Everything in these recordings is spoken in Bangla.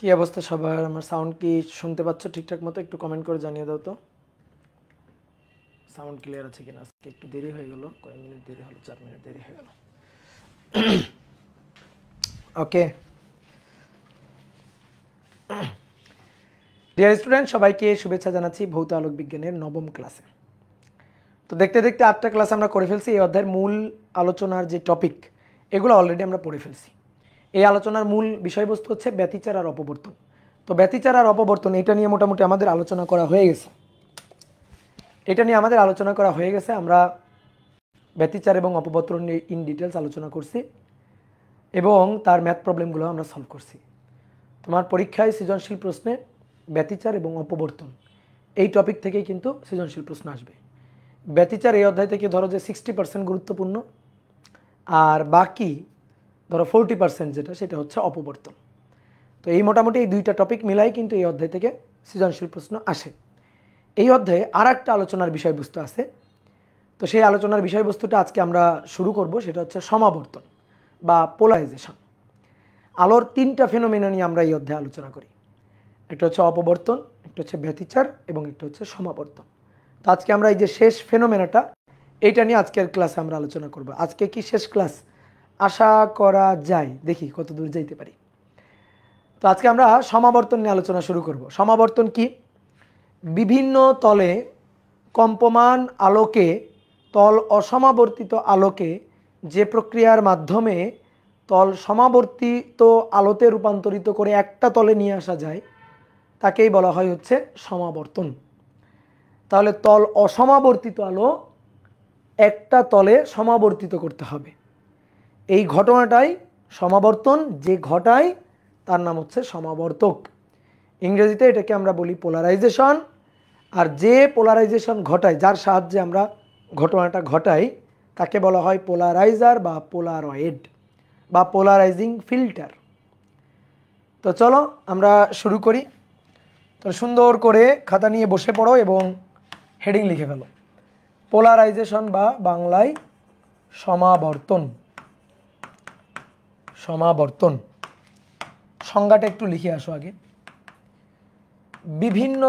কি অবস্থা সবার? আমার সাউন্ড কি শুনতে পাচ্ছ ঠিকঠাক মতো? একটু কমেন্ট করে জানিয়ে দাও তো সাউন্ড ক্লিয়ার আছে কিনা। আজকে একটু দেরি হয়ে গেল, কয়েক মিনিট দেরি হলো, 4 মিনিট দেরি হয়ে গেল। ওকে ডিয়ার স্টুডেন্ট, সবাইকে শুভেচ্ছা জানাচ্ছি ভৌত আলোক বিজ্ঞানের নবম ক্লাসে। তো দেখতে দেখতে 8টা ক্লাস আমরা করে ফেলছি। এই অধ্যায়ের মূল আলোচনার যে টপিক, এগুলো অলরেডি আমরা পড়ে ফেলছি। এই আলোচনার মূল বিষয়বস্তু হচ্ছে ব্যতিচার আর অপবর্তন। তো ব্যতিচার আর অপবর্তন এটা নিয়ে মোটামুটি আমাদের আলোচনা করা হয়ে গেছে। আমরা ব্যতিচার এবং অপবর্তন নিয়ে ইন ডিটেলস আলোচনা করছি এবং তার ম্যাথ প্রবলেমগুলো আমরা সলভ করছি। তোমার পরীক্ষায় সৃজনশীল প্রশ্নে ব্যতিচার এবং অপবর্তন এই টপিক থেকেই কিন্তু সৃজনশীল প্রশ্ন আসবে। ব্যতিচার এই অধ্যায় থেকে ধরো যে 60% গুরুত্বপূর্ণ, আর বাকি ধরো 40% যেটা, সেটা হচ্ছে অপবর্তন। তো এই মোটামুটি এই দুইটা টপিক মিলাই কিন্তু এই অধ্যায় থেকে সৃজনশীল প্রশ্ন আসে। এই অধ্যায়ে আর একটা আলোচনার বিষয়বস্তু আছে। তো সেই আলোচনার বিষয়বস্তুটা আজকে আমরা শুরু করব, সেটা হচ্ছে সমাবর্তন বা পোলারাইজেশন। আলোর 3টা ফেনোমেনা নিয়ে আমরা এই অধ্যায়ে আলোচনা করি। একটা হচ্ছে অপবর্তন, একটা হচ্ছে ব্যতিচার এবং একটা হচ্ছে সমাবর্তন। তো আজকে আমরা এই যে শেষ ফেনোমেনাটা, এইটা নিয়ে আজকের ক্লাসে আমরা আলোচনা করব। আজকে কি শেষ ক্লাস? আশা করা যায়, দেখি কত দূর যাইতে পারি। তো আজকে আমরা সমাবর্তন নিয়ে আলোচনা শুরু করব। সমাবর্তন কি? বিভিন্ন তলে কম্পমান আলোকে তল অসমাবর্তিত আলোকে যে প্রক্রিয়ার মাধ্যমে তল সমাবর্তিত আলোতে রূপান্তরিত করে একটা তলে নিয়ে আসা যায়, তাকেই বলা হয় হচ্ছে সমাবর্তন। তাহলে তল অসমাবর্তিত আলো একটা তলে সমাবর্তিত করতে হবে, এই ঘটনাটাই সমাবর্তন। যে ঘটায় তার নাম হচ্ছে সমাবর্তক। ইংরেজিতে এটাকে আমরা বলি পোলারাইজেশন। আর যে পোলারাইজেশন ঘটায়, যার সাহায্যে আমরা ঘটনাটা ঘটাই, তাকে বলা হয় পোলারাইজার বা পোলারয়েড বা পোলারাইজিং ফিল্টার। তো চলো আমরা শুরু করি। তো সুন্দর করে খাতা নিয়ে বসে পড়ো এবং হেডিং লিখে ফেলো, পোলারাইজেশন বা বাংলায় সমাবর্তন। সমাবর্তন সংজ্ঞাটা একটু লিখে আসো আগে। বিভিন্ন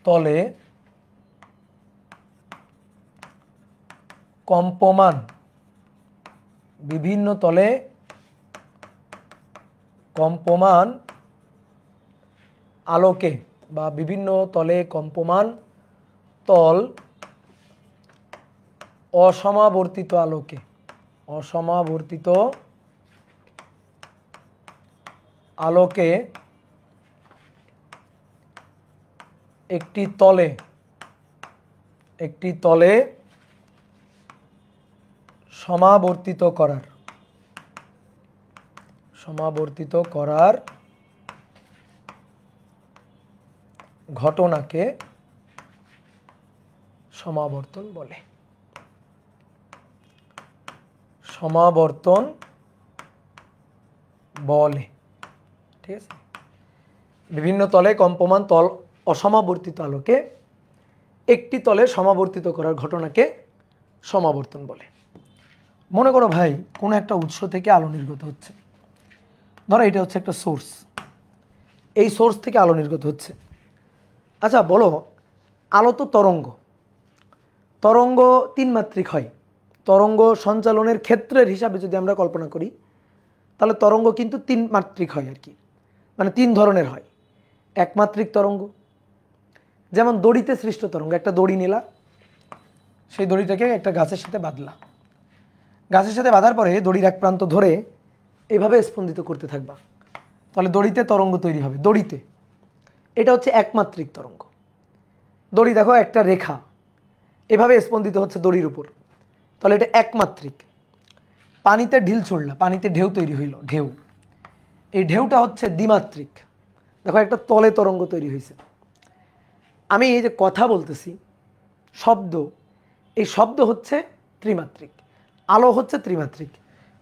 তলে কম্পমান, বিভিন্ন তলে কম্পমান আলোকে বা বিভিন্ন তলে কম্পমান তল অসমাবর্তিত আলোকে, অসমাবর্তিত আলোকে একটি তলে সমাবর্তিত করার ঘটনাকে সমাবর্তন বলে। সমাবর্তন বলে, ঠিক আছে? বিভিন্ন তলে কম্পমান তল অসমাবর্তিত আলোকে একটি তলে সমাবর্তিত করার ঘটনাকে সমাবর্তন বলে। মনে করো ভাই, কোনো একটা উৎস থেকে আলো নির্গত হচ্ছে। ধরো এটা হচ্ছে একটা সোর্স, এই সোর্স থেকে আলো নির্গত হচ্ছে। আচ্ছা বলো, আলো তো তরঙ্গ 3 মাত্রিক হয়। তরঙ্গ সঞ্চালনের ক্ষেত্রের হিসাবে যদি আমরা কল্পনা করি, তাহলে তরঙ্গ কিন্তু 3 মাত্রিক হয় আর কি, মানে 3 ধরনের হয়। একমাত্রিক তরঙ্গ, যেমন দড়িতে সৃষ্ট তরঙ্গ। একটা দড়ি নিলা, সেই দড়িটাকে একটা গাছের সাথে বাঁধলা, গাছের সাথে বাঁধার পরে দড়ির এক প্রান্ত ধরে এইভাবে স্পন্দিত করতে থাকবা, তাহলে দড়িতে তরঙ্গ তৈরি হবে। দড়িতে এটা হচ্ছে একমাত্রিক তরঙ্গ। দড়ি দেখো একটা রেখা এভাবে স্পন্দিত হচ্ছে দড়ির উপর, তাহলে এটা একমাত্রিক। পানিতে ঢিল ছুড়লা, পানিতে ঢেউ তৈরি হইল, ঢেউ, এই ঢেউটা হচ্ছে দ্বিমাত্রিক। দেখো একটা তলে তরঙ্গ তৈরি হয়েছে। আমি এই যে কথা বলতেছি, শব্দ, এই শব্দ হচ্ছে ত্রিমাত্রিক, আলো হচ্ছে ত্রিমাত্রিক।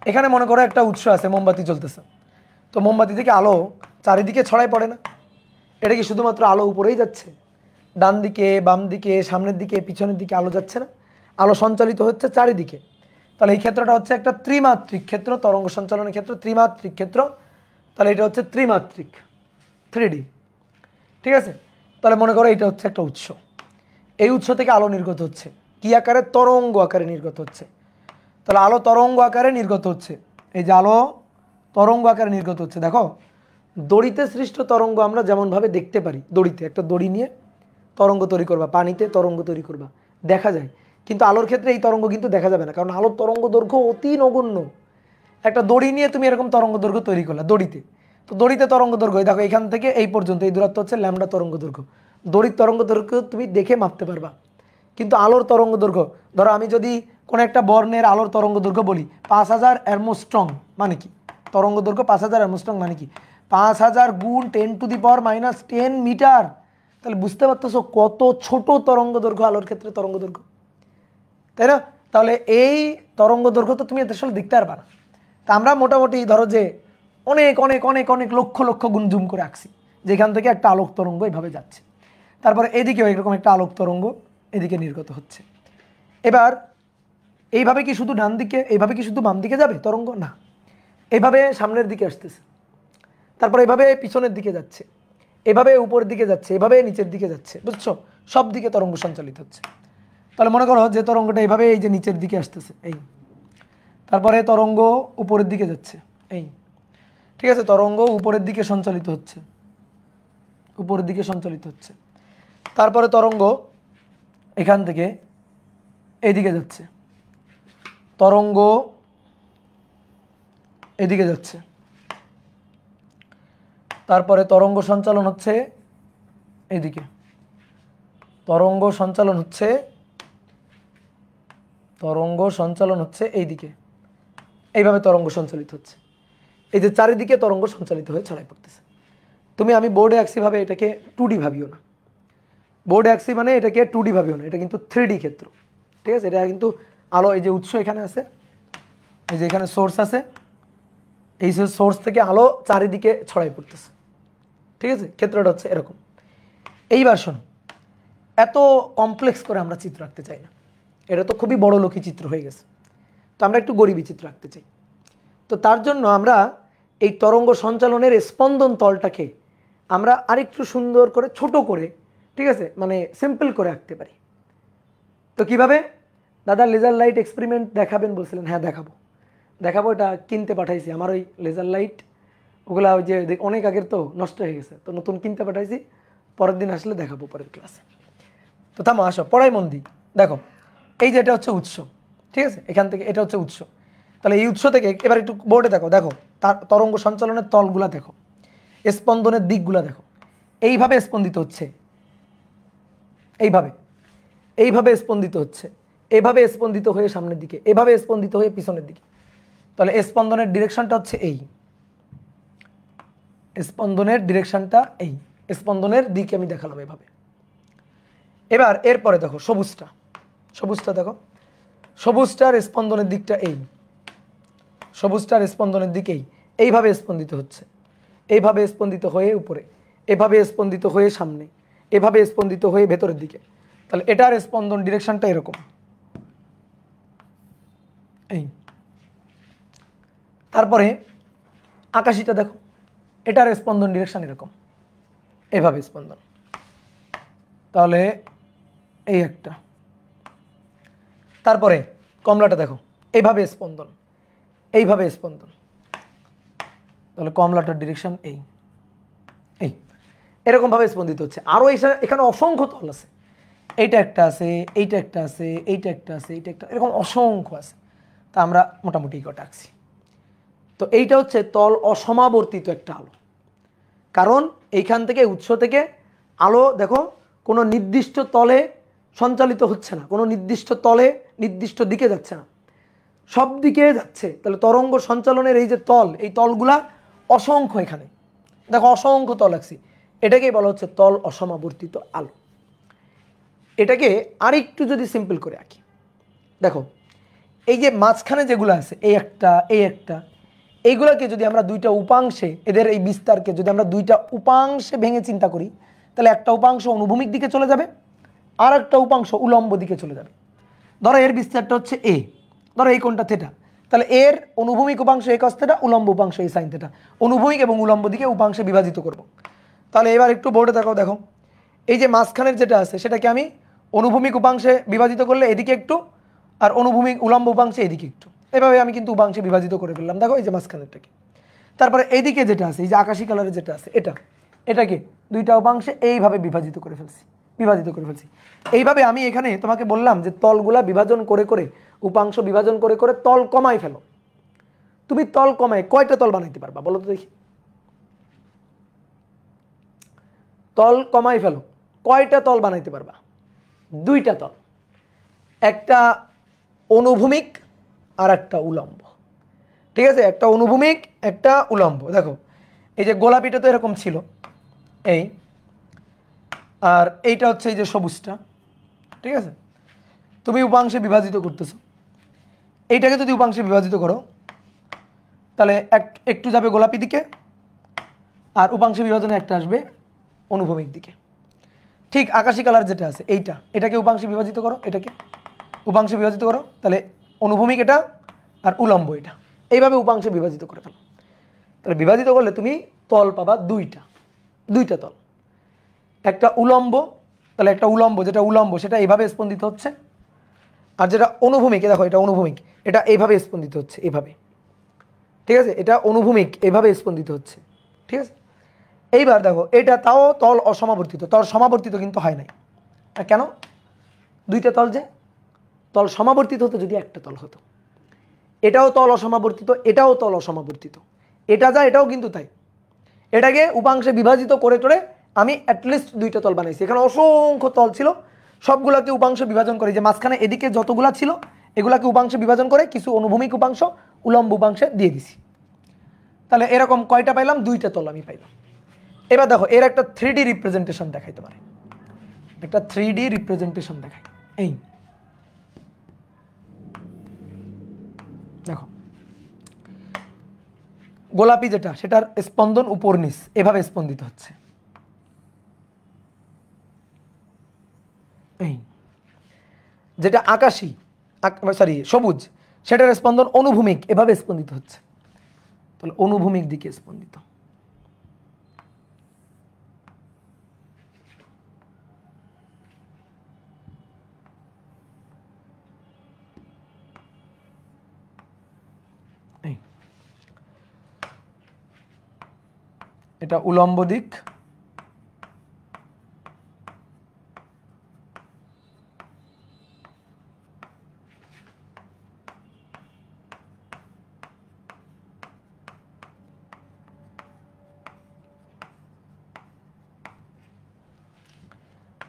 এখানে মনে করো একটা উৎস আছে, মোমবাতি জ্বলতেছে, তো মোমবাতি থেকে আলো চারিদিকে ছড়াই পড়ে না? এটা কি শুধুমাত্র আলো উপরেই যাচ্ছে? ডান দিকে, বাম দিকে, সামনের দিকে, পিছনের দিকে আলো যাচ্ছে না? আলো সঞ্চালিত হচ্ছে চারিদিকে। তাহলে এই ক্ষেত্রটা হচ্ছে একটা ত্রিমাত্রিক ক্ষেত্র, তরঙ্গ সঞ্চালনের ক্ষেত্র ত্রিমাত্রিক ক্ষেত্র। তাহলে এটা হচ্ছে ত্রিমাত্রিক, 3D। ঠিক আছে, তাহলে মনে করো এটা হচ্ছে একটা উৎস, এই উৎস থেকে আলো নির্গত হচ্ছে কি আকারে? তরঙ্গ আকারে নির্গত হচ্ছে। তাহলে আলো তরঙ্গ আকারে নির্গত হচ্ছে, এই যে আলো তরঙ্গ আকারে নির্গত হচ্ছে। দেখো দড়িতে সৃষ্ট তরঙ্গ আমরা যেমনভাবে দেখতে পারি, দড়িতে একটা দড়ি নিয়ে তরঙ্গ তৈরি করবা, পানিতে তরঙ্গ তৈরি করবা, দেখা যায়। কিন্তু আলোর ক্ষেত্রে এই তরঙ্গ কিন্তু দেখা যাবে না, কারণ আলোর তরঙ্গ দৈর্ঘ্য অতি নগণ্য। একটা দড়ি নিয়ে তুমি এরকম তরঙ্গ দৈর্ঘ্য তৈরি করলা দড়িতে, তো দড়িতে তরঙ্গ দৈর্ঘ্য দেখো এখান থেকে এই পর্যন্ত এই দূরত্ব হচ্ছে ল্যামডা তরঙ্গ দৈর্ঘ্য। দড়ির তরঙ্গ দৈর্ঘ্য তুমি দেখে মাপতে পারবা, কিন্তু আলোর তরঙ্গ দৈর্ঘ্য, ধরো আমি যদি কোনো একটা বর্ণের আলোর তরঙ্গ দৈর্ঘ্য বলি 5000 অ্যারমস্ট্রং, মানে কি? তরঙ্গ দৈর্ঘ্য 5000 অ্যারমস্ট্রং মানে কি? 5000 গুণ 10⁻⁻10 মিটার। তাহলে বুঝতে পারতেছো কত ছোট তরঙ্গ দৈর্ঘ্য আলোর ক্ষেত্রে তরঙ্গ দৈর্ঘ্য, তাই না? তাহলে এই তরঙ্গ দৈর্ঘ্য তো তুমি আসলে দেখতে পারবা না। তা আমরা মোটামুটি ধরো যে অনেক অনেক অনেক অনেক লক্ষ লক্ষ গুণ জুম করে আঁকছি, যেখান থেকে একটা আলোক তরঙ্গ এইভাবে যাচ্ছে, তারপরে এদিকেও এরকম একটা আলোক তরঙ্গ এদিকে নির্গত হচ্ছে। এবার এইভাবে কি শুধু ডান দিকে, এইভাবে কি শুধু বাম দিকে যাবে তরঙ্গ? না, এইভাবে সামনের দিকে আসতেছে, তারপর এভাবে পিছনের দিকে যাচ্ছে, এভাবে উপরের দিকে যাচ্ছে, এভাবে নিচের দিকে যাচ্ছে, বুঝছো? সব দিকে তরঙ্গ সঞ্চালিত হচ্ছে। তাহলে মনে করো যে তরঙ্গটা এইভাবে এই যে নিচের দিকে আসতেছে, এই, তারপরে তরঙ্গ উপরের দিকে যাচ্ছে, এই, ঠিক আছে, তরঙ্গ উপরের দিকে সঞ্চালিত হচ্ছে, উপরের দিকে সঞ্চালিত হচ্ছে, তারপরে তরঙ্গ এখান থেকে এইদিকে যাচ্ছে, তরঙ্গ এদিকে যাচ্ছে, তারপরে তরঙ্গ সঞ্চালন হচ্ছে এইদিকে, তরঙ্গ সঞ্চালন হচ্ছে, তরঙ্গ সঞ্চালন হচ্ছে এইদিকে, এইভাবে তরঙ্গ সঞ্চালিত হচ্ছে। এই যে চারিদিকে তরঙ্গ সঞ্চালিত হয়ে ছড়াই পড়তেছে। তুমি আমি বোর্ডে আঁকছি ভাবে এটাকে 2D ভাবিও না, বোর্ডে আঁকছি মানে এটাকে 2D ভাবিও না, এটা কিন্তু 3D ক্ষেত্র। ঠিক আছে, এটা কিন্তু আলো, এই যে উৎস এখানে আছে, এই যে এখানে সোর্স আছে, এই সোর্স থেকে আলো চারিদিকে ছড়াই পড়তেছে। ঠিক আছে, ক্ষেত্রটা হচ্ছে এরকম। এইবার শোনো, এত কমপ্লেক্স করে আমরা চিত্র আঁকতে চাই না, এটা তো খুবই বড় লোকী চিত্র হয়ে গেছে, তো আমরা একটু গরিবী চিত্র আঁকতে চাই। তো তার জন্য আমরা এই তরঙ্গ সঞ্চালনের স্পন্দন তলটাকে আমরা আরেকটু সুন্দর করে ছোট করে, ঠিক আছে, মানে সিম্পল করে আঁকতে পারি। তো কিভাবে? দাদা লেজার লাইট এক্সপেরিমেন্ট দেখাবেন বলছিলেন, হ্যাঁ দেখাবো দেখাবো, এটা কিনতে পাঠাইছি, আমার ওই লেজার লাইট ওগুলা ওই যে অনেক আগের তো নষ্ট হয়ে গেছে, তো নতুন কিনতে পাঠাইছি, পরের দিন আসলে দেখাবো পরের ক্লাসে। তো থামো, আসো পড়াই মন দিই। দেখো এই যে এটা হচ্ছে উৎস, ঠিক আছে, এখান থেকে এটা হচ্ছে উৎস। তাহলে এই উৎস থেকে এবার একটু বোর্ডে দেখো, দেখো তার তরঙ্গ সঞ্চালনের তলগুলা দেখো, স্পন্দনের দিকগুলা দেখো, এইভাবে স্পন্দিত হচ্ছে, এইভাবে, এইভাবে স্পন্দিত হচ্ছে, এভাবে স্পন্দিত হয়ে সামনের দিকে, এভাবে স্পন্দিত হয়ে পিছনের দিকে। তাহলে স্পন্দনের ডিরেকশনটা হচ্ছে এই, স্পন্দনের ডিরেকশনটা এই, স্পন্দনের দিক আমি দেখালাম এভাবে। এবার এরপরে দেখো সবুজটা, সবুজটা দেখো, সবুজটার স্পন্দনের দিকটা এই, সবুজটার স্পন্দনের দিকেই এইভাবে স্পন্দিত হচ্ছে, এইভাবে স্পন্দিত হয়ে উপরে, এভাবে স্পন্দিত হয়ে সামনে, এভাবে স্পন্দিত হয়ে ভেতরের দিকে। তাহলে এটার স্পন্দন ডিরেকশনটা এরকম, এই। তারপরে আকাশিটা দেখো, এটার স্পন্দন ডিরেকশন এরকম, এভাবে স্পন্দন। তাহলে এই একটা, তারপরে কমলাটা দেখো, এইভাবে স্পন্দন, এইভাবে স্পন্দন। তাহলে কমলাটার ডিরেকশন এই, এই এরকম ভাবে স্পন্দিত হচ্ছে। আরো এখানে অসংখ্য তল আছে, এইটা একটা আছে, এইটা একটা আছে, এইটা একটা আছে, এইটা একটা, এরকম অসংখ্য আছে। তা আমরা মোটামুটি কটা আঁকছি। তো এইটা হচ্ছে তল অসমাবর্তিত একটা আলো, কারণ এইখান থেকে উৎস থেকে আলো দেখো কোনো নির্দিষ্ট তলে সঞ্চালিত হচ্ছে না, কোনো নির্দিষ্ট তলে নির্দিষ্ট দিকে যাচ্ছে না, সব দিকে যাচ্ছে। তাহলে তরঙ্গ সঞ্চালনের এই যে তল, এই তলগুলা অসংখ্য, এখানে দেখো অসংখ্য তল আঁকছি, এটাকেই বলা হচ্ছে তল অসমাবর্তিত আলো। এটাকে আরেকটু যদি সিম্পল করে আঁকি, দেখো এই যে মাঝখানে যেগুলো আছে, এই একটা, এই একটা, এইগুলোকে যদি আমরা দুইটা উপাংশে, এদের এই বিস্তারকে যদি আমরা দুইটা উপাংশে ভেঙে চিন্তা করি, তাহলে একটা উপাংশ অনুভূমিক দিকে চলে যাবে, আর একটা উপাংশ উলম্ব দিকে চলে যাবে। ধরো এর বিস্তারটা হচ্ছে এ, ধরো এই কোণটা থিটা, তাহলে এর অনুভূমিক উপাংশ এই cos থিটা, উলম্ব উপাংশ এই sin থিটা, অনুভূমিক এবং উলম্ব দিকে উপাংশে বিভাজিত করব। তাহলে এবার একটু বোর্ডে দেখো, দেখো এই যে মাঝখানের যেটা আছে সেটাকে আমি অনুভূমিক উপাংশে বিভাজিত করলে এদিকে একটু, আর অনুভূমিক উলম্ব উপাংশে এদিকে একটু, এভাবে আমি কিন্তু উপাংশে বিভাজিত করে ফেললাম। দেখো এই যে মাঝখানেরটাকে, তারপরে এইদিকে যেটা আছে এই যে আকাশী কালারের যেটা আছে এটাকে দুইটা উপাংশে এইভাবে বিভাজিত করে ফেলছি। এইভাবে আমি এখানে তোমাকে বললাম যে তলগুলা বিভাজন করে করে, উপাংশ বিভাজন করে করে তল কমাই ফেলো। তুমি তল কমায় কয়টা তল বানাইতে পারবা বলো তো দেখি? তল কমাই ফেলো, কয়টা তল বানাইতে পারবা? দুইটা তল, একটা অনুভূমিক আর একটা উলম্ব। ঠিক আছে, একটা অনুভূমিক একটা উলম্ব। দেখো এই যে গোলাপিটা তো এরকম ছিল এই, আর এইটা হচ্ছে এই যে সবুজটা। ঠিক আছে, তুমি উপাংশে বিভাজিত করতেছো, এইটাকে যদি উপাংশে বিভাজিত করো তাহলে একটু যাবে গোলাপি দিকে, আর উপাংশ বিভাজনে একটা আসবে অনুভূমিক দিকে। ঠিক আকাশী কালার যেটা আছে এটাকে উপাংশে বিভাজিত করো, এটাকে উপাংশে বিভাজিত করো, তাহলে অনুভূমিক এটা আর উলম্ব এটা, এইভাবে উপাংশে বিভাজিত করে ফেলো। তাহলে বিভাজিত করলে তুমি তল পাবা দুইটা তল, একটা উলম্ব, তাহলে একটা উলম্ব যেটা উলম্ব সেটা এইভাবে স্পন্দিত হচ্ছে, আর যেটা অনুভূমিক দেখো এটা অনুভূমিক, এটা এইভাবে স্পন্দিত হচ্ছে এইভাবে। ঠিক আছে, এটা অনুভূমিক এইভাবে স্পন্দিত হচ্ছে। ঠিক আছে, এইবার দেখো এটা তাও তল অসমাবর্তিত, তল সমাবর্তিত কিন্তু হয় নাই। কেন? দুইটা তল, যে তল সমাবর্তিত হতো যদি একটা তল হতো। এটাও তল অসমাবর্তিত, এটাও তল অসমাবর্তিত, এটা যা এটাও কিন্তু তাই। এটাকে উপাংশে বিভাজিত করে টোরে আমি অ্যাটলিস্ট দুইটা তল বানাইছি। এখানে অসংখ্য তল ছিল, সবগুলোকে উপাংশে বিভাজন করে, যে মাঝখানে এদিকে যতগুলা ছিল এগুলাকে উপাংশে বিভাজন করে কিছু অনুভূমিক উপাংশ উলম্ব উপাংশে দিয়ে দিছি। তাহলে এরকম কয়টা পাইলাম? দুইটা তল আমি পাইলাম। এবার দেখো এর একটা 3D রিপ্রেজেন্টেশন দেখাই তোমার, একটা 3D রিপ্রেজেন্টেশন দেখাই। এই দেখো গোলাপি যেটা সেটার স্পন্দন উপর নিচ এভাবে স্পন্দিত হচ্ছে। এই যেটা আকাশী সবুজ সেটার স্পন্দন অনুভূমিক এভাবে স্পন্দিত হচ্ছে, তাহলে অনুভূমিক দিকে স্পন্দিত। এটা উলম্ব দিক,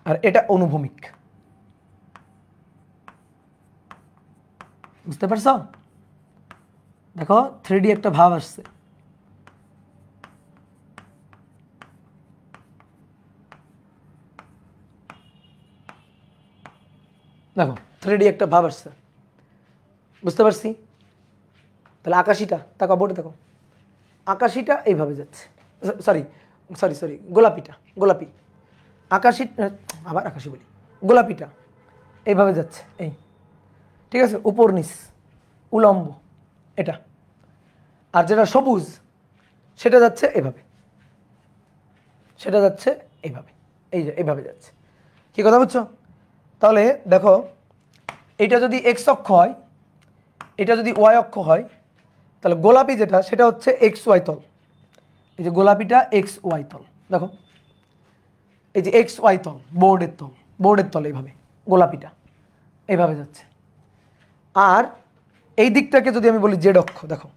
আর এটা অনুভূমিক। বুঝতে পারছো? দেখো 3D একটা ভাব আসছে। দেখো 3D একটা ভাব আসছে, বুঝতে পারছি? তাহলে আকাশিটা তাকে বোর্ডে দেখো, আকাশিটা এইভাবে যাচ্ছে, সরি সরি সরি গোলাপি আকাশি, আবার আকাশি বলি, গোলাপিটা এইভাবে যাচ্ছে এই। ঠিক আছে, উপর নিচ উলম্ব এটা, আর যেটা সবুজ সেটা যাচ্ছে এভাবে, সেটা যাচ্ছে এইভাবে, এই যে এইভাবে যাচ্ছে। কি কথা বুঝছো? তাহলে দেখো এটা যদি এক্স অক্ষ হয়, এটা যদি ওয়াই অক্ষ হয়, তাহলে গোলাপি যেটা সেটা হচ্ছে এক্স ওয়াই তল। এই যে গোলাপিটা এক্স ওয়াই তল, দেখো এই যে এক্স ওয়াই তল, বোর্ডের তল এইভাবে গোলাপিটা এইভাবে যাচ্ছে। আর এই দিকটাকে যদি আমি বলি জেড অক্ষ, দেখো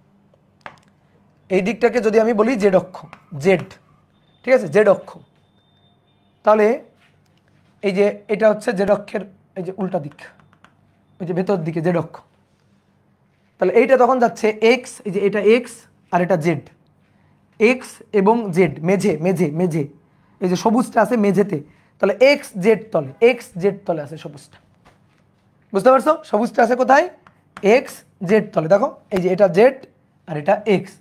এই দিকটাকে যদি আমি বলি জেড অক্ষ, জেড, ঠিক আছে জেড অক্ষ, তাহলে এই যে এটা হচ্ছে জেড অক্ষের এই যে উল্টা দিক, ওই যে ভেতর দিকে জেড অক্ষ। তাহলে এইটা তখন যাচ্ছে এক্স, এই যে এটা এক্স আর এটা জেড, এক্স এবং জেড মেঝে মেঝে মেঝে, এই যে সবুজটা আছে মেঝেতে, তাহলে এক্স জেড তলে আছে সবুজটা। বুঝতে পারছো? সবুজটা আছে কোথায়? এক্স জেড তলে। দেখো এই যে এটা জেড আর এটা এক্স,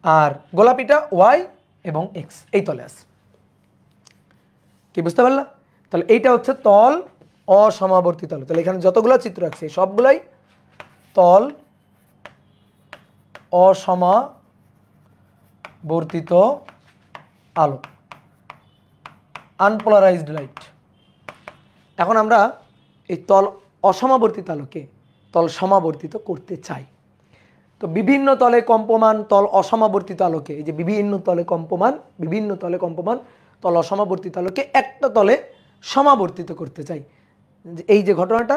আর গোলাপিটা ওয়াই এবং এক্স এই তলে আছে। কি বুঝতে পারলা? তাহলে এইটা হচ্ছে তল অসমাবর্তী তল। তাহলে এখানে যতগুলো চিত্র আছে সবগুলাই তল অসমাবর্তিত আলো, আনপোলারাইজড লাইট। এখন আমরা এই তল অসমাবর্তিত আলোকে তল সমাবর্তিত করতে চাই। তো বিভিন্ন তলে কম্পমান তল অসমাবর্তিত আলোকে, এই যে বিভিন্ন তলে কম্পমান তল অসমাবর্তিত আলোকে একটা তলে সমাবর্তিত করতে চাই। এই যে ঘটনাটা,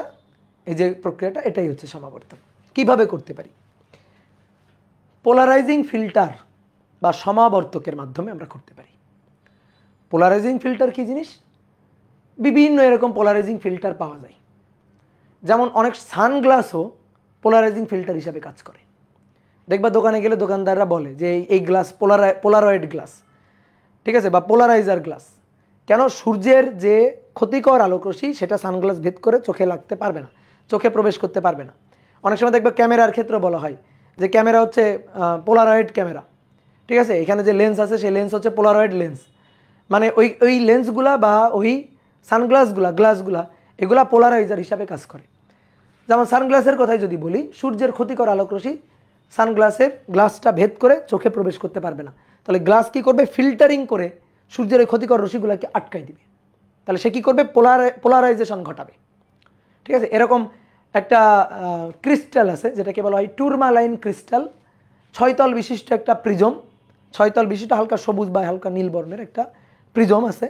এই যে প্রক্রিয়াটা, এটাই হচ্ছে সমাবর্তন। কিভাবে করতে পারি? পোলারাইজিং ফিল্টার বা সমাবর্তকের মাধ্যমে আমরা করতে পারি। পোলারাইজিং ফিল্টার কি জিনিস? বিভিন্ন এরকম পোলারাইজিং ফিল্টার পাওয়া যায়। যেমন অনেক সানগ্লাসও পোলারাইজিং ফিল্টার হিসাবে কাজ করে। দেখবা দোকানে গেলে দোকানদাররা বলে যে এই গ্লাস পোলারয়েড গ্লাস, ঠিক আছে, বা পোলারাইজার গ্লাস। কেন? সূর্যের যে ক্ষতিকর আলোকরশ্মি সেটা সানগ্লাস ভেদ করে চোখে লাগতে পারবে না, চোখে প্রবেশ করতে পারবে না। অনেক সময় দেখবে ক্যামেরার ক্ষেত্রে বলা হয় যে ক্যামেরা হচ্ছে পোলারয়েড ক্যামেরা, ঠিক আছে, এখানে যে লেন্স আছে সেই লেন্স হচ্ছে পোলারয়েড লেন্স। মানে ওই লেন্সগুলা বা ওই গ্লাসগুলা এগুলা পোলারাইজার হিসাবে কাজ করে। যেমন সানগ্লাসের কথাই যদি বলি, সূর্যের ক্ষতিকর আলোকরশ্মি গ্লাসটা ভেদ করে চোখে প্রবেশ করতে পারবে না। তাহলে গ্লাস কি করবে? ফিল্টারিং করে সূর্যের ওই ক্ষতিকর রশ্মিগুলোকে আটকাই দিবে। তাহলে সে কি করবে? পোলারাইজেশন ঘটাবে, ঠিক আছে। এরকম একটা ক্রিস্টাল আছে যেটাকে বলা হয় টুরমালাইন ক্রিস্টাল, 6 তল বিশিষ্ট একটা প্রিজম, 6 তল বিশিষ্ট হালকা সবুজ বা হালকা নীল বর্ণের একটা প্রিজম আছে।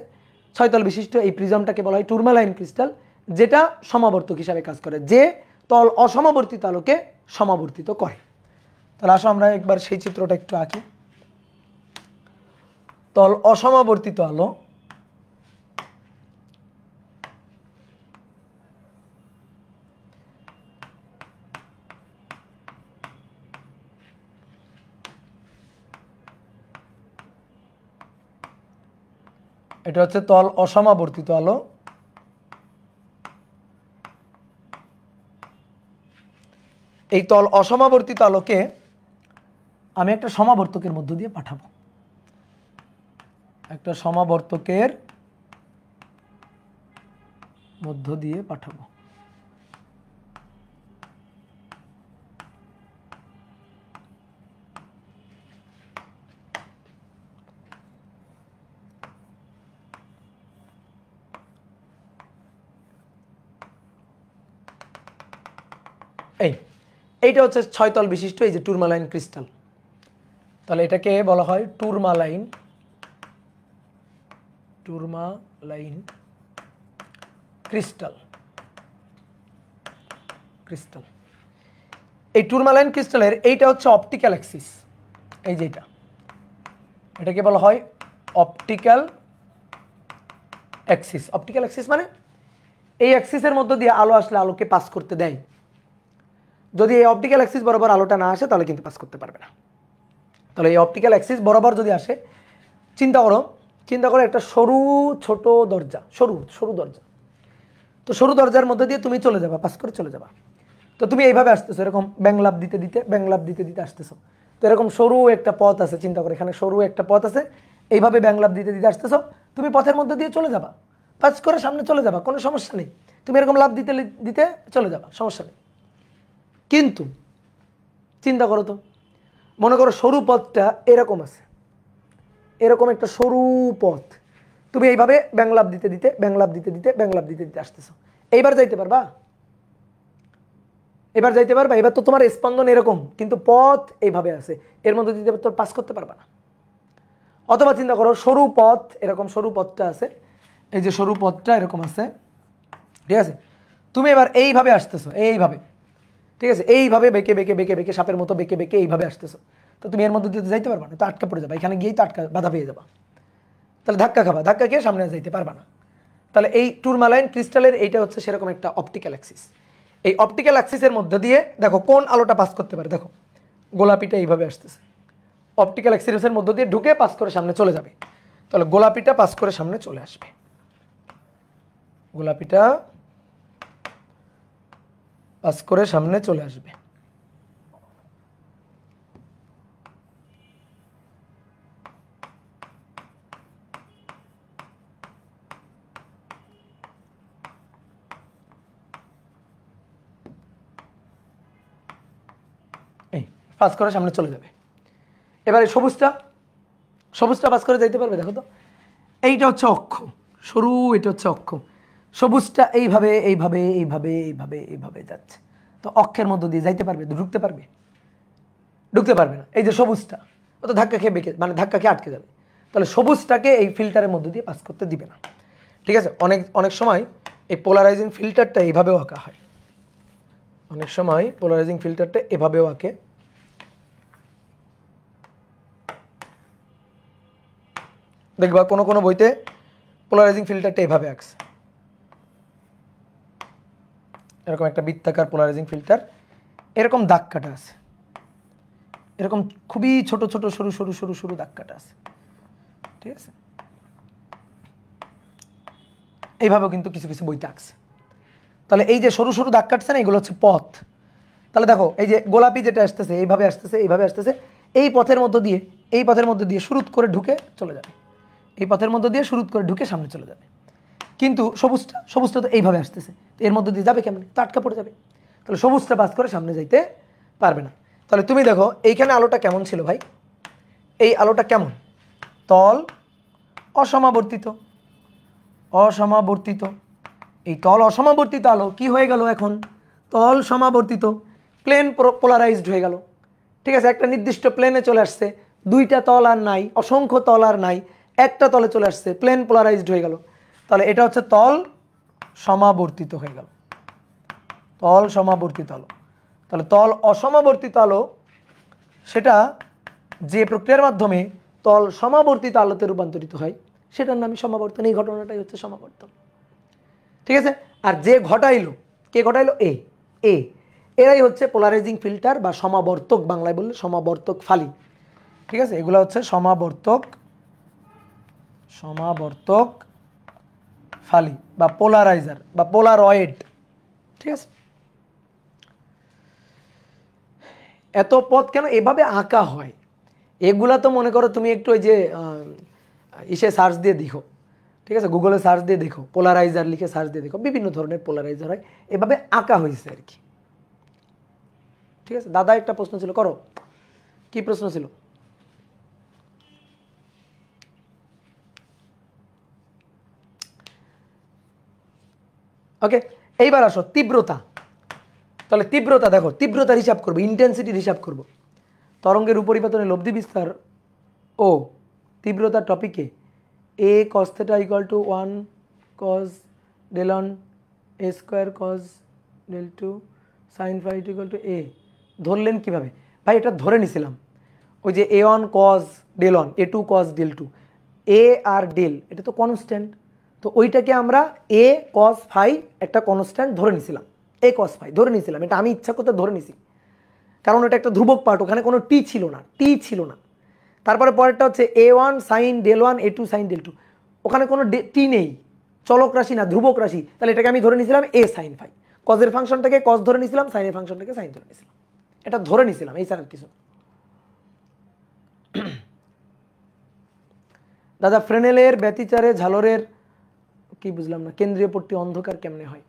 6 তল বিশিষ্ট এই প্রিজমটাকে বলা হয় টুরমালাইন ক্রিস্টাল, যেটা সমাবর্তক হিসাবে কাজ করে, যে তল অসমাবর্তিত আলোকে সমাবর্তিত করে। তাহলে আসো আমরা একবার সেই চিত্রটা একটু আঁকি। তল অসমাবর্তিত আলো, এটা হচ্ছে তল অসমাবর্তিত আলো। এই তল অসমাবর্তিত আলোকে আমি একটা সমাবর্তকের মধ্য দিয়ে পাঠাবো, একটা সমাবর্তকের মধ্য দিয়ে পাঠাবো। এইটা হচ্ছে 6 তল বিশিষ্ট এই যে টুরমালাইন ক্রিস্টাল। তাহলে এটাকে বলা হয় টুরমালাইন ক্রিস্টাল। এই টুরমালাইন ক্রিস্টালের এইটা হচ্ছে অপটিক্যাল অ্যাক্সিস। এই যে এটাকে বলা হয় অপটিক্যাল অ্যাক্সিস। অপটিক্যাল অ্যাক্সিস মানে এই অ্যাক্সিসের মধ্য দিয়ে আলো আসলে আলোকে পাস করতে দেয়। যদি এই অপটিক্যাল অ্যাক্সিস বরাবর আলোটা না আসে তাহলে কিন্তু পাস করতে পারবে না। তাহলে এই অপটিক্যাল অ্যাক্সিস বরাবর যদি আসে, চিন্তা করো একটা ছোট দরজা, সরু দরজা। তো সরু দরজার মধ্যে দিয়ে তুমি চলে যাবা, পাস করে চলে যাবা। তো তুমি এইভাবে আসতেছো, এরকম ব্যাংলাপ দিতে দিতে আসতেছো। তো এরকম সরু একটা পথ আছে, চিন্তা করো এখানে সরু একটা পথ আছে, এইভাবে ব্যাংলাপ দিতে দিতে আসতেছো। তুমি পথের মধ্যে দিয়ে চলে যাবা, পাস করে সামনে চলে যাবা, কোনো সমস্যা নেই। তুমি এরকম লাভ দিতে দিতে চলে যাবা, সমস্যা নেই। কিন্তু চিন্তা করো তো, মনে করো সরু পথটা এরকম আছে, এরকম একটা সরু পথ, তুমি এইভাবে ব্যাংলাপ দিতে দিতে আসতেছো। এইবার যাইতে পারবা? এবার তো তোমার স্পন্দন এরকম, কিন্তু পথ এইভাবে আছে, এর মধ্যে দিতে তো পাস করতে পারবা না। অথবা চিন্তা করো সরু পথ, এরকম সরু পথটা আছে, এই যে সরু পথটা এরকম আছে, ঠিক আছে। তুমি এবার এইভাবে আসতেছো, এইভাবে, ঠিক আছে, এইভাবে বেঁকে সাপের মতো বেঁকে এইভাবে আসতেছো। তো তুমি এর মধ্যে দিতে যাইতে পারবা না, তো আটকা পড়ে যাবা, এখানে গিয়েই তো বাধা পেয়ে যাবা। তাহলে ধাক্কা খেয়ে সামনে যাইতে পারবা না। তাহলে এই টুরমালাইন ক্রিস্টালের এইটা হচ্ছে সেরকম একটা অপটিক্যাল অ্যাক্সিস। এই অপটিক্যাল অ্যাক্সিসের মধ্যে দিয়ে দেখো কোন আলোটা পাস করতে পারে। দেখো গোলাপিটা এইভাবে আসতেছে, অপটিক্যাল অ্যাক্সিসের মধ্যে দিয়ে ঢুকে পাস করে সামনে চলে যাবে। তাহলে গোলাপিটা পাস করে সামনে চলে আসবে, গোলাপিটা পাস করে সামনে চলে আসবে। পাস করে সামনে চলে যাবে। এবারে সবুজটা পাস করে যাইতে পারবে? দেখো তো, এইটা হচ্ছে অক্ষ সরু, এটা হচ্ছে অক্ষ। সবুজটা এইভাবে এইভাবে এইভাবে এইভাবে এইভাবে যাচ্ছে, তো অক্ষের মধ্য দিয়ে যাইতে পারবে? ঢুকতে পারবে? ঢুকতে পারবে না। এই যে সবুজটা, ও তো ধাক্কা খেয়ে বেঁকে, মানে ধাক্কা খেয়ে আটকে যাবে। তাহলে সবুজটাকে এই ফিল্টারের মধ্য দিয়ে পাস করতে দিবে না। ঠিক আছে? অনেক সময় এই পোলারাইজিং ফিল্টারটা এইভাবেও আঁকা হয়, অনেক সময় পোলারাইজিং ফিল্টারটা এভাবেও আঁকে। দেখবা কোনো কোনো বইতে পোলারাইজিং ফিল্টারটা এভাবে আঁকছে, এরকম একটা বৃত্তাকার পোলারাইজিং ফিল্টার, এরকম দাগ কাটা আছে, এরকম খুবই ছোট ছোট সরু সরু সরু সরু দাগ কাটা আছে। ঠিক আছে? এইভাবেও কিন্তু কিছু কিছু বইতে আঁকছে। তাহলে এই যে সরু সরু দাগ কাটছে না, এগুলো হচ্ছে পথ। তাহলে দেখো এই যে গোলাপি যেটা আসতেছে এইভাবে আসতেছে, এইভাবে আসতেছে, এই পথের মধ্য দিয়ে শুরু করে ঢুকে চলে যাবে, এই পথের মধ্য দিয়ে শুরু করে ঢুকে সামনে চলে যাবে। কিন্তু সবুজটা তো এইভাবে আসতেছে, এর মধ্য দিয়ে যাবে কেমন? তো আটকা পড়ে যাবে। তাহলে সবুজটা পাস করে সামনে যাইতে পারবে না। তাহলে তুমি দেখো এইখানে আলোটা কেমন ছিল ভাই? এই আলোটা কেমন? তল অসমাবর্তিত, অসমাবর্তিত। এই তল অসমাবর্তিত আলো কি হয়ে গেল এখন? তল সমাবর্তিত, প্লেন পোলারাইজড হয়ে গেল। ঠিক আছে? একটা নির্দিষ্ট প্লেনে চলে আসছে, দুইটা তল আর নাই, অসংখ্য তল আর নাই, একটা তলে চলে আসছে, প্লেন পোলারাইজড হয়ে গেল। তাহলে এটা হচ্ছে তল সমাবর্তিত হয়ে গেল, তল সমাবর্তিত আলো। তাহলে তল অসমাবর্তিত আলো সেটা যে প্রক্রিয়ার মাধ্যমে তল সমাবর্তিত আলোতে রূপান্তরিত হয় সেটার নামই সমাবর্তন। এই ঘটনাটাই হচ্ছে সমাবর্তন। ঠিক আছে? আর যে ঘটাইলো, কে ঘটাইলো? এরাই হচ্ছে পোলারাইজিং ফিল্টার বা সমাবর্তক, বাংলায় বললে সমাবর্তক ফালি। ঠিক আছে? এগুলো হচ্ছে সমাবর্তক ফালি বা পোলারাইজার বা পোলারয়েড। ঠিক আছে? এত পথ কেন এভাবে আঁকা হয়? এগুলা তো মনে করো তুমি একটু ওই যে সার্চ দিয়ে দেখো, ঠিক আছে, গুগলে সার্চ দিয়ে দেখো, পোলারাইজার লিখে সার্চ দিয়ে দেখো, বিভিন্ন ধরনের পোলারাইজার হয়, এভাবে আঁকা হয়েছে আর কি। ঠিক আছে? দাদা একটা প্রশ্ন ছিল, করো। কি প্রশ্ন ছিল? ওকে, এইবার আসো তীব্রতা। তাহলে তীব্রতা দেখো, তীব্রতার হিসাব করবো, ইন্টেন্সিটির হিসাব করবো। তরঙ্গের উপরিপাতনে লব্ধি বিস্তার ও তীব্রতার টপিকে a cos theta equal to 1 cos del 1 a square cos del 2 sin phi equal to a ধরলেন কিভাবে ভাই? এটা ধরে নিছিলাম, ওই যে a1 cos del 1 a2 cos del 2, a R del এটা তো কনস্ট্যান্ট, তো ওইটাকে আমরা a cos phi একটা কনস্ট্যান্ট ধরে নিছিলাম, a cos phi ধরে নিছিলাম। এটা আমি ইচ্ছা করতে ধরে নিছি, কারণ এটা একটা ধ্রুবক পার্ট, ওখানে কোনো টি ছিল না। তারপরে পরেরটা হচ্ছে a1 sin del 1 a2 sin del 2, ওখানে কোনো টি নেই, চলক রাশি না, ধ্রুবক রাশি। তাহলে এটাকে আমি ধরে নিয়েছিলাম a sin phi, কজের ফাংশনটাকে কজ ধরে নিয়েছিলাম, সাইনের ফাংশনটাকে সাইন ধরে নিয়েছিলাম। এটা ধরে নিয়েছিলাম, এই স্যার কিছু। দাদা ফ্রেনেলের ব্যতিচারে ঝালরের কি বুঝলাম না, কেন্দ্রীয় পট্টি অন্ধকার কেমনে হয়?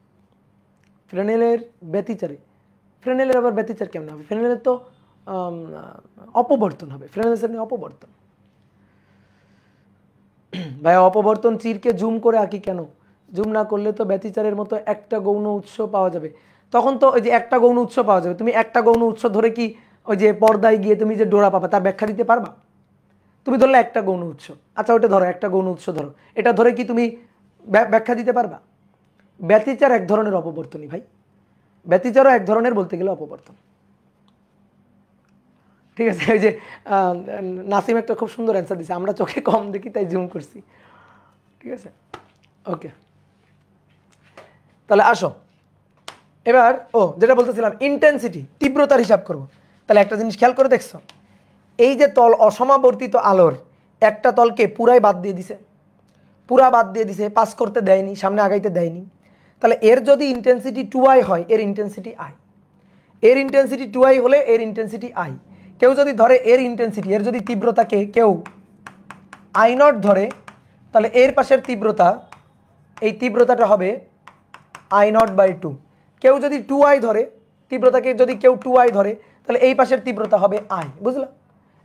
ফ্রেনেলের ব্যতিচারে, ফ্রেনেলের আবার ব্যতিচার কেমনে হবে? ফ্রেনেলের তো অপবর্তন হবে, ফ্রেনেলের অপবর্তন। ভাই অপবর্তন চিরকে জুম করে আঁকি কেন? জুম না করলে তো ব্যতিচারের মতো একটা গৌণ উৎস পাওয়া যাবে, তখন তো ওই যে একটা গৌণ উৎস পাওয়া যাবে, তুমি একটা গৌণ উৎস ধরে কি ওই যে পর্দায় গিয়ে তুমি যে ডোরা পাবা তার ব্যাখ্যা দিতে পারবা? তুমি ধরলে একটা গৌণ উৎস, আচ্ছা ওটা ধরো, একটা গৌণ উৎস ধরো, এটা ধরে কি তুমি ব্যাখ্যা দিতে পারবা? ব্যতিচার এক ধরনের অপবর্তনই ভাই, ব্যতিচারও এক ধরনের বলতে গেলে অপবর্তন। ঠিক আছে? ওই যে নাসিম একটা খুব সুন্দর অ্যান্সার দিচ্ছে, আমরা চোখে কম দেখি তাই জুম করছি। ঠিক আছে? ওকে, তাহলে আসো এবার যেটা বলতেছিলাম ইন্টেন্সিটি, তীব্রতার হিসাব করব। তাহলে একটা জিনিস খেয়াল করে দেখছো, এই যে তল অসমাবর্তিত আলোর একটা তলকে পুরাই বাদ দিয়ে দিছে, পুরা বাদ দিয়ে দিছে, পাস করতে দেয়নি, সামনে আগাইতে দেয়নি। তাহলে এর যদি ইন্টেন্সিটি 2i হয়, এর ইন্টেন্সিটি i, এর ইন্টেন্সিটি 2i হলে এর ইন্টেন্সিটি i। কেউ যদি ধরে এর ইন্টেন্সিটি, এর যদি তীব্রতাকে কেউ i0 ধরে, তাহলে এর পাশের তীব্রতা, এই তীব্রতাটা হবে i0/2। কেউ যদি 2i ধরে, তীব্রতাকে যদি কেউ 2i ধরে, তাহলে এই পাশের তীব্রতা হবে আই, বুঝলা?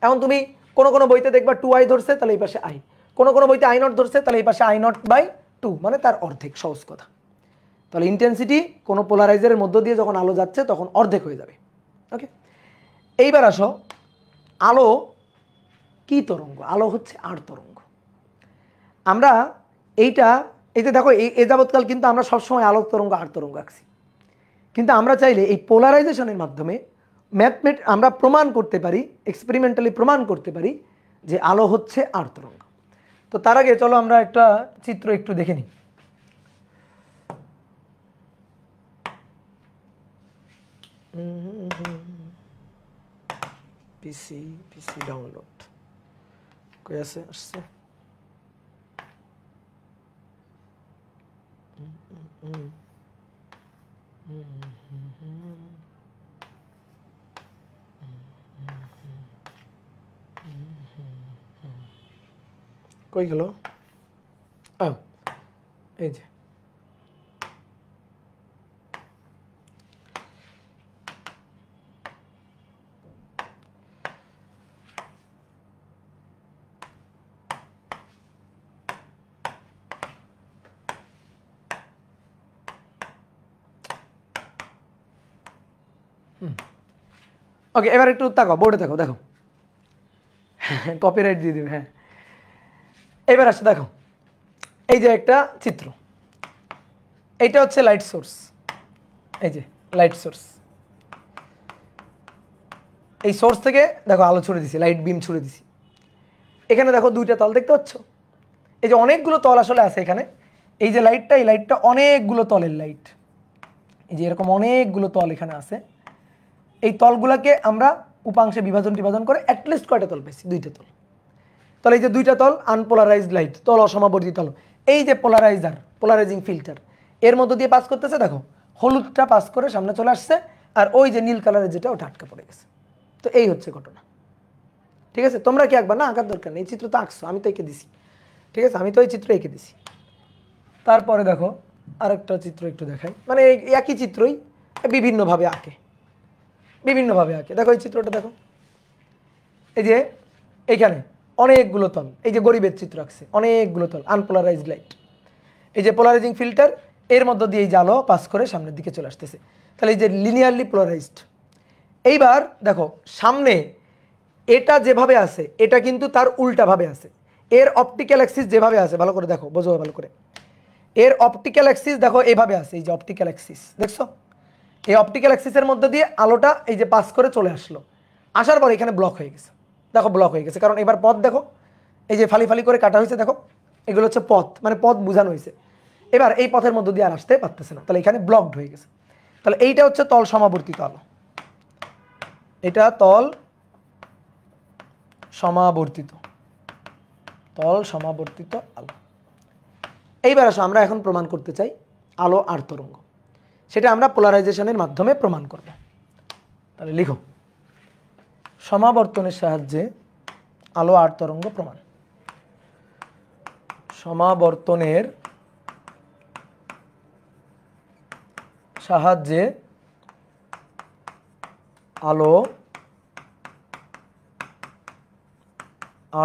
এখন তুমি কোনো কোনো বইতে দেখবা 2i ধরছে, তাহলে এই পাশে আই, কোনো কোনো বইতে i0 ধরছে, তাহলে এই পাশে i0/2, মানে তার অর্ধেক, সহজ কথা। তাহলে ইন্টেন্সিটি কোনো পোলারাইজারের মধ্য দিয়ে যখন আলো যাচ্ছে তখন অর্ধেক হয়ে যাবে। ওকে, এইবার আসো, আলো কি তরঙ্গ? আলো হচ্ছে আর তরঙ্গ। আমরা এইটা এই যে দেখো, এ যাবৎকাল কিন্তু আমরা সবসময় আলোক তরঙ্গ আর তরঙ্গ আঁকছি, কিন্তু আমরা চাইলে এই পোলারাইজেশনের মাধ্যমে আমরা প্রমাণ করতে পারি, এক্সপেরিমেন্টালি প্রমাণ করতে পারি যে আলো হচ্ছে আর তরঙ্গ। তো তার আগে চলো আমরা একটা চিত্র একটু দেখে নিই। পিসি ডাউনলোড কই আছে? আসছে। কই গেল? এই যে ওকে, এবার একটু তাকাও, বোর্ডে তাকাও, দেখো, কপিরাইট দিয়ে দিবে। হ্যাঁ, এবার আসছে, দেখো, এই যে একটা চিত্র, এইটা হচ্ছে লাইট সোর্স, এই যে লাইট সোর্স, এই সোর্স থেকে দেখো আলো ছুড়ে দিছি, লাইট বিম ছুড়ে দিছি। এখানে দেখো দুইটা তল দেখতে পাচ্ছ, এই যে অনেকগুলো তল আসলে আছে এখানে। এই যে লাইটটা, এই লাইটটা অনেকগুলো তলের লাইট, এই যে এরকম অনেকগুলো তল এখানে আছে। এই তলগুলোকে আমরা উপাংশে বিভাজন করে অ্যাটলিস্ট কয়টা তল পেয়েছি? দুইটা তল। তাহলে এই যে দুইটা তল আনপোলারাইজড লাইট, তল অসমাবর্তিত তল, এই যে পোলারাইজিং ফিল্টার এর মধ্য দিয়ে পাস করতেছে, দেখো হলুদটা পাস করে সামনে চলে আসছে, আর ওই যে নীল কালারের যেটা ওটা আটকা পড়ে গেছে। তো এই হচ্ছে ঘটনা, ঠিক আছে? তোমরা কি আঁকবা? না, আঁকার দরকার নেই, এই চিত্র তো আঁকছো, আমি তো এঁকে দিছি, ঠিক আছে? আমি তো এই চিত্র এঁকে দিছি। তারপরে দেখো আরেকটা চিত্র একটু দেখাই, মানে এই একই চিত্রই বিভিন্নভাবে আঁকে, বিভিন্নভাবে আঁকে। দেখো এই চিত্রটা দেখো, এই যে এইখানে অনেকগুলো তল, এই যে গরিবের চিত্র আঁকছে, অনেকগুলো তল, আনপোলারাইজড লাইট, এই যে পোলারাইজিং ফিল্টার এর মধ্য দিয়ে এই জালো পাস করে সামনের দিকে চলে আসতেছে, তাহলে এই যে লিনিয়ারলি পোলারাইজড। এইবার দেখো সামনে এটা যেভাবে আছে এটা কিন্তু তার উল্টাভাবে আছে, এর অপটিক্যাল অ্যাক্সিস যেভাবে আছে, ভালো করে দেখো, বোঝো ভালো করে, এর অপটিক্যাল অ্যাক্সিস দেখো এইভাবে আছে, এই যে অপটিক্যাল অ্যাক্সিস দেখছো, এই অপটিক্যাল অ্যাক্সিসের মধ্যে দিয়ে আলোটা এই যে পাস করে চলে আসলো, আসার পর এখানে ব্লক হয়ে গেছে, দেখো ব্লক হয়ে গেছে, কারণ এবার পথ দেখো, এই যে ফালি ফালি করে কাটা হয়েছে, দেখো এগুলো হচ্ছে পথ, মানে পথ বোঝানো হয়েছে। এবার এই পথের মধ্য দিয়ে আর আসতে পারতেছে না, তাহলে এখানে ব্লকড হয়ে গেছে। তাহলে এইটা হচ্ছে তল সমাবর্তিত আলো, এটা তল সমাবর্তিত, তল সমাবর্তিত আলো। এইবার আসো আমরা এখন প্রমাণ করতে চাই আলো আর তরঙ্গ, সেটা আমরা পোলারাইজেশনের মাধ্যমে প্রমাণ করব। তাহলে লিখো, সমাবর্তনের সাহায্যে আলো আর তরঙ্গ প্রমাণ। সমাবর্তনের সাহায্যে আলো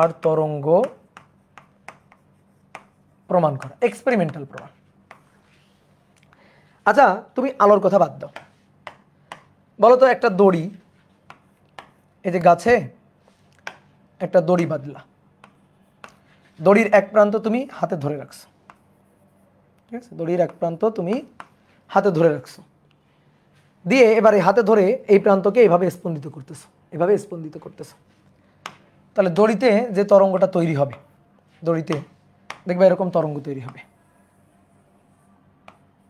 আর তরঙ্গ প্রমাণ করা, এক্সপেরিমেন্টাল প্রমাণ। আচ্ছা তুমি আলোর কথা বাদ দাও, বলো তো একটা দড়ি, এই যে গাছে একটা দড়ি বাঁধলা, দড়ির এক প্রান্ত তুমি হাতে ধরে রাখছো, ঠিক আছে? দড়ির এক প্রান্ত তুমি হাতে ধরে রাখছো, দিয়ে এবারে হাতে ধরে এই প্রান্তকে এইভাবে স্পন্দিত করতেছো, এভাবে স্পন্দিত করতেছো। তাহলে দড়িতে যে তরঙ্গটা তৈরি হবে, দড়িতে দেখবে এরকম তরঙ্গ তৈরি হবে,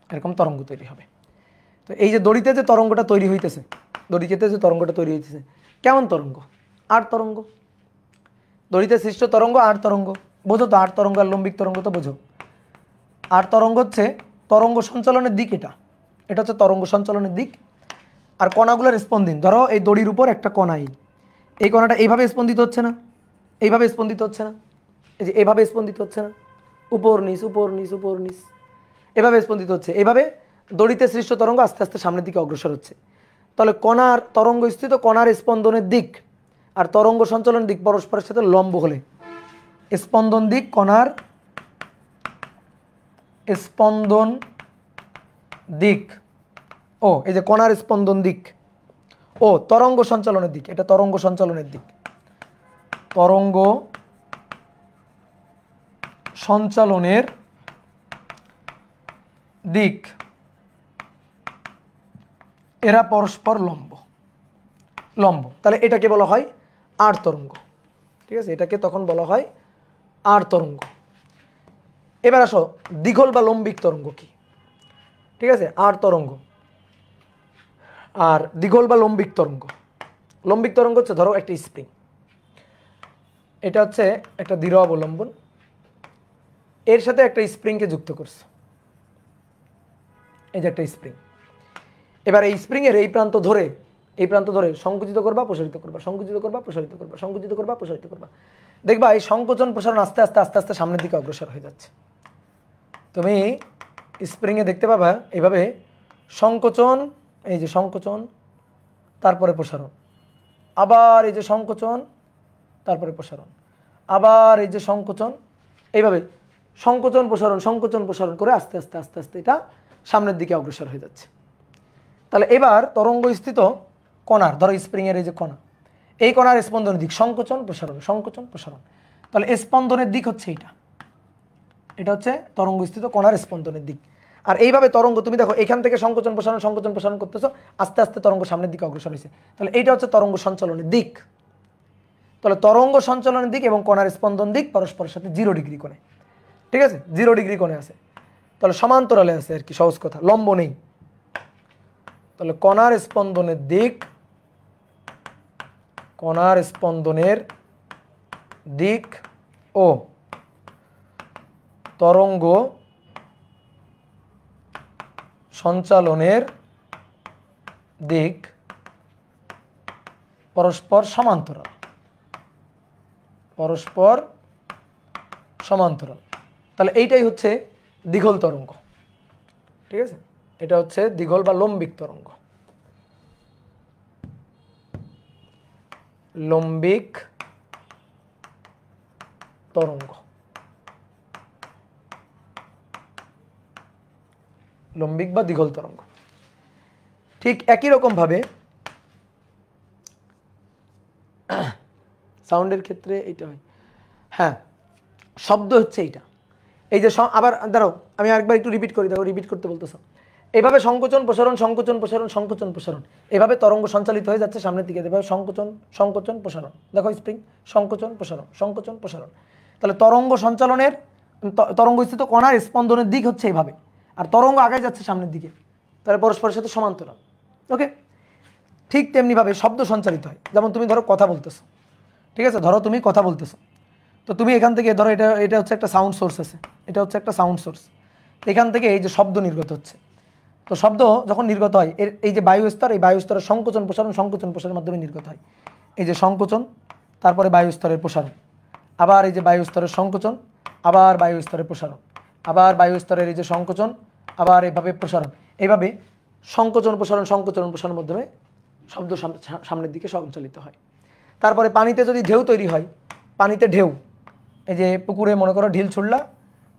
এরকম তরঙ্গ তৈরি হবে। তো এই যে দড়িতে যে তরঙ্গটা তৈরি হইতেছে, দড়িতে যে তরঙ্গটা তৈরি হইতেছে কেমন তরঙ্গ? আর তরঙ্গ, দড়িতে সৃষ্ট তরঙ্গ আর তরঙ্গ, বোঝো তো? আর তরঙ্গ আর লম্বিক তরঙ্গ তো বোঝো। আর তরঙ্গ হচ্ছে তরঙ্গ সঞ্চালনের দিক, এটা এটা হচ্ছে তরঙ্গ সঞ্চালনের দিক। আর কণাগুলোর স্পন্দিন, ধরো এই দড়ির উপর একটা কণাই, এই কণাটা এইভাবে স্পন্দিত হচ্ছে না, এইভাবে স্পন্দিত হচ্ছে না, এই যে এইভাবে স্পন্দিত হচ্ছে না, উপর নিচ উপর নিচ উপর নিচ, এভাবে স্পন্দিত হচ্ছে। এইভাবে দড়িতে সৃষ্ট তরঙ্গ আস্তে আস্তে সামনের দিকে অগ্রসর হচ্ছে। তাহলে কণার তরঙ্গ স্থিত কণার স্পন্দনের দিক আর তরঙ্গ সঞ্চালনের দিক পরস্পরের সাথে লম্ব হলে স্পন্দন দিক কণার স্পন্দন দিক ও এই যে কণার স্পন্দন দিক ও তরঙ্গ সঞ্চালনের দিক, এটা তরঙ্গ সঞ্চালনের দিক, তরঙ্গ সঞ্চালনের দিক এরা পরস্পর লম্ব লম্ব। তাহলে এটাকে বলা হয় আর তরঙ্গ। ঠিক আছে, এটাকে তখন বলা হয় আর তরঙ্গ। এবার আসো দীঘল বা লম্বিক তরঙ্গ কি। ঠিক আছে, আর তরঙ্গ আর দীঘল বা লম্বিক তরঙ্গ। লম্বিক তরঙ্গ হচ্ছে ধরো একটা স্প্রিং, এটা হচ্ছে একটা দৃঢ় অবলম্বন, এর সাথে একটা স্প্রিংকে যুক্ত করছে, এই যে একটা স্প্রিং। এবার এই স্প্রিংয়ের এই প্রান্ত ধরে সংকুচিত করবা প্রসারিত করবা, সংকুচিত করবা প্রসারিত করবা, সংকুচিত করবা প্রসারিত করবা। দেখবা এই সংকোচন প্রসারণ আস্তে আস্তে আস্তে আস্তে সামনের দিকে অগ্রসর হয়ে যাচ্ছে। তুমি স্প্রিংয়ে দেখতে পাবা এইভাবে সংকোচন, এই যে সংকোচন, তারপরে প্রসারণ, আবার এই যে সংকোচন, তারপরে প্রসারণ, আবার এই যে সংকোচন, এইভাবে সংকোচন প্রসারণ করে আস্তে আস্তে আস্তে আস্তে এটা সামনের দিকে অগ্রসর হয়ে যাচ্ছে। তাহলে এবার তরঙ্গ স্থিত কণার, ধরো স্প্রিংয়ের এই যে কণা, এই কণার স্পন্দনের দিক সংকোচন প্রসারণ, সংকোচন প্রসারণ। তাহলে স্পন্দনের দিক হচ্ছে এটা হচ্ছে তরঙ্গ স্থিত কণার স্পন্দনের দিক। আর এইভাবে তরঙ্গ তুমি দেখো এখান থেকে সংকোচন প্রসারণ করতেছো, আস্তে আস্তে তরঙ্গ সামনের দিকে অগ্রসর হয়েছে। তাহলে এইটা হচ্ছে তরঙ্গ সঞ্চালনের দিক। তাহলে তরঙ্গ সঞ্চালনের দিক এবং কণার স্পন্দন দিক পরস্পরের সাথে 0 ডিগ্রি কোণে। ঠিক আছে, 0 ডিগ্রি কোণে আছে, তাহলে সমান্তরালে আছে আর কি, সহজ কথা, লম্ব নেই। তাহলে কণার স্পন্দনের দিক, কণার স্পন্দনের দিক ও তরঙ্গ সঞ্চালনের দিক পরস্পর সমান্তরাল, পরস্পর সমান্তরাল। তাহলে এইটাই হচ্ছে দীঘল তরঙ্গ। ঠিক আছে, এটা হচ্ছে দীঘল বা লম্বিক তরঙ্গ। লম্বিক তরঙ্গ, লম্বিক বা দীঘল তরঙ্গ। ঠিক একই রকম ভাবে সাউন্ডের ক্ষেত্রে এইটা হয়। হ্যাঁ, শব্দ হচ্ছে এইটা। এই যে আবার দাঁড়াও, আমি আরেকবার একটু রিপিট করি, দেখো রিপিট করতে বলতেছ। এইভাবে সংকোচন প্রসারণ, সংকোচন প্রসারণ, সংকোচন প্রসারণ, এভাবে তরঙ্গ সঞ্চালিত হয়ে যাচ্ছে সামনের দিকে। এভাবে সংকোচন সংকোচন প্রসারণ, দেখো স্প্রিং, সংকোচন প্রসারণ, সংকোচন প্রসারণ। তাহলে তরঙ্গ সঞ্চালনের, তরঙ্গ স্থিত কণার স্পন্দনের দিক হচ্ছে এইভাবে, আর তরঙ্গ আগায় যাচ্ছে সামনের দিকে, তাহলে পরস্পরের সাথে সমান্তরাল। ওকে, ঠিক তেমনিভাবে শব্দ সঞ্চালিত হয়। যেমন তুমি ধরো কথা বলতেছো, ঠিক আছে, ধরো তুমি কথা বলতেছো, তো তুমি এখান থেকে ধরো এটা হচ্ছে একটা সাউন্ড সোর্স আছে, এটা হচ্ছে একটা সাউন্ড সোর্স, এখান থেকে এই যে শব্দ নির্গত হচ্ছে। তো শব্দ যখন নির্গত হয়, এই যে বায়ু স্তর, এই বায়ু স্তরের সংকোচন প্রসারণের মাধ্যমে নির্গত হয়। এই যে সংকোচন, তারপরে বায়ু স্তরের প্রসারণ, আবার এই যে বায়ু স্তরের সংকোচন, আবার বায়ু স্তরের প্রসারণ, আবার বায়ু স্তরের এই যে সংকোচন, আবার এভাবে প্রসারণ। এইভাবে সংকোচন প্রসারণের মাধ্যমে শব্দ সামনের দিকে সঞ্চালিত হয়। তারপরে পানিতে যদি ঢেউ তৈরি হয়, পানিতে ঢেউ, এই যে পুকুরে মনে করো ঢিল ছুড়লা,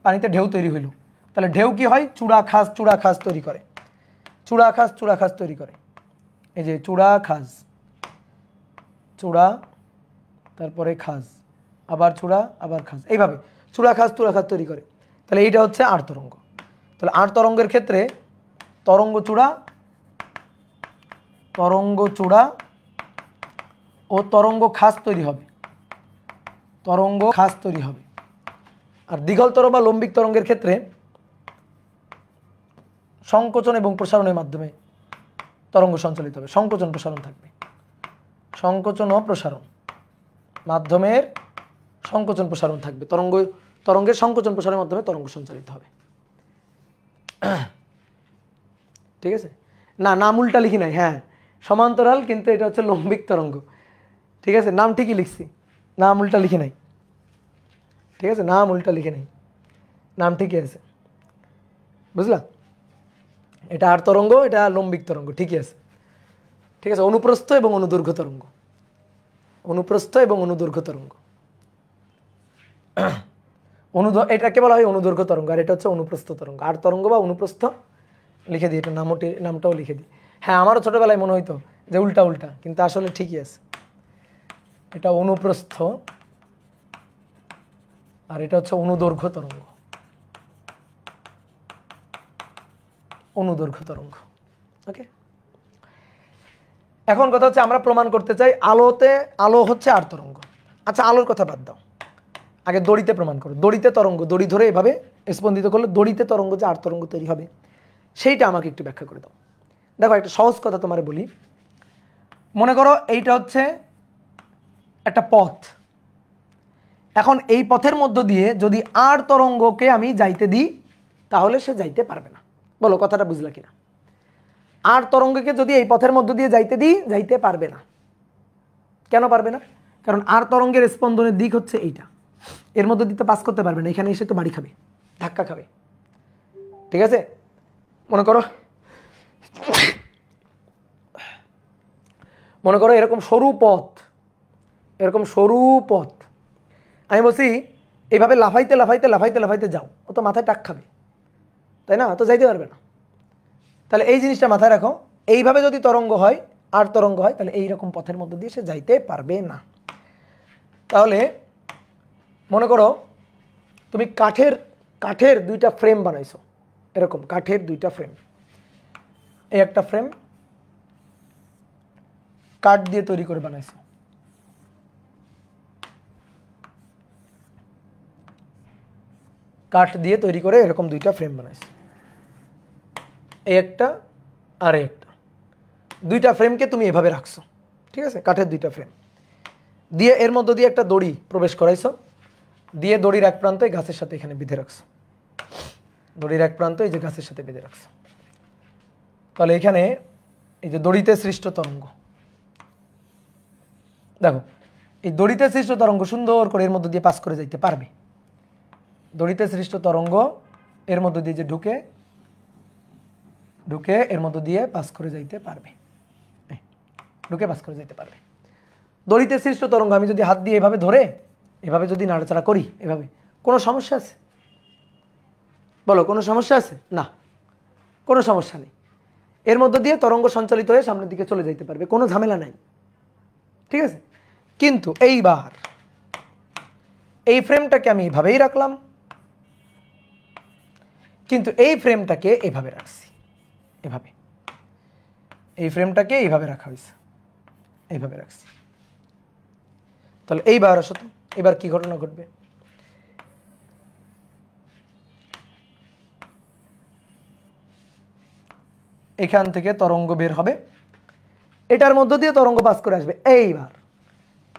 পানিতে ঢেউ তৈরি হইল, তাহলে ঢেউ কি হয়, চূড়া খাস তৈরি করে, চূড়া খাস তৈরি করে। এই যে চূড়া, তারপরে খাস, আবার চূড়া, আবার খাস, এইভাবে চূড়া খাস তৈরি করে। তাহলে এইটা হচ্ছে আর তরঙ্গ। তাহলে আর তরঙ্গের ক্ষেত্রে তরঙ্গ চূড়া ও তরঙ্গ খাস তৈরি হবে, আর দীঘলতর বা লম্বিক তরঙ্গের ক্ষেত্রে সংকোচন এবং প্রসারণের মাধ্যমে তরঙ্গ সঞ্চালিত হবে, সংকোচন প্রসারণ থাকবে, সংকোচন ও প্রসারণ মাধ্যমের সংকোচন প্রসারণ থাকবে, তরঙ্গের সংকোচন প্রসারণের মাধ্যমে তরঙ্গ সঞ্চালিত হবে। ঠিক আছে, নাম উল্টা লিখি নাই, হ্যাঁ সমান্তরাল, কিন্তু এটা হচ্ছে লম্বিক তরঙ্গ। ঠিক আছে, নাম ঠিকই লিখছি, নাম উল্টা লিখি নাই। ঠিক আছে, নাম উল্টা লিখে নাই, নাম ঠিকই আছে, বুঝলা? এটা আর তরঙ্গ, এটা লম্বিক তরঙ্গ, ঠিকই আছে। ঠিক আছে, অনুপ্রস্থ এবং অনুদৈর্ঘ্য তরঙ্গ, অনুপ্রস্থ এবং অনুদৈর্ঘ্য তরঙ্গ। এটাকে বলা হয় অনুদৈর্ঘ্য তরঙ্গ, আর এটা হচ্ছে অনুপ্রস্থ তরঙ্গ। আর তরঙ্গ বা অনুপ্রস্থ লিখে দিই, এটা নামটাও লিখে দিই। হ্যাঁ, আমারও ছোটবেলায় মনে হইতো যে উল্টা উল্টা, কিন্তু আসলে ঠিকই আছে। এটা অনুপ্রস্থ আর এটা হচ্ছে অনুদৈর্ঘ্য তরঙ্গ, অনুদৈর্ঘ্য তরঙ্গ। ওকে, এখন কথা হচ্ছে আমরা প্রমাণ করতে চাই আলো হচ্ছে আর তরঙ্গ। আচ্ছা, আলোর কথা বাদ দাও, আগে দড়িতে প্রমাণ করো। দড়িতে তরঙ্গ, দড়ি ধরে এভাবে স্পন্দিত করলে দড়িতে তরঙ্গ যে আর তরঙ্গ তৈরি হবে, সেইটা আমাকে একটু ব্যাখ্যা করে দাও। দেখো, একটা সহজ কথা তোমার বলি। মনে করো এইটা হচ্ছে একটা পথ। এখন এই পথের মধ্য দিয়ে যদি আর তরঙ্গকে আমি যাইতে দিই, তাহলে সে যাইতে পারবে না। বলো কথাটা বুঝলা কিনা? আর তরঙ্গকে যদি এই পথের মধ্য দিয়ে যাইতে দিই, যাইতে পারবে না। কেন পারবে না? কারণ আর তরঙ্গের স্পন্দনের দিক হচ্ছে এইটা, এর মধ্যে দিতে পাস করতে পারবে না, এখানে এসে তো বাড়ি খাবে, ধাক্কা খাবে। ঠিক আছে, মনে করো এরকম সরু পথ, এরকম সরু পথ, আমি বলছি এইভাবে লাফাইতে লাফাইতে লাফাইতে লাফাইতে যাও, ও তো মাথায় টাক খাবে, তাই না? তো যাইতে পারবে না। তাহলে এই জিনিসটা মাথায় রাখো, এইভাবে যদি তরঙ্গ হয়, আর তরঙ্গ হয়, তাহলে এইরকম পথের মধ্যে দিয়ে সে যাইতে পারবে না। তাহলে মনে করো তুমি কাঠের দুইটা ফ্রেম বানাইছো, এরকম কাঠের দুইটা ফ্রেম, এই একটা ফ্রেম কাঠ দিয়ে তৈরি করে বানাইছো, কাঠ দিয়ে তৈরি করে এরকম দুইটা ফ্রেম বানাইছো, এই একটা আর একটা, দুইটা ফ্রেমকে তুমি এভাবে রাখছো। ঠিক আছে, কাঠের দুইটা ফ্রেম দিয়ে এর মধ্যে দিয়ে একটা দড়ি প্রবেশ করাইছো, দিয়ে দড়ির এক প্রান্ত এই গাছের সাথে এখানে বেঁধে রাখছো, দড়ির এক প্রান্ত এই যে গাছের সাথে বেঁধে রাখছো। তাহলে এখানে এই যে দড়িতে সৃষ্ট তরঙ্গ, দেখো এই দড়িতে সৃষ্ট তরঙ্গ সুন্দর করে এর মধ্যে দিয়ে পাস করে যাইতে পারবে। দড়িতে সৃষ্ট তরঙ্গ এর মধ্যে দিয়ে যে ঢুকে এর মধ্যে দিয়ে পাস করে যাইতে পারবে, ঢুকে পাস করে যাইতে পারবে। দড়িতে সৃষ্ট তরঙ্গ আমি যদি হাত দিয়ে এভাবে ধরে এভাবে যদি নাড়াচাড়া করি, এভাবে কোনো সমস্যা আছে? বলো কোনো সমস্যা আছে? না, কোনো সমস্যা নেই। এর মধ্যে দিয়ে তরঙ্গ সঞ্চালিত হয়ে সামনের দিকে চলে যাইতে পারবে, কোনো ঝামেলা নাই। ঠিক আছে, কিন্তু এইবার এই ফ্রেমটাকে আমি এভাবেই রাখলাম, কিন্তু এই ফ্রেমটাকে এভাবে রাখছি, এভাবে এই ফ্রেমটাকে এইভাবে রাখা হয়েছে, এইভাবে রাখছি। তাহলে এইবার আসো তো, এবার কি ঘটনা ঘটবে? এখান থেকে তরঙ্গ বের হবে, এটার মধ্য দিয়ে তরঙ্গ পাস করে আসবে। এইবার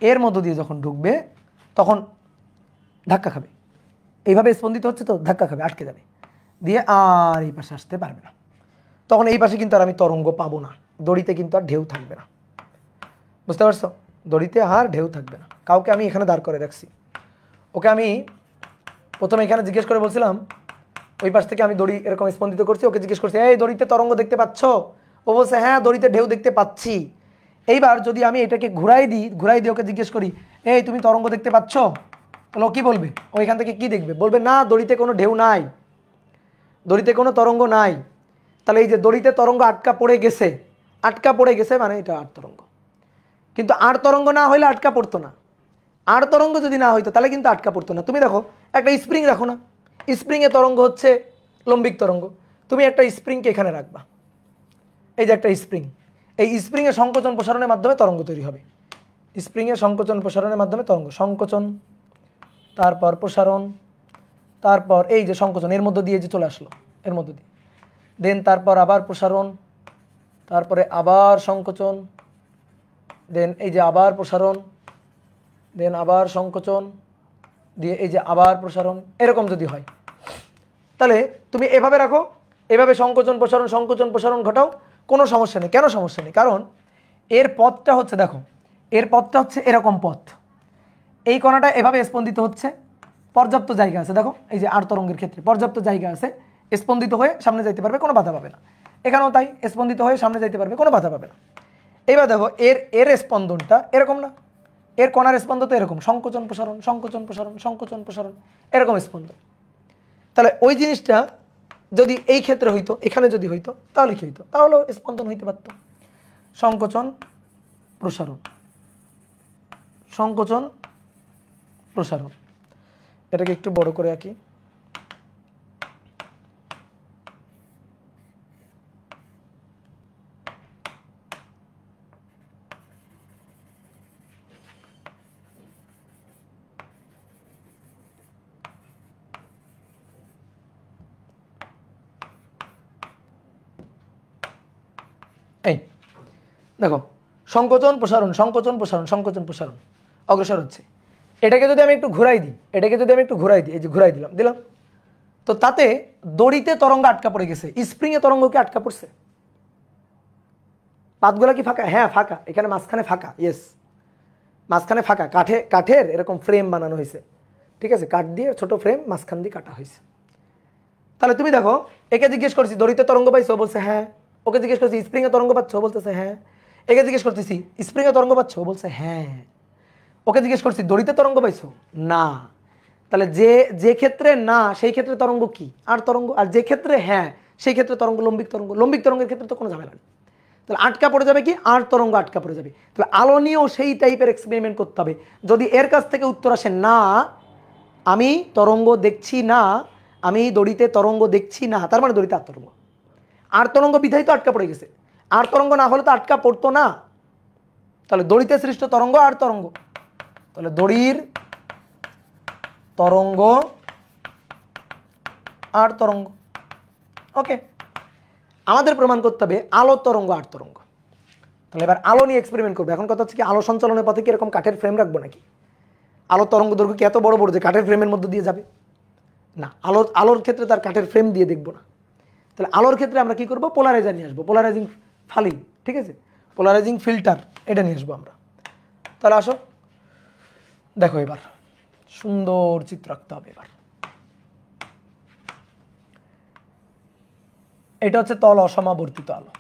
এর মধ্য দিয়ে যখন ঢুকবে তখন ধাক্কা খাবে, এইভাবে স্পন্দিত হচ্ছে তো ধাক্কা খাবে, আটকে যাবে, দিয়ে আর এই পাশে আসতে পারবে না। তখন এই পাশে কিন্তু আর আমি তরঙ্গ পাবো না, দড়িতে কিন্তু আর ঢেউ থাকবে না। বুঝতে পারছো? দড়িতে আর ঢেউ থাকবে না। কাউকে আমি এখানে দাঁড় করে রাখছি, ওকে আমি প্রথমে এখানে জিজ্ঞেস করে বলছিলাম, ওই পাশ থেকে আমি দড়ি এরকম স্পন্দিত করছি, ওকে জিজ্ঞেস করছি এই দড়িতে তরঙ্গ দেখতে পাচ্ছ? ও বলছে হ্যাঁ দড়িতে ঢেউ দেখতে পাচ্ছি। এইবার যদি আমি এটাকে ঘুরাই দিই ওকে জিজ্ঞেস করি এই তুমি তরঙ্গ দেখতে পাচ্ছ? তাহলে ও কি বলবে? ও এখান থেকে কি দেখবে? বলবে না দড়িতে কোনো ঢেউ নাই, দড়িতে কোনো তরঙ্গ নাই। তাহলে এই যে দড়িতে তরঙ্গ আটকা পড়ে গেছে মানে এটা আর তরঙ্গ। কিন্তু আর তরঙ্গ না হইলে আটকা পড়তো না, আর তরঙ্গ যদি না হইতো তাহলে কিন্তু আটকা পড়তো না। তুমি দেখো একটা স্প্রিং রাখো না, স্প্রিংয়ে তরঙ্গ হচ্ছে লম্বিক তরঙ্গ, তুমি একটা স্প্রিংকে এখানে রাখবা, এই যে একটা স্প্রিং, এই স্প্রিংয়ে সংকোচন প্রসারণের মাধ্যমে তরঙ্গ তৈরি হবে। স্প্রিংয়ে সংকোচন প্রসারণের মাধ্যমে তরঙ্গ, সংকোচন তারপর প্রসারণ, তারপর এই যে সংকোচন এর মধ্য দিয়ে যে চলে আসলো, এর মধ্য দিয়ে, দেন তারপর আবার প্রসারণ, তারপরে আবার সংকোচন, দেন এই যে আবার প্রসারণ, দেন আবার সংকোচন, দিয়ে এই যে আবার প্রসারণ, এরকম যদি হয় তাহলে তুমি এভাবে রাখো, এভাবে সংকোচন প্রসারণ ঘটাও, কোনো সমস্যা নেই। কেন সমস্যা নেই? কারণ এর পথটা হচ্ছে, দেখো এর পথটা হচ্ছে এরকম পথ, এই কণাটা এভাবে স্পন্দিত হচ্ছে, পর্যাপ্ত জায়গা আছে, দেখো এই যে আর তরঙ্গের ক্ষেত্রে পর্যাপ্ত জায়গা আছে, স্পন্দিত হয়ে সামনে যাইতে পারবে, কোনো বাধা পাবে না। এখানেও তাই, স্পন্দিত হয়ে সামনে যাইতে পারবে, কোনো বাধা পাবে না। এবার দেখো এর এর স্পন্দনটা এরকম না, এর কণার স্পন্দন তো এরকম, সংকোচন প্রসারণ সংকোচন প্রসারণ সংকোচন প্রসারণ, এরকম স্পন্দন। তাহলে ওই জিনিসটা যদি এই ক্ষেত্রে হইতো, এখানে যদি হইতো, তাহলে কি হইতো? তাহলে স্পন্দন হইতে পারতো। সংকোচন প্রসারণ সংকোচন প্রসারণ। এটাকে একটু বড় করে আঁকি। এই দেখো, সংকোচন প্রসারণ সংকোচন প্রসারণ সংকোচন প্রসারণ অগ্রসর হচ্ছে। এটাকে যদি আমি একটু ঘুরাই দিই, এটাকে যদি আমি একটু ঘুরাই দিই, এই যে ঘুরাই দিলাম দিলাম, তো তাতে দড়িতে তরঙ্গ আটকা পড়ে গেছে, স্প্রিংয়ে তরঙ্গ কি আটকা পড়ছে? পাতগুলা কি ফাঁকা? হ্যাঁ ফাঁকা, এখানে মাঝখানে ফাঁকা, ইয়েস মাঝখানে ফাঁকা, কাঠের এরকম ফ্রেম বানানো হয়েছে, ঠিক আছে, কাঠ দিয়ে ছোট ফ্রেম মাঝখান দিয়ে কাটা হয়েছে। তাহলে তুমি দেখো, একে জিজ্ঞেস করছি দড়িতে তরঙ্গ পাইছো, বলছে হ্যাঁ। ওকে জিজ্ঞেস করছি স্প্রিংয়ে তরঙ্গ পাচ্ছ, বলতেছে হ্যাঁ। একে জিজ্ঞেস করতেছি স্প্রিংয়ে তরঙ্গ পাচ্ছ, বলছে হ্যাঁ। ওকে জিজ্ঞেস করছি দড়িতে তরঙ্গ পাইছো, না। তাহলে যে যে ক্ষেত্রে না সেই ক্ষেত্রে তরঙ্গ কি? আর তরঙ্গ। আর যে ক্ষেত্রে হ্যাঁ সেই ক্ষেত্রে তরঙ্গ লম্বিক তরঙ্গ। লম্বিক তরঙ্গের ক্ষেত্রে তো কোনো ঝামেলা নেই। তাহলে আটকা পড়ে যাবে কি? আর তরঙ্গ আটকা পড়ে যাবে। তাহলে আলো নিয়েও সেই টাইপের এক্সপেরিমেন্ট করতে হবে। যদি এর কাছ থেকে উত্তর আসে না, আমি তরঙ্গ দেখছি না, আমি দড়িতে তরঙ্গ দেখছি না, তার মানে দড়িতে আর তরঙ্গ। আর তরঙ্গ বিধায় তো আটকা পড়ে গেছে। আর তরঙ্গ না হলে তো আটকা পড়তো না। তাহলে দড়িতে সৃষ্ট তরঙ্গ আর তরঙ্গ, তাহলে দড়ির তরঙ্গ আর তরঙ্গ। ওকে, আমাদের প্রমাণ করতে হবে আলো তরঙ্গ আর তরঙ্গ। তাহলে এবার আলো নিয়ে এক্সপেরিমেন্ট করবো। এখন কথা হচ্ছে কি, আলো সঞ্চালনের পথে কি এরকম কাঠের ফ্রেম রাখবো নাকি? আলো তরঙ্গ দৈর্ঘ্য কি এত বড় বড় যে কাঠের ফ্রেমের মধ্যে দিয়ে যাবে? না, আলোর ক্ষেত্রে তার কাঠের ফ্রেম দিয়ে দেখবো না। তাহলে আলোর ক্ষেত্রে আমরা কি করবো? পোলারাইজার নিয়ে আসবো, পোলারাইজিং ফালি, ঠিক আছে, পোলারাইজিং ফিল্টার, এটা নিয়ে আসবো আমরা। তাহলে আসো দেখো, এবার সুন্দর চিত্র আঁকতে হবে। এবার এটা হচ্ছে তল অসমাবর্তিত আলো।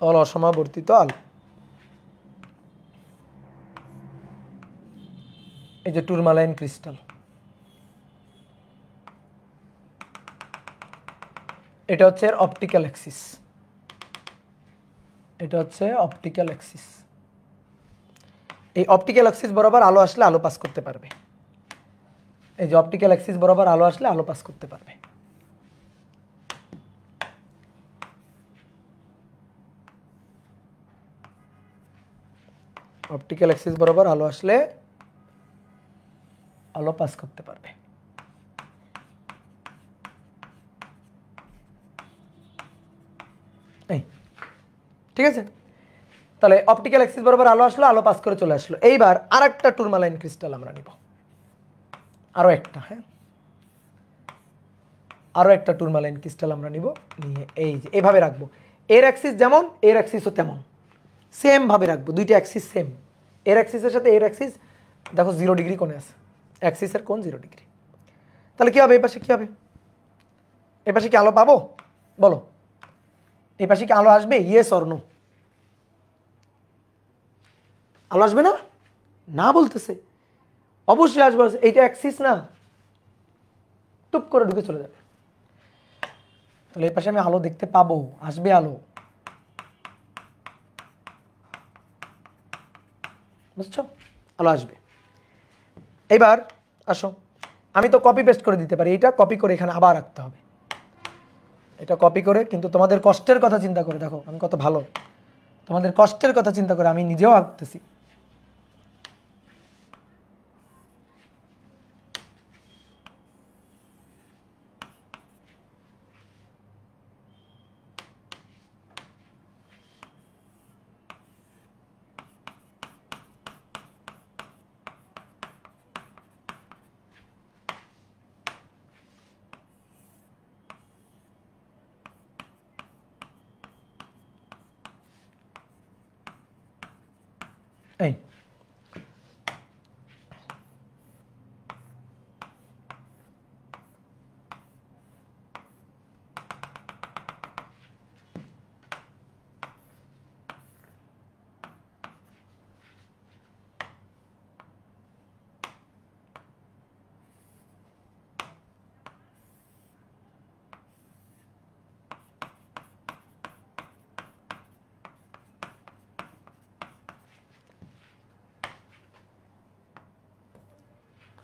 তল অসমাবর্তিত আলো, এই যে টুরমালাইন ক্রিস্টাল, এটা হচ্ছে অপটিক্যাল অ্যাক্সিস, এটা হচ্ছে অপটিক্যাল অ্যাক্সিস। এই অপটিক্যাল অ্যাক্সিস বরাবর আলো আসলে আলো পাস করতে পারবে। এই যে অপটিক্যাল অ্যাক্সিস বরাবর আলো আসলে আলো পাস করতে পারবে। অপটিক্যাল অ্যাক্সিস বরাবর আলো আসলে আলো পাস করতে পারবে। এই ঠিক আছে, তাহলে অপটিক্যাল অ্যাক্সিস বরাবর আলো আসলো, আলো পাস করে চলে আসলো। এইবার আরেকটা টুরমালাইন ক্রিস্টাল আমরা নিব, আরো একটা, হ্যাঁ আরো একটা টুরমালাইন ক্রিস্টাল আমরা নিব, নিয়ে এই যে এভাবে রাখবো। এর অ্যাক্সিস যেমন এর অ্যাক্সিসও তেমন, সেম ভাবে রাখবো, দুইটা অ্যাক্সিস সেম। এর অ্যাক্সিসের সাথে এর অ্যাক্সিস দেখো 0 ডিগ্রি কোণে আছে, অ্যাক্সিসের কোণ 0 ডিগ্রি। তাহলে কি হবে? এই পাশে কি হবে? এই পাশে কি আলো পাবো? বলো, এই পাশে কি আলো আসবে? Yes or no? আলো আসবে না? না বলতেছে, অবশ্যই আসবে। এইটা অ্যাক্সিস না, টুপ করে ঢুকে চলে যাবে। তাহলে এই পাশে আমি আলো দেখতে পাবো, আসবে আলো, বুঝছো? আলো আসবে। এবার আসো, আমি তো কপি পেস্ট করে দিতে পারি, এটা কপি করে এখানে আবার রাখতে হবে, এটা কপি করে। কিন্তু তোমাদের কষ্টের কথা চিন্তা করে, দেখো আমি কত ভালো, তোমাদের কষ্টের কথা চিন্তা করে আমি নিজেও আঁকতেছি।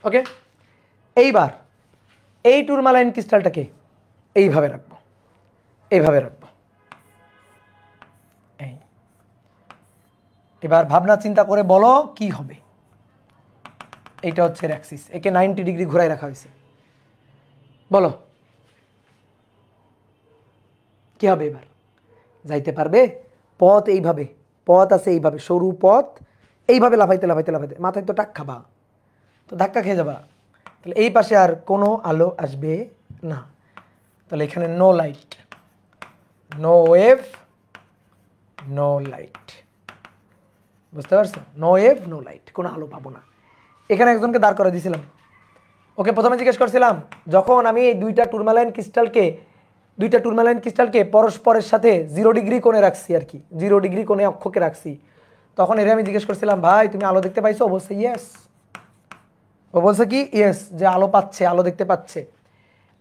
ওকে, এইবার এই টুরমালাইন ক্রিস্টালটাকে এইভাবে রাখবো, এইভাবে রাখবো। এই এবার ভাবনা চিন্তা করে বলো কি হবে। এইটা হচ্ছে অ্যাক্সিস, একে 90 ডিগ্রি ঘুরাই রাখা হয়েছে, বলো কি হবে? এবার যাইতে পারবে? পথ এইভাবে, পথ আছে এইভাবে, সরু পথ, এইভাবে লাফাইতে লাফাইতে লাফাইতে মাথায় তো টাক খাবা, তো ধাক্কা খেয়ে যাবা। তাহলে এই পাশে আর কোনো আলো আসবে না। তাহলে এখানে no light, no wave, no light. বুঝতে পারছো? নো ওয়েভ, নো লাইট, কোনো আলো পাবো না। এখানে একজনকে দাঁড় করে দিয়েছিলাম, ওকে প্রথমে জিজ্ঞেস করছিলাম, যখন আমি এই দুইটা টুরমালাইন ক্রিস্টালকে পরস্পরের সাথে 0 ডিগ্রি কোণে রাখছি, আর কি 0 ডিগ্রি কোণে অক্ষকে রাখছি, তখন এর আমি জিজ্ঞেস করছিলাম, ভাই তুমি আলো দেখতে পাইছো? ও বলছে ইয়েস। ও বলছে কি ইয়েস, যে আলো পাচ্ছে, আলো দেখতে পাচ্ছে।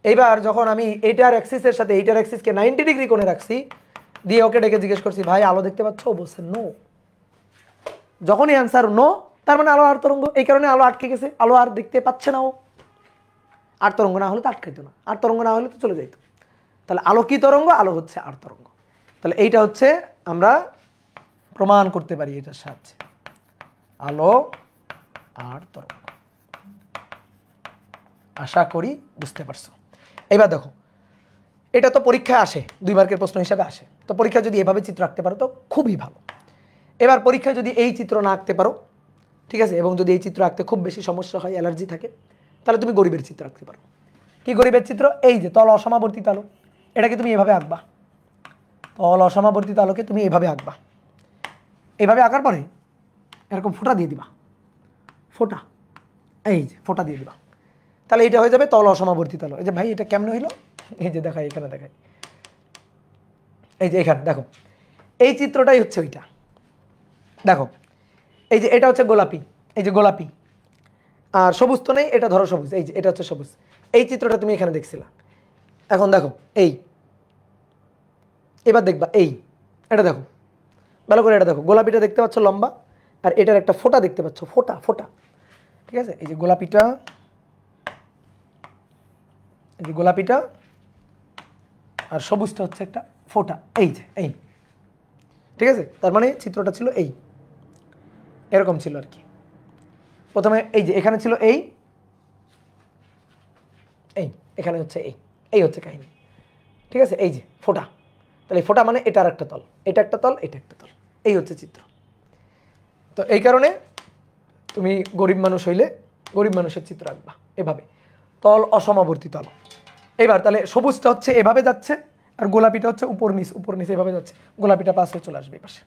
এইবার যখন আমি এইটার অ্যাক্সিসের সাথে এইটার অ্যাক্সিসকে 90 ডিগ্রি কোণে রাখছি, দিয়ে ওকে ডেকে জিজ্ঞেস করছি, ভাই আলো দেখতে পাচ্ছ? ও বলছে নো। যখনই অ্যান্সার নো, তার মানে আলো আর তরঙ্গ, এই কারণে আলো আটকে গেছে, আলো আর দেখতে পাচ্ছে না ও। আর তরঙ্গ না হলে তো আটকাইতো না, আর তরঙ্গ না হলে তো চলে যাইতো। তাহলে আলো কি তরঙ্গ? আলো হচ্ছে আর তরঙ্গ। তাহলে এইটা হচ্ছে আমরা প্রমাণ করতে পারি এটার সাহায্যে, আলো আর তরঙ্গ। আশা করি বুঝতে পারছো। এবার দেখো, এটা তো পরীক্ষায় আসে, 2 মার্কের প্রশ্ন হিসাবে আসে, তো পরীক্ষায় যদি এভাবে চিত্র আঁকতে পারো তো খুবই ভালো। এবার পরীক্ষায় যদি এই চিত্র না আঁকতে পারো, ঠিক আছে, এবং যদি এই চিত্র আঁকতে খুব বেশি সমস্যা হয়, অ্যালার্জি থাকে, তাহলে তুমি গরিবের চিত্র আঁকতে পারো। কি গরিবের চিত্র? এই যে তল অসমাবর্তিত আলো, এটাকে তুমি এভাবে আঁকবা, তল অসমাবর্তিত আলোকে তুমি এভাবে আঁকবা। এইভাবে আঁকার পরে এরকম ফোঁটা দিয়ে দিবা, ফোঁটা, এই যে ফোঁটা দিয়ে দিবা, তাহলে এটা হয়ে যাবে তল অসমাবর্তিত আলো। এই যে ভাই এটা কেমনে হইলো? এই যে দেখাই, এখানে দেখাই, এই যে এখানে দেখো, এই চিত্রটাই হচ্ছে ওইটা। দেখো এই যে এটা হচ্ছে গোলাপি, এই যে গোলাপি, আর সবুজ তো নেই, এটা ধরো সবুজ, এই যে এটা হচ্ছে সবুজ। এই চিত্রটা তুমি এখানে দেখছিলা, এখন দেখো এই, এবার দেখবা এই, এটা দেখো ভালো করে, এটা দেখো গোলাপিটা দেখতে পাচ্ছ লম্বা, আর এটার একটা ফোঁটা দেখতে পাচ্ছ, ফোঁটা ফোঁটা, ঠিক আছে। এই যে গোলাপিটা, এই যে গোলাপিটা, আর সবুজটা হচ্ছে একটা ফোঁটা, এই যে এই, ঠিক আছে। তার মানে চিত্রটা ছিল এই, এরকম ছিল আর কি। প্রথমে এই যে এখানে ছিল এই, এই এখানে হচ্ছে এই, এই হচ্ছে কাহিনী, ঠিক আছে। এই যে ফোঁটা, তাহলে ফোঁটা মানে এটার একটা তল, এটা একটা তল, এটা একটা তল, এই হচ্ছে চিত্র। তো এই কারণে তুমি গরিব মানুষ হইলে গরিব মানুষের চিত্র আঁকবা এভাবে, তল অসমাবর্তিত আলো। এবার তাহলে সবুজটা হচ্ছে এভাবে যাচ্ছে, আর গোলাপিটা হচ্ছে উপর নিচ এভাবে যাচ্ছে, গোলাপিটা পাশ হয়ে চলে আসবে এই পাশে,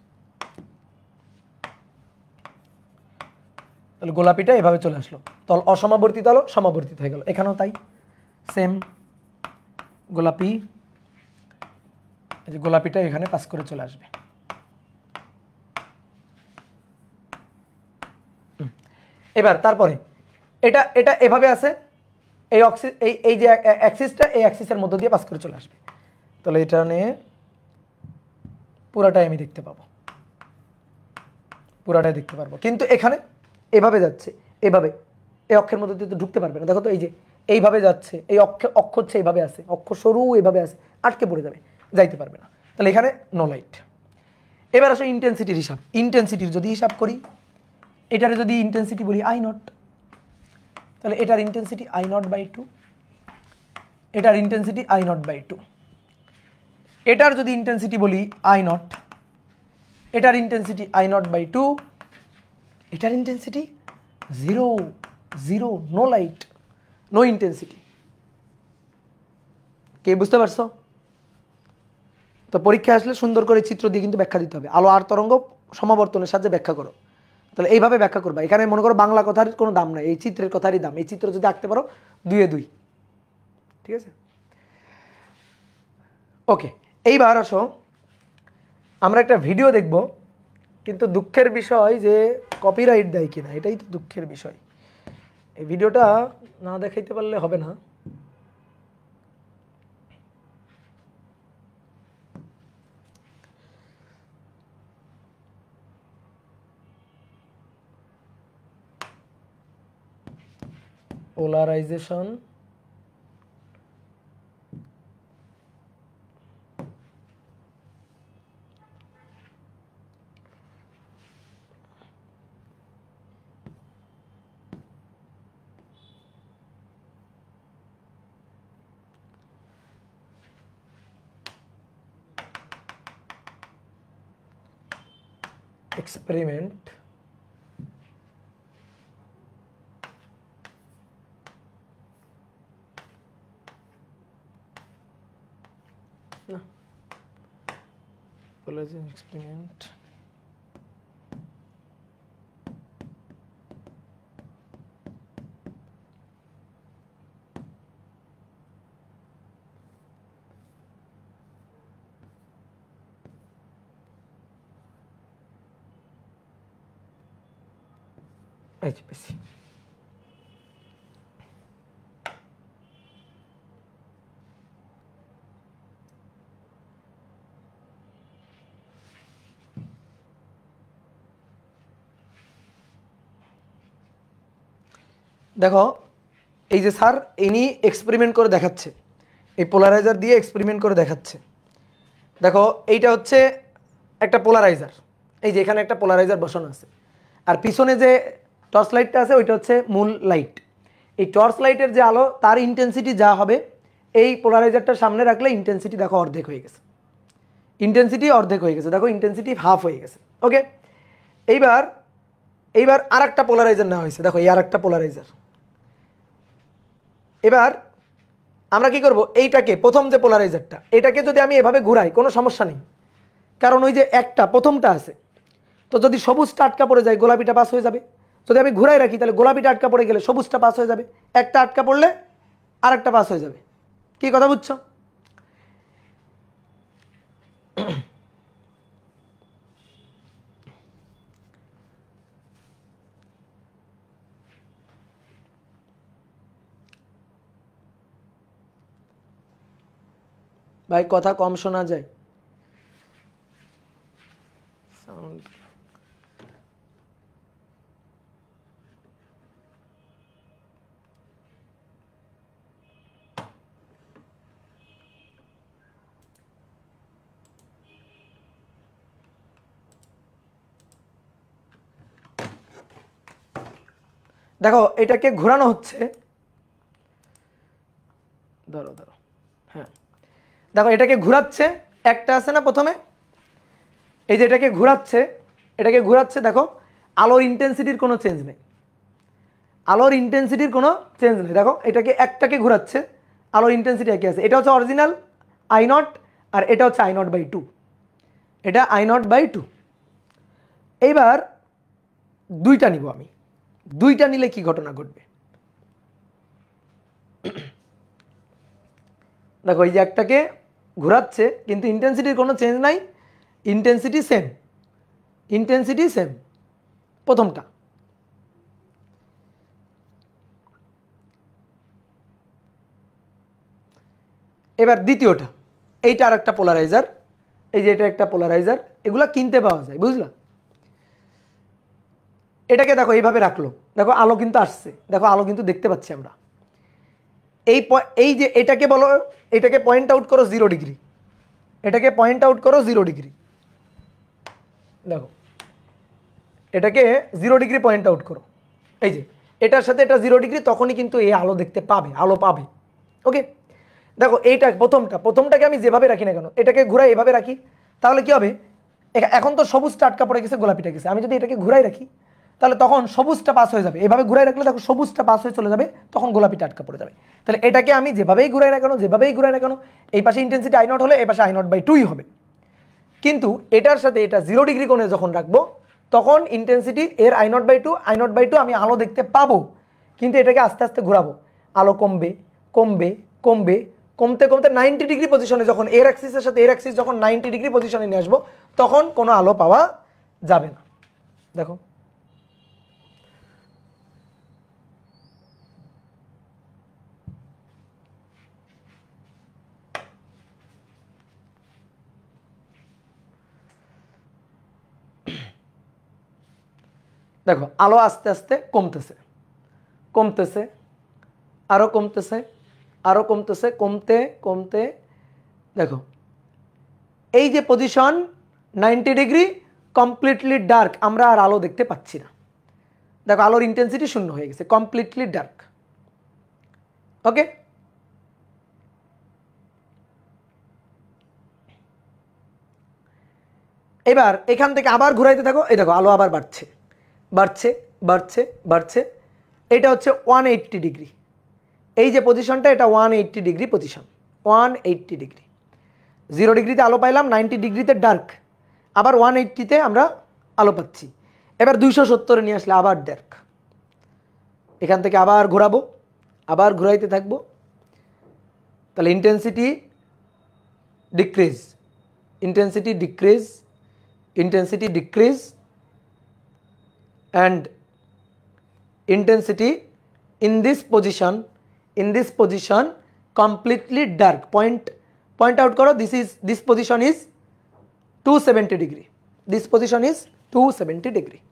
তাহলে গোলাপিটা এভাবে চলে আসলো, তল অসমাবর্তিত আলো সমাবর্তিত হয়ে গেল। এখানেও তাই, সেম গোলাপি, এই যে গোলাপিটা এখানে পাস করে চলে আসবে। এবার তারপরে এটা এটা এভাবে আছে, এই এই যে অ্যাক্সিসটা, এই অ্যাক্সিসের মধ্য দিয়ে পাস করে চলে আসবে, তাহলে এটা নিয়ে পুরাটাই আমি দেখতে পাবো, পুরাটাই দেখতে পারবো। কিন্তু এখানে এভাবে যাচ্ছে, এভাবে এই অক্ষের মধ্যে দিয়ে তো ঢুকতে পারবে না। দেখো তো এই যে এইভাবে যাচ্ছে, এই অক্ষ হচ্ছে এইভাবে আছে, অক্ষ সরু এইভাবে আছে, আটকে পড়ে যাবে, যাইতে পারবে না। তাহলে এখানে নো লাইট। এবার আসো ইন্টেন্সিটির হিসাব। ইন্টেন্সিটির যদি হিসাব করি, এটারে যদি ইন্টেন্সিটি বলি আই নট, তাহলে এটার ইন্টেন্সিটি আই নট বাই 2, এটার ইন্টেন্সিটি আই নট বাই 2, এটার যদি ইন্টেন্সিটি বলি আই নট, এটার ইন্টেন্সিটি আই নট বাই 2, এটার intensity 0 0, no light, no intensity. কে বুঝতে পারছো? তো পরীক্ষা আসলে সুন্দর করে চিত্র দিয়ে কিন্তু ব্যাখ্যা দিতে হবে, আলো আর তরঙ্গ সমাবর্তনের সাহায্যে ব্যাখ্যা করো। তাহলে এইভাবে ব্যাখ্যা করবা। এখানে মনে করো বাংলা কথার কোনো দাম নাই, এই চিত্রের কথারই দাম। এই চিত্র যদি আঁকতে পারো 2 এ 2, ঠিক আছে। ওকে, এইবার আসো আমরা একটা ভিডিও দেখব, কিন্তু দুঃখের বিষয় যে কপিরাইট দেয় কিনা, এটাই তো দুঃখের বিষয়। এই ভিডিওটা না দেখাইতে পারলে হবে না। পোলারাইজেশন experiment না polarization experiment এই যে পেয়েছি। দেখো এই যে স্যার ইনি এক্সপেরিমেন্ট করে দেখাচ্ছে, এই পোলারাইজার দিয়ে এক্সপেরিমেন্ট করে দেখাচ্ছে। দেখো এইটা হচ্ছে একটা পোলারাইজার, এই যে এখানে একটা পোলারাইজার বসানো আছে, আর পিছনে যে টর্চ লাইটটা আছে ওইটা হচ্ছে মূল লাইট। এই টর্চ লাইটের যে আলো তার ইন্টেন্সিটি যা হবে এই পোলারাইজারটার সামনে রাখলে ইন্টেন্সিটি দেখো অর্ধেক হয়ে গেছে, ইন্টেন্সিটি অর্ধেক হয়ে গেছে, দেখো ইন্টেন্সিটি হাফ হয়ে গেছে। ওকে, এইবার আর একটা পোলারাইজার নেওয়া হয়েছে, দেখো এই আর একটা পোলারাইজার। এবার আমরা কি করব, এইটাকে প্রথম যে পোলারাইজারটা এটাকে যদি আমি এভাবে ঘুরাই কোনো সমস্যা নেই, কারণ ওই যে একটা প্রথমটা আছে, তো যদি সবুজটা আটকা পড়ে যায় গোলাপিটা পাস হয়ে যাবে। যদি আমি ঘুরাই রাখি তাহলে গোলাপিটা আটকা পড়ে গেলে সবুজটা পাস হয়ে যাবে, একটা আটকা পড়লে আর একটা পাস হয়ে যাবে। কি কথা বুঝছো? ভাই কথা কম শোনা যায়। দেখো এটাকে ঘোরানো হচ্ছে, ধরো ধরো, হ্যাঁ দেখো এটাকে ঘোরাচ্ছে, একটা আছে না প্রথমে, এই যে এটাকে ঘোরাচ্ছে, দেখো আলোর ইন্টেন্সিটির কোনো চেঞ্জ নেই, আলোর ইন্টেন্সিটির কোনো চেঞ্জ নেই। দেখো এটাকে একটাকে ঘোরাচ্ছে, আলোর ইন্টেন্সিটি একই আছে। এটা হচ্ছে অরিজিনাল আই নট, আর এটা হচ্ছে আই নট বাই টু, এটা আই নট বাই টু। এইবার দুইটা নিব আমি, দুইটা নিলে কি ঘটনা ঘটবে দেখো এই যে একটাকে ঘোরাচ্ছে কিন্তু ইন্টেন্সিটির কোনো চেঞ্জ নাই, ইন্টেন্সিটি সেম, ইন্টেন্সিটি সেম প্রথমটা। এবার দ্বিতীয়টা, এইটা আর একটা পোলারাইজার, এই যে এটা একটা পোলারাইজার, এগুলা কিনতে পাওয়া যায়, বুঝলা। এটাকে দেখো এইভাবে রাখলো, দেখো আলো কিন্তু আসছে, দেখো আলো কিন্তু দেখতে পাচ্ছি আমরা। এই যে এটাকে বলো, এটাকে পয়েন্ট আউট করো 0 ডিগ্রি, এটাকে পয়েন্ট আউট করো 0 ডিগ্রি, দেখো এটাকে 0 ডিগ্রি পয়েন্ট আউট করো, এই যে এটার সাথে এটা 0 ডিগ্রি, তখনই কিন্তু এই আলো দেখতে পাবে, আলো পাবে। ওকে, দেখো এইটা প্রথমটাকে আমি যেভাবে রাখি না কেন, এটাকে ঘুরাই এভাবে রাখি, তাহলে কি হবে, এখন তো সবুজটা আটকা পড়ে গেছে, গোলাপিটা গেছে, আমি যদি এটাকে ঘুরাই রাখি তাহলে তখন সবুজটা পাস হয়ে যাবে, এভাবে ঘুরাই রাখলে দেখো সবুজটা পাস হয়ে চলে যাবে, তখন গোলাপিটা আটকা পড়ে যাবে। তাহলে এটাকে আমি যেভাবেই ঘুরাই না কেন, এই পাশে ইন্টেন্সিটি আই নট হলে এই পাশে আই নট বাই টুই হবে। কিন্তু এটার সাথে এটা 0 ডিগ্রি কোণে যখন রাখবো তখন ইন্টেন্সিটি এর আই নট বাই টু আমি আলো দেখতে পাবো, কিন্তু এটাকে আস্তে আস্তে ঘোরাবো, আলো কমবে কমবে কমবে, কমতে কমতে 90 ডিগ্রি পজিশনে, যখন এর অ্যাক্সিসের সাথে এর অ্যাক্সিস যখন 90 ডিগ্রি পজিশনে নিয়ে আসবো তখন কোনো আলো পাওয়া যাবে না। দেখো দেখো আলো আস্তে আস্তে কমতেছে কমতেছে আরও কমতেছে, আরও কমতেছে, কমতে কমতে দেখো এই যে পজিশন 90 ডিগ্রি কমপ্লিটলি ডার্ক, আমরা আর আলো দেখতে পাচ্ছি না। দেখো আলোর ইন্টেন্সিটি শূন্য হয়ে গেছে, কমপ্লিটলি ডার্ক। ওকে, এবার এখান থেকে আবার ঘুরাইতে থাকো, এই দেখো আলো আবার বাড়ছে বাড়ছে বাড়ছে বাড়ছে। এটা হচ্ছে 180 ডিগ্রি, এই যে পজিশনটা এটা 180 ডিগ্রি পজিশন, 180 ডিগ্রি। 0 ডিগ্রিতে আলো পাইলাম, 90 ডিগ্রিতে ডার্ক, আবার 180তে আমরা আলো পাচ্ছি। এবার 270-এ নিয়ে আসলে আবার ডার্ক। এখান থেকে আবার ঘোরাবো, আবার ঘুরাইতে থাকবো, তাহলে intensity decrease, intensity decrease, intensity decrease and intensity in this position completely dark. Point out karo, this position is 270 degree, this position is 270 degree।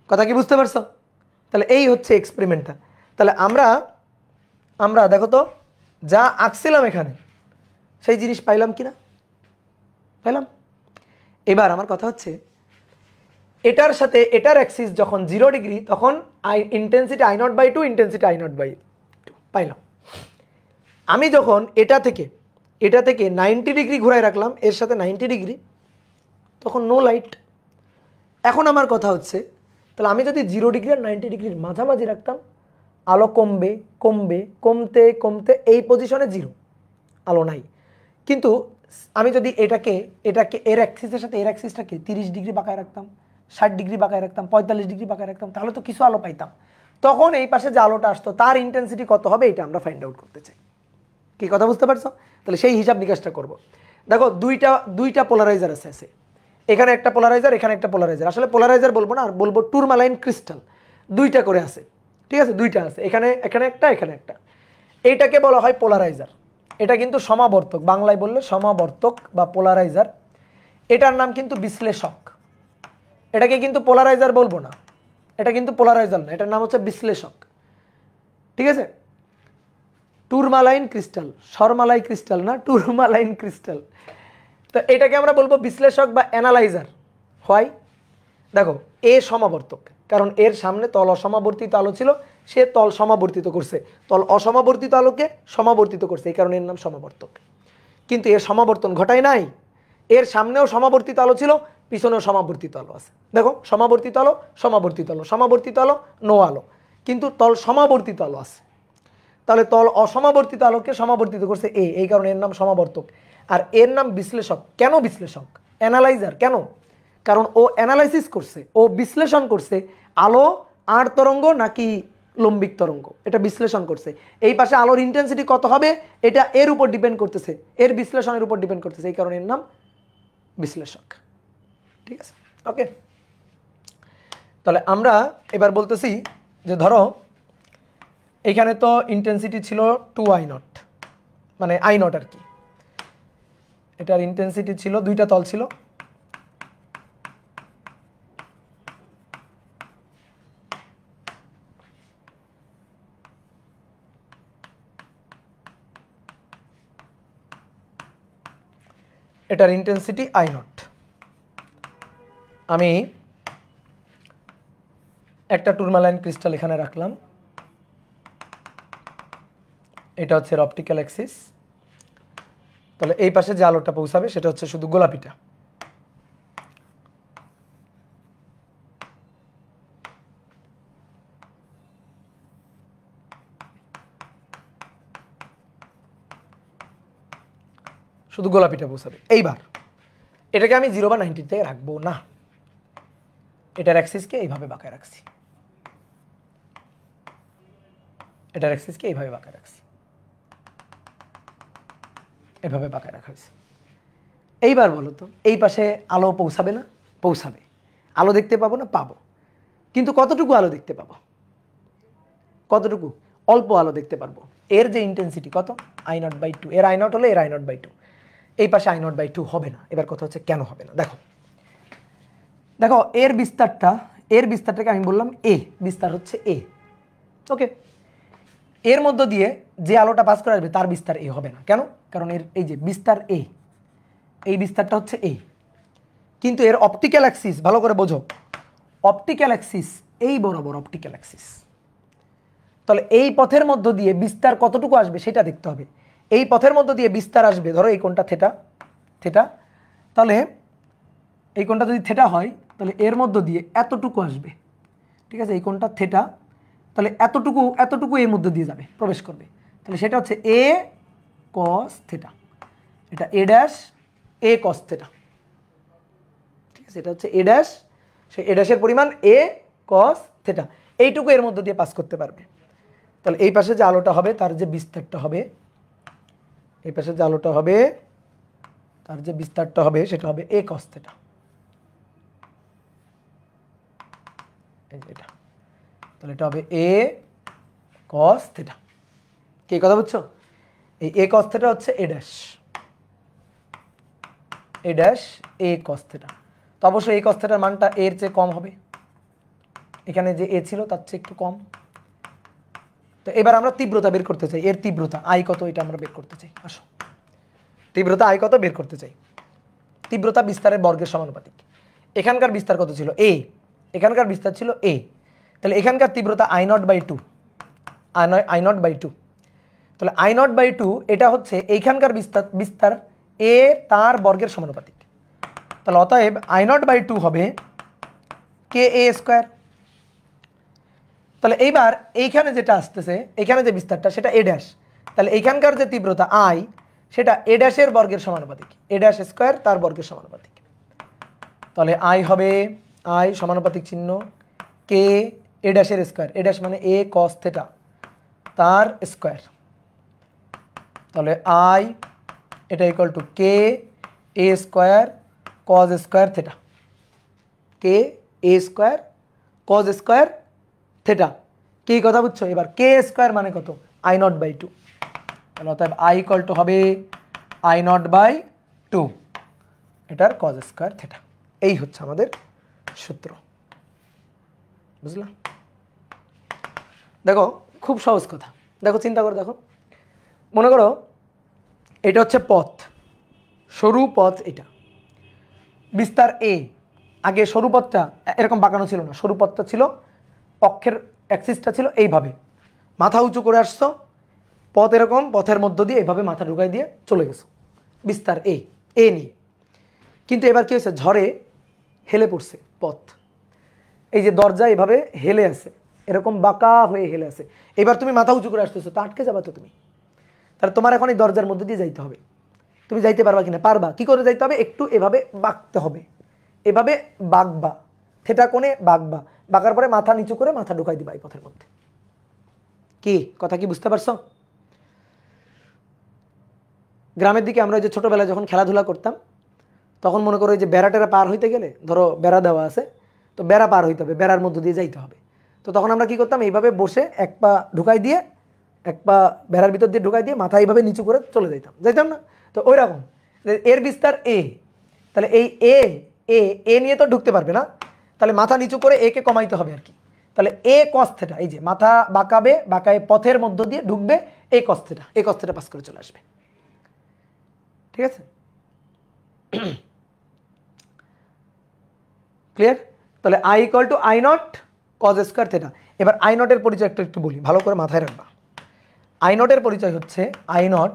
কথা কি বুঝতে পারছো? তাহলে এই হচ্ছে এক্সপেরিমেন্টটা। তাহলে আমরা দেখো তো যা আঁকছিলাম এখানে সেই জিনিস পাইলাম কিনা? পাইলাম। এবার আমার কথা হচ্ছে এটার সাথে এটার অ্যাক্সিস যখন 0 ডিগ্রি তখন ইন্টেন্সিটি I0/2, ইন্টেন্সিটি I0/2 পাইলাম। আমি যখন এটা থেকে 90 ডিগ্রি ঘুরাই রাখলাম, এর সাথে 90 ডিগ্রি, তখন নো লাইট। এখন আমার কথা হচ্ছে তাহলে আমি যদি 0 ডিগ্রি আর 90 ডিগ্রির মাঝামাঝি রাখতাম, আলো কমবে কমবে কমতে কমতে এই পজিশনে 0, আলো নাই। কিন্তু আমি যদি এটাকে এর অ্যাক্সিসের সাথে এর অ্যাক্সিসটাকে 30 ডিগ্রি বাঁকায় রাখতাম, 60 ডিগ্রি বাঁকায় রাখতাম, 45 ডিগ্রি বাঁকায় রাখতাম, তাহলে তো কিছু আলো পাইতাম। তখন এই পাশে যে আলোটা আসতো তার ইন্টেন্সিটি কত হবে এটা আমরা ফাইন্ড আউট করতে চাই। কি কথা বুঝতে পারছো? তাহলে সেই হিসাব নিকাশটা করব। দেখো দুইটা পোলারাইজার আছে, এখানে একটা পোলারাইজার, এখানে একটা পোলারাইজার। আসলে পোলারাইজার বলবো না, আর বলবো টুরমালাইন ক্রিস্টাল। দুইটা করে আছে, ঠিক আছে, দুইটা আছে, এখানে একটা, এখানে একটা। এইটাকে বলা হয় পোলারাইজার। এটা কিন্তু সমাবর্তক, বাংলায় বললে সমাবর্তক বা পোলারাইজার। এটার নাম কিন্তু বিশ্লেষক। এটাকে কিন্তু পোলারাইজার বলবো না, এটা কিন্তু পোলারাইজার না, এটার নাম হচ্ছে বিশ্লেষক, ঠিক আছে। টুরমালাইন ক্রিস্টাল, শর্মালাই ক্রিস্টাল না, টুরমালাইন ক্রিস্টাল। তো এটাকে আমরা বলবো বিশ্লেষক বা অ্যানালাইজার। হয় দেখো এ সমাবর্তক, কারণ এর সামনে তল অসমাবর্তিত আলো ছিল, সে তল সমাবর্তিত করছে, তল অসমাবর্তিত আলোকে সমাবর্তিত করছে, এই কারণে এর নাম সমাবর্তক। কিন্তু এর সমাবর্তন ঘটায় নাই, এর সামনেও সমাবর্তিত আলো ছিল, পিছনেও সমাবর্তিত আলো আছে। দেখো সমাবর্তিত আলো, সমাবর্তিত আলো, সমাবর্তিত আলো, নো আলো, কিন্তু তল সমাবর্তিত আলো আছে। তাহলে তল অসমাবর্তিত আলোকে সমাবর্তিত করছে এই কারণে এর নাম সমাবর্তক। আর এর নাম বিশ্লেষক। কেন বিশ্লেষক? অ্যানালাইজার কেন? কারণ ও অ্যানালাইসিস করছে, ও বিশ্লেষণ করছে আলো আর তরঙ্গ নাকি লম্বিক তরঙ্গ, এটা বিশ্লেষণ করছে। এই পাশে আলোর ইন্টেন্সিটি কত হবে এটা এর উপর ডিপেন্ড করতেছে, এর বিশ্লেষণের উপর ডিপেন্ড করতেছে, এই কারণে এর নাম বিশ্লেষক। ঠিক আছে, ওকে। তাহলে আমরা এবার বলতেছি যে ধরো এখানে তো ইন্টেন্সিটি ছিল 2I0, মানে I0 আর কি। এটার ইন্টেন্সিটি ছিল, দুইটা তল ছিল, এটার ইন্টেন্সিটি I0। আমি একটা টুরমালাইন ক্রিস্টাল এখানে রাখলাম, এটা হচ্ছে অপটিক্যাল অ্যাক্সিস। তাহলে এই পাশে যে আলোটা পৌঁছাবে সেটা হচ্ছে শুধু গোলাপিটা। শুধু গোলাপিটা পৌঁছাবে। এইবার এটাকে আমি 0 বা 90 থেকে রাখবো না, এটার অ্যাক্সিসকে এইভাবে বাঁকায় রাখছি, এটার অ্যাক্সিসকে এইভাবে বাঁকায় রাখছি, এভাবে বাঁকায় রাখা হয়েছে। এইবার বলো তো এই পাশে আলো পৌঁছাবে না? পৌঁছাবে। আলো দেখতে পাবো না? পাবো। কিন্তু কতটুকু আলো দেখতে পাবো? কতটুকু? অল্প আলো দেখতে পারবো। এর যে ইন্টেন্সিটি কত? I0/2। এর I0 হলে এর I0/2। এই পাশে I0/2 হবে না। এবার কথা হচ্ছে কেন হবে না? দেখো দেখো এর বিস্তারটাকে আমি বললাম এ, বিস্তার হচ্ছে এ, ওকে। এর মধ্য দিয়ে যে আলোটা পাস করে আসবে তার বিস্তার এ হবে না। কেন? কারণ এর এই যে বিস্তার এ, এই বিস্তারটা হচ্ছে এ, কিন্তু এর অপটিক্যাল অ্যাক্সিস ভালো করে বোঝো, অপটিক্যাল অ্যাক্সিস এই বরাবর অপটিক্যাল অ্যাক্সিস। তাহলে এই পথের মধ্য দিয়ে বিস্তার কতটুকু আসবে সেটা দেখতে হবে। এই পথের মধ্য দিয়ে বিস্তার আসবে, ধরো এই কোণটা থিটা, থিটা, তাহলে এই কোণটা যদি থিটা হয় তাহলে এর মধ্য দিয়ে এতটুকু আসবে, ঠিক আছে, এই কোণটা থিটা, তাহলে এতটুকু এতটুকু এর মধ্যে দিয়ে যাবে, প্রবেশ করবে, তাহলে সেটা হচ্ছে এ কস থিটা, এটা এ ড্যাশ এ কস থিটা, ঠিক আছে, এটা হচ্ছে এ ড্যাশ, সেই এ ড্যাশের পরিমাণ এ কস থিটা, এইটুকু এর মধ্য দিয়ে পাস করতে পারবে। তাহলে এই পাশে যে আলোটা হবে তার যে বিস্তারটা হবে, এই পাশে যে আলোটা হবে তার যে বিস্তারটা হবে সেটা হবে এ কস থিটা, এই যে এটা, তাহলে এটা হবে এ কস থিটা। কি কথা বুঝছো? এই এ কস থিটা হচ্ছে A dash, A dash A cos theta. তো অবশ্যই এই কস থিটার মানটা এর চেয়ে কম হবে, এখানে যে এ ছিল তার চেয়ে একটু কম। তো এবার আমরা তীব্রতা বের করতে চাই, এর তীব্রতা আই কত এটা আমরা বের করতে চাই। আসো, তীব্রতা আই কত বের করতে চাই। তীব্রতা বিস্তারের বর্গের সমানুপাতিক। এখানকার বিস্তার কত ছিল? এ, এখানকার বিস্তার ছিল এ, তাহলে এখানকার তীব্রতা I not by two, I not by two, তাহলে আই নট বাই টু এটা হচ্ছে এইখানকার বিস্তার এ তার বর্গের সমানুপাতিক। তাহলে অতএব আই নট বাই টু হবে কে এ স্কোয়ার। তাহলে এইবার এইখানে যেটা আসতেছে, এখানে যে বিস্তারটা সেটা এ ড্যাশ, তাহলে এইখানকার যে তীব্রতা আই সেটা এ ড্যাশের বর্গের সমানুপাতিক, এ ড্যাশ স্কোয়ার তার বর্গের সমানুপাতিক। তাহলে আই হবে আই সমানুপাতিক চিহ্ন কে এ ড্যাশের স্কোয়ার, এ ড্যাশ মানে এ কস থিটা তার স্কোয়ার, তাহলে আই এটা ইকুয়াল টু কে এ স্কোয়ার কজ স্কোয়ার থিটা, কে এ স্কোয়ার কজ স্কোয়ার থিটা। কি কথা বুঝছো? এবার কে স্কোয়ার মানে কত? আই নট বাই টু, তাহলে অতএব আই ইকুয়াল টু হবে আই নট বাই টু, এটার কজ স্কোয়ার থিটা। এই হচ্ছে আমাদের সূত্র, বুঝলাম? দেখো খুব সহজ কথা, দেখো চিন্তা করে দেখো, মনে করো এটা হচ্ছে পথ, সরু পথ, এটা বিস্তার এ, আগে সরু পথটা এরকম বাঁকানো ছিল না, সরু পথটা ছিল, অক্ষের অ্যাক্সিসটা ছিল এইভাবে, মাথা উঁচু করে আসছো, পথ এরকম, পথের মধ্য দিয়ে এইভাবে মাথা ঢুকাই দিয়ে চলে গেছো বিস্তার এ, এ নিয়ে। কিন্তু এবার কি হয়েছে? ঝড়ে হেলে পড়ছে পথ, এই যে দরজা এভাবে হেলে আছে, এরকম বাঁকা হয়ে হেলে আছে, এবার তুমি মাথা উঁচু করে আসতেছো, তা আটকে যাবা তো তুমি, তাহলে তোমার এখন এই দরজার মধ্যে দিয়ে যাইতে হবে। তুমি যাইতে পারবা কিনা? পারবা। কি করে যাইতে হবে? একটু এভাবে বাঁকতে হবে, এভাবে বাঁকবা, থেটা কোণে বাঁকবা, বাঁকার পরে মাথা নিচু করে মাথা ঢুকাই দিবা এই পথের মধ্যে। কি কথা কি বুঝতে পারছো? গ্রামের দিকে আমরা যে ছোটবেলায় যখন খেলাধুলা করতাম তখন মনে করো যে বেড়া টেরা পার হইতে গেলে, ধরো বেড়া দেওয়া আছে, তো বেড়া পার হইতে হবে, বেড়ার মধ্য দিয়ে যাইতে হবে, তো তখন আমরা কি করতাম? এইভাবে বসে এক পা ঢুকাই দিয়ে, এক পা বেড়ার ভিতর দিয়ে ঢুকাই দিয়ে মাথা এইভাবে নিচু করে চলে যাইতাম না? তো ওই রকম এর বিস্তার এ, তাহলে এই এ এ এ নিয়ে তো ঢুকতে পারবে না, তাহলে মাথা নিচু করে এ কে কমাইতে হবে আর কি। তাহলে এ কস থিটা, এই যে মাথা বাঁকাবে, বাঁকায় পথের মধ্য দিয়ে ঢুকবে, এ কস থিটা, এ কস থিটা পাস করে চলে আসবে, ঠিক আছে? ক্লিয়ার? তাহলে I equal to I not cause square theta. এবার আই নটের পরিচয় একটু বলি, ভালো করে মাথায় রাখবা। আই নটের পরিচয় হচ্ছে, আই নট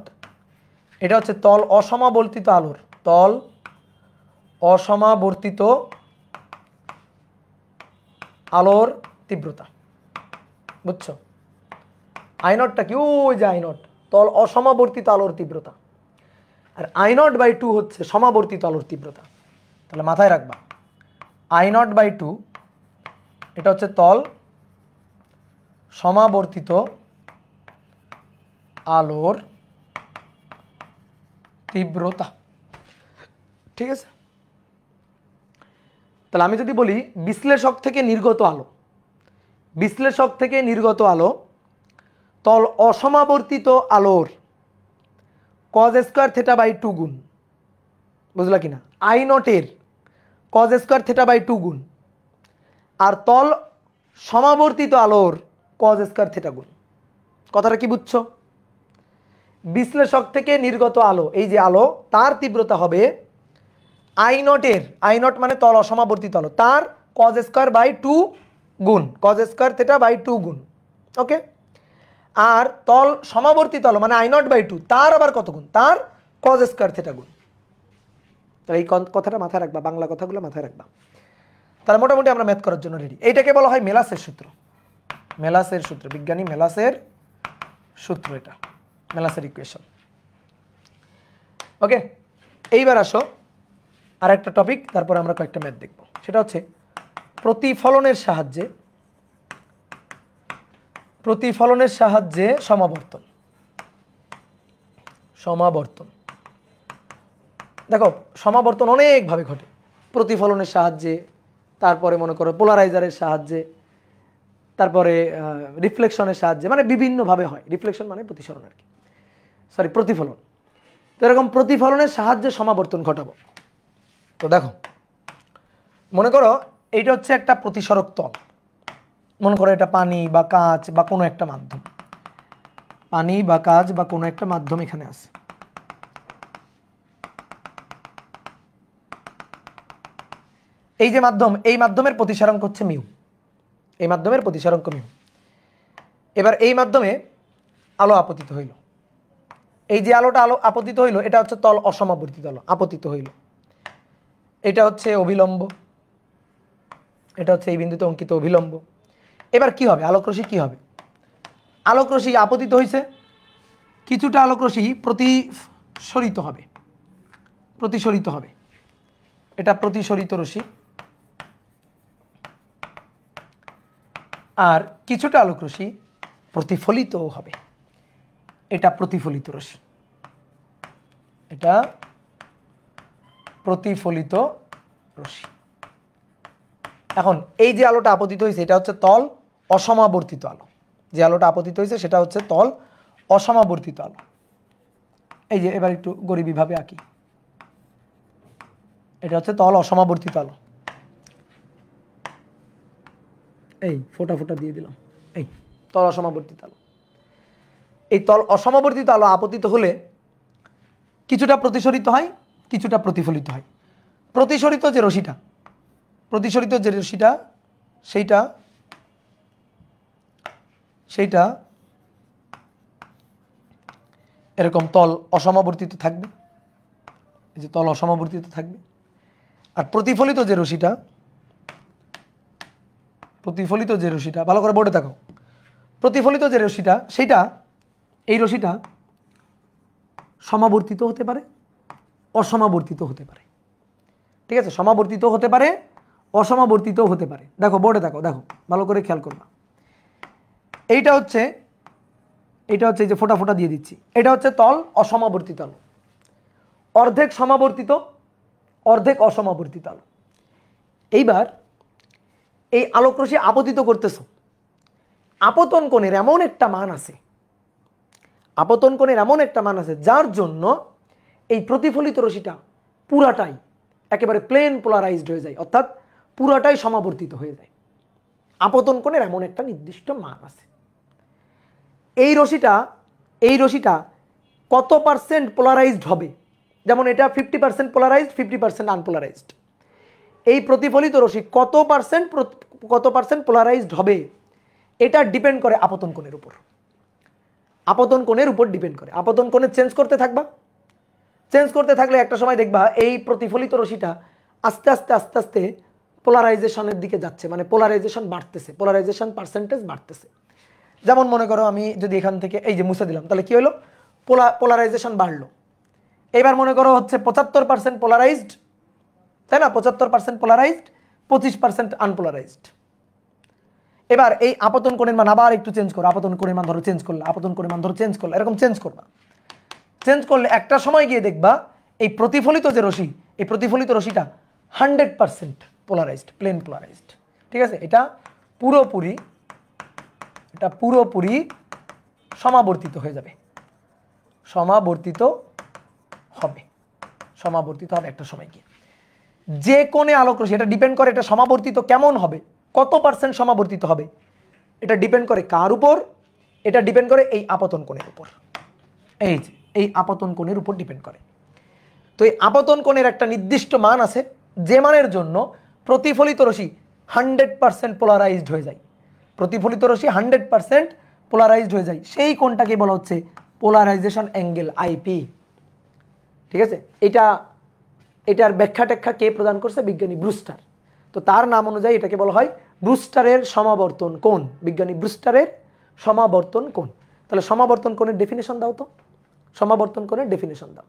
এটা হচ্ছে তল অসমাবর্তিত আলোর, তল অসমাবর্তিত আলোর তীব্রতা, বুঝছো? আই নটটা কি? ওই যে আই নট, তল অসমাবর্তিত আলোর তীব্রতা, আর আই নট বাই টু হচ্ছে সমাবর্তিত আলোর তীব্রতা। তাহলে মাথায় রাখবা, আই নট বাই টু এটা হচ্ছে তল সমাবর্তিত আলোর তীব্রতা, ঠিক আছে? তাহলে আমি যদি বলি বিশ্লেষক থেকে নির্গত আলো, বিশ্লেষক থেকে নির্গত আলো তল অসমাবর্তিত আলোর cos square theta by two গুণ, বুঝলা কিনা? আই নটের cos square theta by two গুণ, আর তল সমাবর্তিত আলোর কজ স্কোয়ার থিটা গুণ, কথাটা কি বুঝছো? বিশ্লেষক থেকে নির্গত আলো, এই যে আলো, তার তীব্রতা হবে আই নটের, আই নট মানে তল অসমাবর্তিত আলো, তার কজ স্কয়ার বাই 2 গুণ, কজ স্কয়ার থিটা বাই 2 গুণ। ওকে, আর তল সমাবর্তিত আলো মানে আই নট বাই 2, তার আবার কত গুণ? তার কজ স্কয়ার থিটা গুণ। তাহলে এই কথাটা মাথায় রাখবা, বাংলা কথাগুলো মাথায় রাখবা। তাহলে মোটামুটি আমরা ম্যাথ করার জন্য রেডি। এইটাকে বলা হয় মেলাসের সূত্র, মেলাসের সূত্র, বিজ্ঞানী মেলাসের সূত্র, এটা মেলাসের ইকুয়েশন। ওকে, এইবার আসো আর একটা টপিক, তারপর আমরা কয়েকটা ম্যাথ দেখব। সেটা হচ্ছে প্রতিফলনের সাহায্যে, প্রতিফলনের সাহায্যে সমাবর্তন। সমাবর্তন, দেখো সমাবর্তন অনেকভাবে ঘটে, প্রতিফলনের সাহায্যে, তারপরে মনে করো পোলারাইজারের সাহায্যে, তারপরে রিফ্লেকশনের সাহায্যে, মানে বিভিন্নভাবে হয়। রিফ্লেকশন মানে প্রতিসরণ আর কি, সরি প্রতিফলন। তো এরকম প্রতিফলনের সাহায্যে সমাবর্তন ঘটাবো। তো দেখো, মনে করো এইটা হচ্ছে একটা প্রতিসরক তল, মনে করো এটা পানি বা কাঁচ বা কোনো একটা মাধ্যম, পানি বা কাঁচ বা কোনো একটা মাধ্যম এখানে আছে। এই যে মাধ্যম, এই মাধ্যমের প্রতিসরাঙ্ক হচ্ছে মিউ, এই মাধ্যমের প্রতিসরাঙ্ক মিউ। এবার এই মাধ্যমে আলো আপতিত হইল, এই যে আলোটা আপতিত হইল, এটা হচ্ছে তল অসমাবর্তিত আলো আপতিত হইল। এটা হচ্ছে অভিলম্ব, এটা হচ্ছে এই বিন্দুতে অঙ্কিত অভিলম্ব। এবার কি হবে? আলোকরশ্মি কি হবে? আলোকরশ্মি আপতিত হয়েছে, কিছুটা আলোকরশ্মি প্রতিসরিত হবে, প্রতিসরিত হবে, এটা প্রতিসরিত রশ্মি। আর কিছুটা আলোকরশ্মি প্রতিফলিত হবে, এটা প্রতিফলিত রশ্মি, এটা প্রতিফলিত রশ্মি। এখন এই যে আলোটা আপতিত হয়েছে, এটা হচ্ছে তল অসমাবর্তিত আলো। যে আলোটা আপতিত হয়েছে সেটা হচ্ছে তল অসমাবর্তিত আলো। এই যে এবার একটু গরিবীভাবে আঁকি, এটা হচ্ছে তল অসমাবর্তিত আলো। এই ফোটা ফোটা দিয়ে দিলাম, এই তল অসমাবর্তিত আলো। এই তল অসমাবর্তিত আলো আপতিত হলে কিছুটা প্রতিসরিত হয়, কিছুটা প্রতিফলিত হয়। প্রতিসরিত যে রশ্মিটা, প্রতিসরিত যে রশ্মিটা, সেইটা এরকম তল অসমাবর্তিত থাকবে, এই যে তল অসমাবর্তিত থাকবে। আর প্রতিফলিত যে রশ্মিটা, প্রতিফলিত যে রশ্মিটা, ভালো করে বোর্ডে দেখো, প্রতিফলিত যে রশ্মিটা, সেইটা, এই রশ্মিটা সমাবর্তিত হতে পারে, অসমাবর্তিত হতে পারে। ঠিক আছে, সমাবর্তিত হতে পারে, অসমাবর্তিত হতে পারে। দেখো বোর্ডে দেখো, দেখো ভালো করে খেয়াল করবা। এইটা হচ্ছে এই যে ফোটা ফোটা দিয়ে দিচ্ছি, এটা হচ্ছে তল অসমাবর্তিত আলো, অর্ধেক সমাবর্তিত, অর্ধেক অসমাবর্তিত আলো। এইবার এই আলোকরশ্মি আপতিত করতেছ, আপতন কোণের এমন একটা মান আছে, আপতন কোণের এমন একটা মান আছে যার জন্য এই প্রতিফলিত রশ্মিটা পুরাটাই একেবারে প্লেন পোলারাইজড হয়ে যায়, অর্থাৎ পুরাটাই সমাবর্তিত হয়ে যায়। আপতন কোণের এমন একটা নির্দিষ্ট মান আছে। এই রশ্মিটা কত পার্সেন্ট পোলারাইজড হবে, যেমন এটা 50% পোলারাইজড, 50% আনপোলারাইজড। এই প্রতিফলিত রশ্মি কত পার্সেন্ট পোলারাইজড হবে, এটা ডিপেন্ড করে আপতন কোণের উপর, আপতন কোণের উপর ডিপেন্ড করে। আপতন কোণে চেঞ্জ করতে থাকবা, চেঞ্জ করতে থাকলে একটা সময় দেখবা এই প্রতিফলিত রশ্মিটা আস্তে আস্তে আস্তে আস্তে পোলারাইজেশনের দিকে যাচ্ছে, মানে পোলারাইজেশন বাড়তেছে, পোলারাইজেশন পার্সেন্টেজ বাড়তেছে। যেমন মনে করো আমি যদি এখান থেকে এই যে মুছে দিলাম, তাহলে কি হলো? পোলারাইজেশন বাড়লো। এবার মনে করো হচ্ছে 75% পোলারাইজড, তাই না? 75% পোলারাইজড, 25% আনপোলারাইজড। এবার এই আপতন কোণের মান আবার একটু চেঞ্জ করো, আপতন কোণের মান ধরো চেঞ্জ করলে, আপতন কোণের মান ধরো চেঞ্জ করলে, এরকম চেঞ্জ করবা। চেঞ্জ করলে একটা সময় গিয়ে দেখবা এই প্রতিফলিত যে রশ্মি, এই প্রতিফলিত রশ্মিটা 100% পোলারাইজড, প্লেন পোলারাইজড। ঠিক আছে, এটা পুরোপুরি সমাবর্তিত হয়ে যাবে, সমাবর্তিত হবে একটা সময় গিয়ে। যে কোণে আলোক রশ্মি, এটা ডিপেন্ড করে এটা সমাবর্তিত কেমন হবে, কত পার্সেন্ট সমাবর্তিত হবে, এটা ডিপেন্ড করে কার উপর? এটা ডিপেন্ড করে এই আপতন কোণের উপর। এই যে এই আপতন কোণের উপর ডিপেন্ড করে। তো এই আপতন কোণের একটা নির্দিষ্ট মান আছে, যে মানের জন্য প্রতিফলিত রশ্মি 100% পোলারাইজড হয়ে যায়। প্রতিফলিত রশ্মি 100% পোলারাইজড হয়ে যায়, সেই কোণটাকে বলা হচ্ছে পোলারাইজেশন অ্যাঙ্গেল, আইপি। ঠিক আছে, এটার ব্যাখ্যা ট্যাখ্যা কে প্রদান করছে? বিজ্ঞানী ব্রুস্টার। তো তার নাম অনুযায়ী এটাকে বলা হয় ব্রুস্টারের সমাবর্তন কোণ, বিজ্ঞানী ব্রুস্টারের সমাবর্তন কোণ। তাহলে সমাবর্তন কোণের ডেফিনেশন দাও তো, সমাবর্তন কোণের ডেফিনেশন দাও।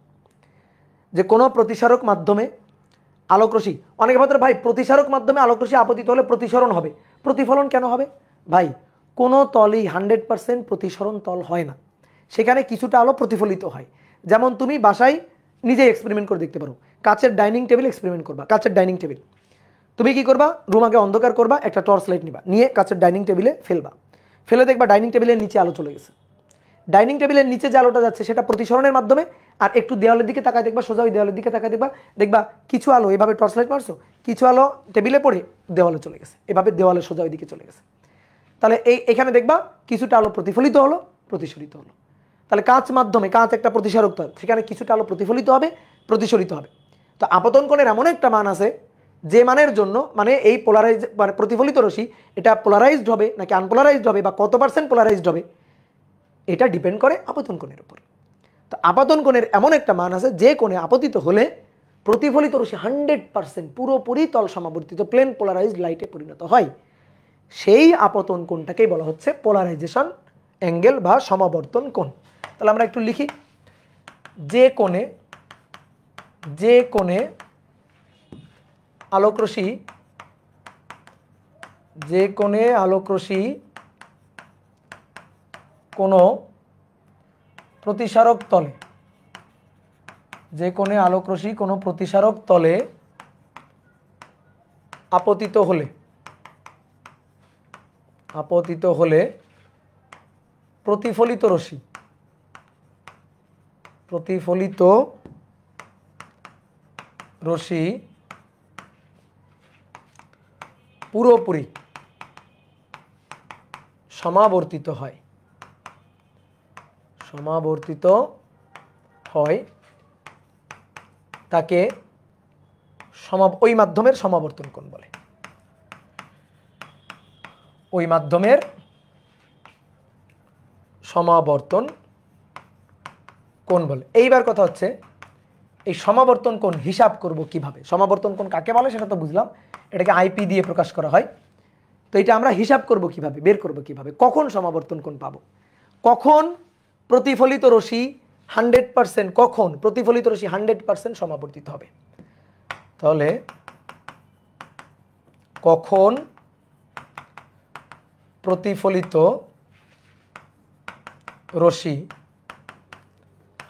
যে কোনো প্রতিসারক মাধ্যমে আলোকরশ্মি, অনেকে ভাবতে ভাই প্রতিসারক মাধ্যমে আলোকরশ্মি আপতিত হলে প্রতিসরণ হবে, প্রতিফলন কেন হবে? ভাই কোনো তলই 100% প্রতিসরণ তল হয় না, সেখানে কিছুটা আলো প্রতিফলিত হয়। যেমন তুমি বাসায় নিজে এক্সপেরিমেন্ট করে দেখতে পারো, কাচের ডাইনিং টেবিল এক্সপেরিমেন্ট করবা, কাচের ডাইনিং টেবিল তুমি কি করবা, রুমাকে অন্ধকার করবা, একটা টর্চ লাইট নিবা, নিয়ে কাচের ডাইনিং টেবিলে ফেলবা, ফেলে দেখবা ডাইনিং টেবিলের নিচে আলো চলে গেছে। ডাইনিং টেবিলের নিচে যে আলোটা যাচ্ছে সেটা প্রতিসরণের মাধ্যমে, আর একটু দেওয়ালের দিকে তাকায় দেখবা, সোজা ওই দেওয়ালের দিকে তাকায় দেখবা, দেখবা কিছু আলো এভাবে টর্চ লাইট মারছো, কিছু আলো টেবিলে পড়ে দেওয়ালে চলে গেছে, এভাবে দেওয়ালে সোজা ওই দিকে চলে গেছে। তাহলে এখানে দেখবা কিছুটা আলো প্রতিফলিত হলো, প্রতিসরিত হলো। তাহলে কাঁচ মাধ্যমে, কাঁচ একটা প্রতিসারক তল, সেখানে কিছুটা আলো প্রতিফলিত হবে, প্রতিসরিত হবে। তো আপতন কোণের এমন একটা মান আছে যে মানের জন্য, মানে এই পোলারাইজ মানে প্রতিফলিত রশ্মি এটা পোলারাইজড হবে নাকি আনপোলারাইজড হবে বা কত পার্সেন্ট পোলারাইজড হবে, এটা ডিপেন্ড করে আপতন কোণের উপর। তো আপতন কোণের এমন একটা মান আছে যে কোণে আপতিত হলে প্রতিফলিত রশ্মি 100% পুরোপুরি তল সমাবর্তিত প্লেন পোলারাইজড লাইটে পরিণত হয়, সেই আপতন কোণটাকেই বলা হচ্ছে পোলারাইজেশন অ্যাঙ্গেল বা সমাবর্তন কোণ। তাহলে আমরা একটু লিখি, যে কোণে আলোকরশ্মি, যে কোণে আলোকরশ্মি কোনো প্রতিসারক তলে, যে কোণে আলোকরশ্মি কোনো প্রতিসারক তলে আপতিত হলে প্রতিফলিত রশ্মি পুরোপুরি সমাবর্তিত হয়, তাকে ওই মাধ্যমের সমাবর্তন কোণ বলে, ওই মাধ্যমের সমাবর্তন কোণ বলে। এইবার কথা হচ্ছে এই সমাবর্তন কোণ হিসাব করব কিভাবে? সমাবর্তন কোণ কাকে বলে সেটা তো বুঝলাম, এটাকে আইপি দিয়ে প্রকাশ করা হয়। তো এটা আমরা হিসাব করব কিভাবে, বের করব কিভাবে, কখন সমাবর্তন কোণ পাবো, কখন প্রতিফলিত রশ্মি 100%, কখন প্রতিফলিত রশ্মি 100% সমাবর্তিত হবে। তাহলে কখন প্রতিফলিত রশ্মি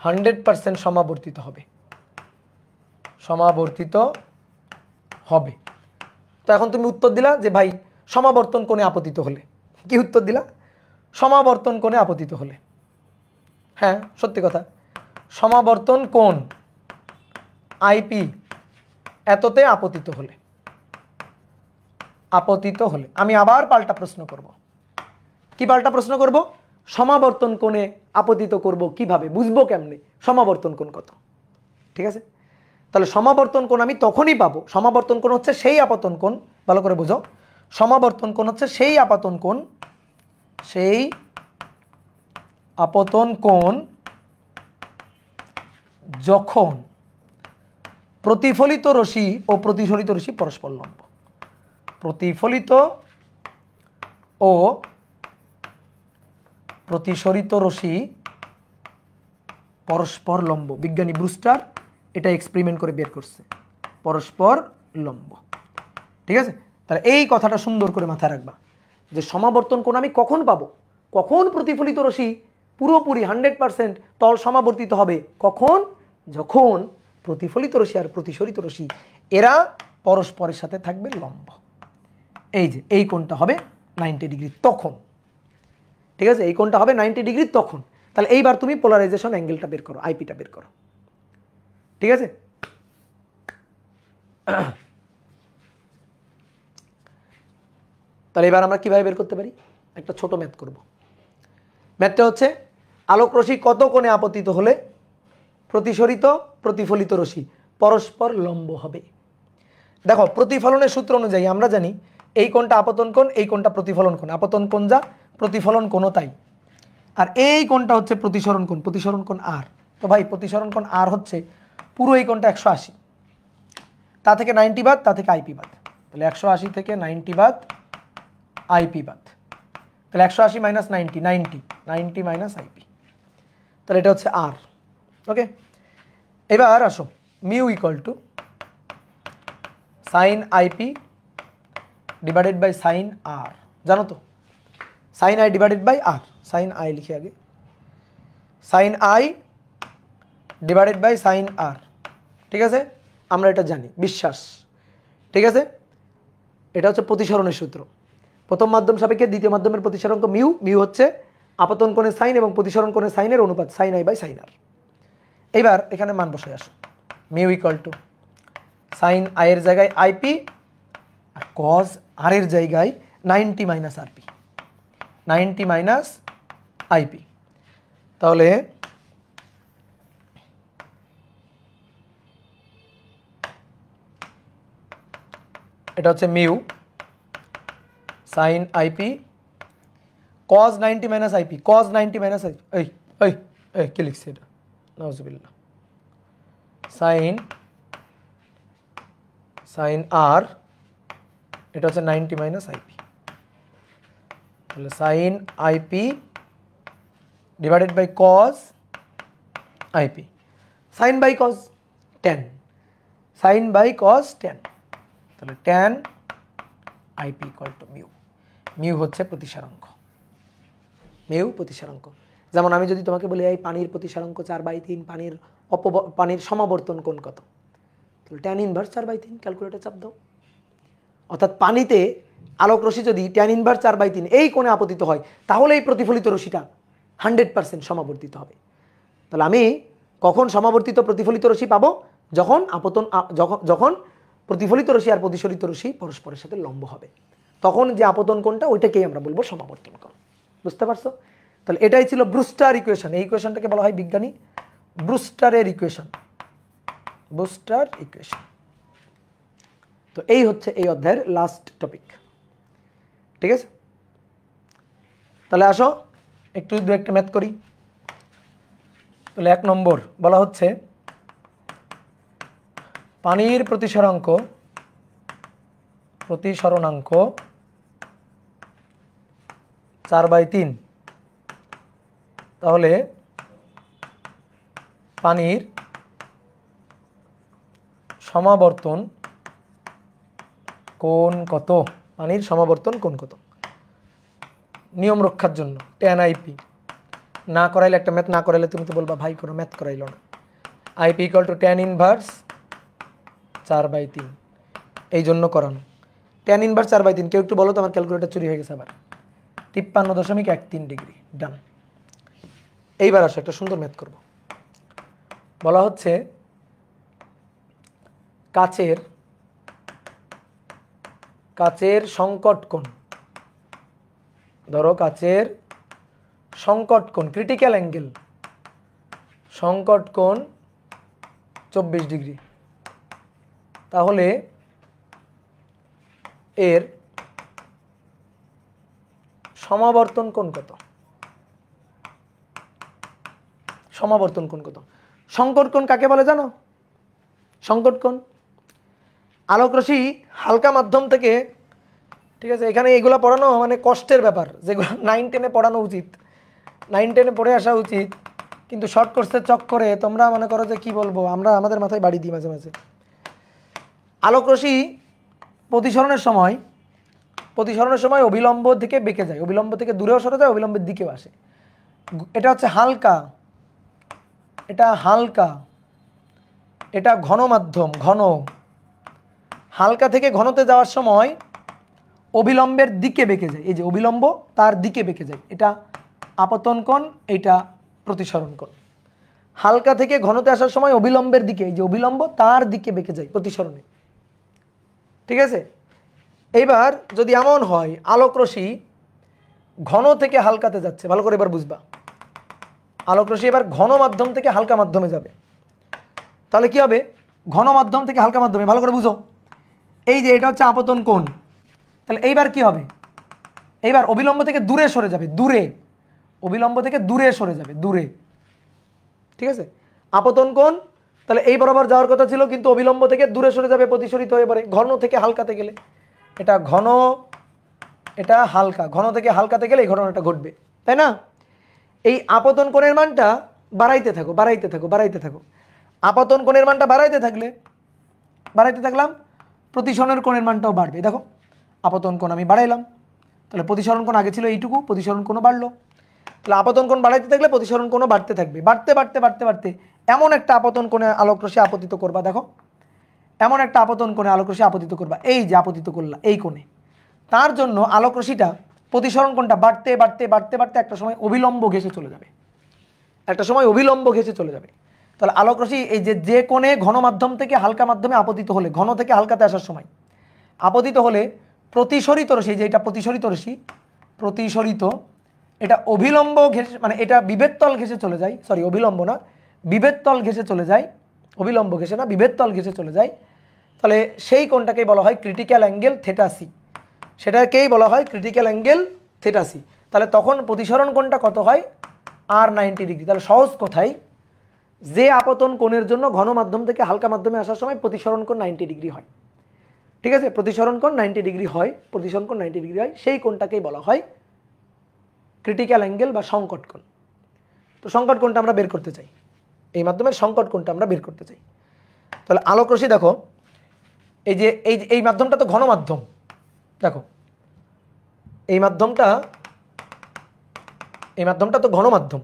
100% সমাবর্তিত হবে, তো এখন তুমি উত্তর দিলা যে ভাই সমাবর্তন কোণে আপতিত হলে। কি উত্তর দিলা? সমাবর্তন কোণে আপতিত হলে। হ্যাঁ সত্যি কথা, সমাবর্তন কোণ আইপি এততে আপতিত হলে, আমি আবার পাল্টা প্রশ্ন করব। কি পাল্টা প্রশ্ন করব? সমাবর্তন কোণে আপতিত করব কিভাবে, বুঝবো কেমনে সমাবর্তন কোণ কত? ঠিক আছে, তাহলে সমাবর্তন কোণ আমি তখনই পাবো, সমাবর্তন কোণ হচ্ছে সেই আপতন কোণ, ভালো করে বুঝো, সমাবর্তন কোণ হচ্ছে সেই আপতন কোণ যখন প্রতিফলিত রশ্মি ও প্রতিসরিত রশ্মি পরস্পর লম্ব, প্রতিফলিত ও প্রতিসরিত রশ্মি পরস্পর লম্ব। বিজ্ঞানী ব্রুস্টার এটা এক্সপেরিমেন্ট করে বের করছে, পরস্পর লম্ব। ঠিক আছে, তাহলে এই কথাটা সুন্দর করে মাথায় রাখবা যে সমাবর্তন কোণ আমি কখন পাবো, কখন প্রতিফলিত রশ্মি পুরোপুরি 100% তল সমাবর্তিত হবে, কখন? যখন প্রতিফলিত রশ্মি আর প্রতিসরিত রশ্মি এরা পরস্পরের সাথে থাকবে লম্ব। এই যে এই কোণটা হবে 90 ডিগ্রি তখন। ঠিক আছে, এই কোণটা হবে 90 ডিগ্রি তখন। তাহলে এইবার তুমি পোলারাইজেশন অ্যাঙ্গেলটা বের করো, আইপিটা বের করো। ঠিক আছে, তাহলে এবার আমরা কিভাবে বের করতে পারি? একটা ছোট ম্যাথ করব। ম্যাথটা হচ্ছে আলোক রশ্মি কত কোণে আপতিত হলে প্রতিসরিত প্রতিফলিত রশ্মি পরস্পর লম্ব হবে। দেখো প্রতিফলনের সূত্র অনুযায়ী আমরা জানি এই কোণটা আপতন কোণ, এই কোণটা প্রতিফলন কোণ। আপতন কোণ যা, প্রতিফলন কোণও তাই। আর এই কোণটা হচ্ছে প্রতিসরণ কোণ, প্রতিসরণ কোণ আর। তো ভাই প্রতিসরণ কোণ আর হচ্ছে পুরো এই কোণটা 180, তা থেকে 90 বাদ, তা থেকে আইপি বাদ। তাহলে 180 থেকে 90 বাদ, আইপি বাদ। তাহলে 180 মাইনাস 90, 90 মাইনাস আইপি। তাহলে এটা হচ্ছে আর। ওকে, এবার আসো mu equal to sine IP divided by sine R. জানো তো sine I divided by R, sine I লিখে আগে, sine I divided by sine R. ঠিক আছে, আমরা এটা জানি, বিশ্বাস। ঠিক আছে, এটা হচ্ছে প্রতিসরণের সূত্র। প্রথম মাধ্যম সাপেক্ষে দ্বিতীয় মাধ্যমের প্রতিসরণ মিউ, মিউ হচ্ছে আপতন কোণের সাইন এবং প্রতিসরণ কোণের সাইনের অনুপাত, sine I by sine R. এবার এখানে মান বসে আসো, mu equal to sine I এর জায়গায় আইপি আর কজ আর এর জায়গায় 90 মাইনাস আরপি, 90 মাইনাস আইপি। তাহলে এটা হচ্ছে mu sine IP cos 90 minus IP, cos 90 minus IP. এই এই এই কি লিখছি এটা, নাউজুবিল্লাহ। সাইন সাইন আর, এটা হচ্ছে 90 মাইনাস আইপি। তাহলে sine IP divided by cos IP, sine by cos ten, sine by cos 10। তাহলে 10 IP equal to mu. Mu হচ্ছে প্রতিসারাঙ্ক, মিউ প্রতিসারাঙ্ক। যেমন আমি যদি তোমাকে বলি এই পানির প্রতিসারাঙ্ক 4/3, পানির সমাবর্তন কোণ কত, তাহলে tan ইনভার্স 4/3, ক্যালকুলেটর চাপ দাও। অর্থাৎ পানিতে আলোক রশ্মি যদি tan ইনভার্স 4/3 এই কোণে আপতিত হয়, তাহলে এই প্রতিফলিত রশ্মিটা 100% সমাবর্তিত হবে। তাহলে আমি কখন সমাবর্তিত প্রতিফলিত রশ্মি পাবো, যখন যখন প্রতিফলিত রশ্মি আর প্রতিসরিত রশ্মি পরস্পরের সাথে লম্ব হবে, তখন যে আপতন কোণটা ওইটাকেই আমরা বলবো সমাবর্তন কোণ। বুঝতে পারছো? তাহলে এটাই ছিল ব্রুস্টার ইকুয়েশন। এই ইকুয়েশনটাকে বলা হয় বিজ্ঞানী ব্রুস্টারের ইকুয়েশন, ব্রুস্টার ইকুয়েশন। তো এই হচ্ছে এই অধ্যায়ের লাস্ট টপিক। ঠিক আছে, তাহলে আসো একটু দু একটা ম্যাথ করি। তাহলে 1 নম্বর বলা হচ্ছে পানির প্রতিসরণাঙ্ক 4/3, তাহলে পানির সমাবর্তন কোণ কত, পানির সমাবর্তন কোণ কত। নিয়ম রক্ষার জন্য tan আইপি না করাইলে, একটা ম্যাথ না করাইলে তুমি তো বলবা ভাই কোনো ম্যাথ করাইলো না। IP equal to tan inverse 4/3, এই জন্য করানো। tan ইনভার্স 4/3, কেউ একটু বলো তো, আমার ক্যালকুলেটর চুরি হয়ে গেছে আবার। 53.13 ডিগ্রি, ডান। এইবার আসো একটা সুন্দর ম্যাথ করব। বলা হচ্ছে কাচের সংকট কোণ, ধরো কাচের সংকট কোণ, ক্রিটিক্যাল অ্যাঙ্গেল, সংকট কোণ 24 ডিগ্রি। তাহলে এর সমাবর্তন কোণ কত, সমাবর্তন কোণ কত। সংকট কোণ কাকে বলে জানো? সংকট কোণ আলোক রশ্মি হালকা মাধ্যম থেকে, ঠিক আছে, এখানে এগুলো পড়ানো মানে কষ্টের ব্যাপার, যেগুলো 9, 10-এ পড়ানো উচিত, 9, 10-এ পড়ে আসা উচিত, কিন্তু শর্ট কোর্সের চক্করে তোমরা মনে করো যে কি বলবো, আমরা আমাদের মাথায় বাড়ি দিই মাঝে মাঝে। আলোক রশ্মি প্রতিসরণের সময় অবিলম্ব দিকে বেঁকে যায়, অবিলম্ব থেকে দূরেও সরে যায়, অবিলম্বের দিকেও আসে। এটা হচ্ছে হালকা, এটা হালকা, এটা ঘন মাধ্যম, ঘন। হালকা থেকে ঘনতে যাওয়ার সময় অবিলম্বের দিকে বেঁকে যায়, এই যে অবিলম্ব তার দিকে বেঁকে যায়, এটা আপতন কোণ, এটা প্রতিসরণ কোণ। হালকা থেকে ঘনতে আসার সময় অবিলম্বের দিকে, এই যে অবিলম্ব তার দিকে বেঁকে যায় প্রতিসরণে। ঠিক আছে, এইবার যদি এমন হয় আলোক রশ্মি ঘন থেকে হালকাতে যাচ্ছে, ভালো করে এবার বুঝবা। আলোক রশ্মি এবার ঘন মাধ্যম থেকে হালকা মাধ্যমে যাবে, তাহলে কি হবে? ঘন মাধ্যম থেকে হালকা মাধ্যমে, ভালো করে বুঝো। এই যে এটা হচ্ছে আপতন কোণ, তাহলে এইবার কি হবে? এইবার অবিলম্ব থেকে দূরে সরে যাবে, দূরে, অবিলম্ব থেকে দূরে সরে যাবে, দূরে। ঠিক আছে, আপতন কোণ তাহলে এই বরাবর যাওয়ার কথা ছিল, কিন্তু অবিলম্ব থেকে দূরে সরে যাবে, প্রতিসরিত হয়ে পড়ে। ঘন থেকে হালকাতে গেলে এটা ঘন, এটা হালকা, ঘন থেকে হালকাতে গেলে এই ঘটনাটা ঘটবে, তাই না? এই আপতন কোণের মানটা বাড়াইতে থাকো, বাড়াইতে থাকো, বাড়াইতে থাকো। আপতন কোণের মানটা বাড়াইতে থাকলে, বাড়াইতে থাকলাম, প্রতিসরণের কোণের মানটাও বাড়বে। দেখো আপতন কোণ আমি বাড়াইলাম, তাহলে প্রতিসরণ কোণ আগে ছিল এইটুকু, প্রতিসরণ কোণও বাড়লো। তাহলে আপতন কোণ বাড়াইতে থাকলে প্রতিসরণ কোণও বাড়তে থাকবে, বাড়তে বাড়তে বাড়তে বাড়তে এমন একটা আপতন কোণে আলোক রশ্মি আপতিত করবা। দেখো এমন একটা আপতন কোণে আলোক রশ্মি আপতিত করবা, এই যে আপতিত করলা এই কোণে, তার জন্য আলোক রশ্মিটা প্রতিসরণ কোণটা বাড়তে বাড়তে বাড়তে বাড়তে একটা সময় অবিলম্ব ঘেঁষে চলে যাবে, একটা সময় অবিলম্ব ঘেঁষে চলে যাবে। তাহলে আলোক রশ্মি এই যে কোণে ঘন মাধ্যম থেকে হালকা মাধ্যমে আপতিত হলে, ঘন থেকে হালকাতে আসার সময় আপতিত হলে প্রতিসরিত রশ্মি, যে এটা প্রতিসরিত রশ্মি, প্রতিসরিত, এটা অবিলম্ব ঘেঁষে, মানে এটা বিভেদ তল ঘেঁষে চলে যায়, সরি অবিলম্ব না, বিভেদ তল ঘেঁষে চলে যায়, অবিলম্ব ঘেঁষে না, বিভেদ তল ঘেঁষে চলে যায়। তাহলে সেই কোণটাকেই বলা হয় ক্রিটিক্যাল অ্যাঙ্গেল থেটা সি, সেটাকেই বলা হয় ক্রিটিক্যাল অ্যাঙ্গেল থেটা সি। তাহলে তখন প্রতিসরণ কোণটা কত হয়? R90°। তাহলে সহজ কথাই, যে আপতন কোণের জন্য ঘন মাধ্যম থেকে হালকা মাধ্যমে আসার সময় প্রতিসরণ কোণ 90° হয়, ঠিক আছে, প্রতিসরণ কোণ 90° হয়, প্রতিসরণ কোণ 90° হয়, সেই কোণটাকেই বলা হয় ক্রিটিক্যাল অ্যাঙ্গেল বা সংকট কোণ। তো সংকট কোণটা আমরা বের করতে চাই, এই মাধ্যমের সংকট কোণটা আমরা বের করতে চাই। তাহলে আলোক রশ্মি দেখো, এই মাধ্যমটা তো ঘন মাধ্যম, দেখো এই মাধ্যমটা তো ঘন মাধ্যম।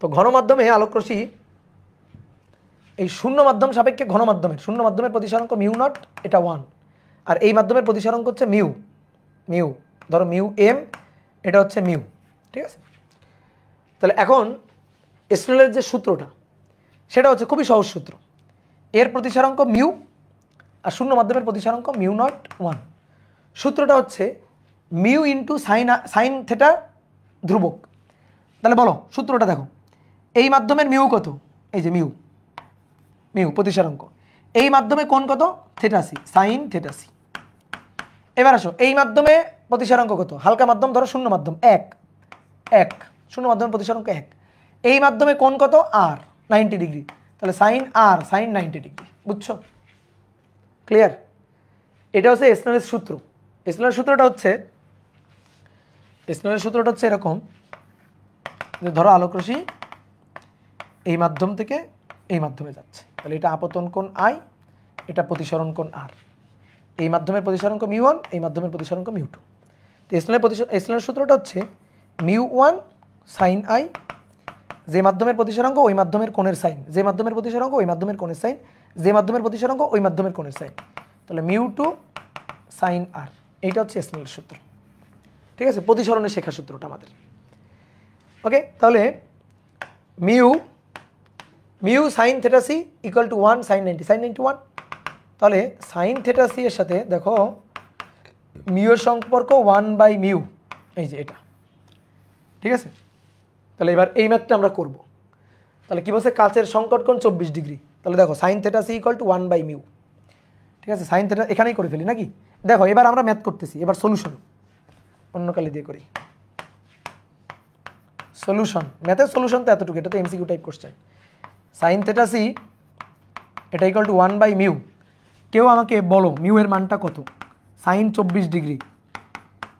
তো ঘন মাধ্যমে আলোক রশ্মি এই শূন্য মাধ্যম সাপেক্ষে ঘন মাধ্যমের, শূন্য মাধ্যমের প্রতিসরাঙ্ক মিউ নট, এটা 1, আর এই মাধ্যমের প্রতিসরাঙ্ক হচ্ছে মিউ, মিউ ধরো মিউ এম, এটা হচ্ছে মিউ, ঠিক আছে। তাহলে এখন স্নেলের যে সূত্রটা, সেটা হচ্ছে খুবই সহজ সূত্র, এর প্রতিসরাঙ্ক মিউ আর শূন্য মাধ্যমের প্রতিসরাঙ্ক মিউ নট 1। সূত্রটা হচ্ছে মিউ ইন্টু সাইন থেটা ধ্রুবক। তাহলে বলো সূত্রটা দেখো, এই মাধ্যমের মিউ কত? এই যে মিউ, মিউ প্রতিসরাঙ্ক, এই মাধ্যমে কোণ কত? Theta C, sine theta C. এবার আসো, এই মাধ্যমে প্রতিসরাঙ্ক কত? হালকা মাধ্যম ধরো শূন্য মাধ্যম 1, শূন্য মাধ্যমের প্রতিসরাঙ্ক 1। এই মাধ্যমে কোণ কত? আর 90°। তাহলে সাইন আর, সাইন 90°। বুঝছো? ক্লিয়ার? এটা হচ্ছে স্নেলের সূত্র। স্নেলের সূত্রটা হচ্ছে, স্নেলের সূত্রটা হচ্ছে এরকম যে ধরো আলোক রশ্মি এই মাধ্যম থেকে এই মাধ্যমে যাচ্ছে, তাহলে এটা আপতন কোণ আই, এটা প্রতিসরণ কোণ আর, এই মাধ্যমের প্রতিসরাঙ্ক মিউ 1, এই মাধ্যমের প্রতিসরাঙ্ক মিউ 2। তো স্নেলের সূত্রটা হচ্ছে মিউ 1 সাইন আই, যে মাধ্যমের প্রতিসরাঙ্ক ওই মাধ্যমের কোণের সাইন, যে মাধ্যমের প্রতিসরাঙ্ক ওই মাধ্যমের কোণের সাইন, যে মাধ্যমের প্রতিসরাঙ্ক ওই মাধ্যমের কোণের সাইন, তাহলে মিউ 2 সাইন আর, এইটা হচ্ছে স্নেলের সূত্র, ঠিক আছে, প্রতিসরণের শেখা সূত্রটা আমাদের। ওকে, তাহলে mu sine theta C equal to 1 sine 90, sine 91। তাহলে সাইন থেটা সি এর সাথে দেখো মিউ এর সম্পর্ক 1/মিউ, এই যে এটা, ঠিক আছে। তাহলে এবার এই ম্যাথটা আমরা করব। তাহলে কি বলছে? কাচের সংকট কোণ 24°। তাহলে দেখো sine theta C equal to 1/মিউ, ঠিক আছে, সাইন থেটা এখানেই করে ফেলি নাকি? দেখো এবার আমরা ম্যাথ করতেছি, এবার সলিউশন অন্য কালি দিয়ে করি। সলিউশন, ম্যাথের সলিউশন তো এতটুকু, এটা তো MCQ type question. Sine theta C এটা ইকুয়াল টু 1/মিউ, কেউ আমাকে বলো মিউ এর মানটা কত? সাইন 24°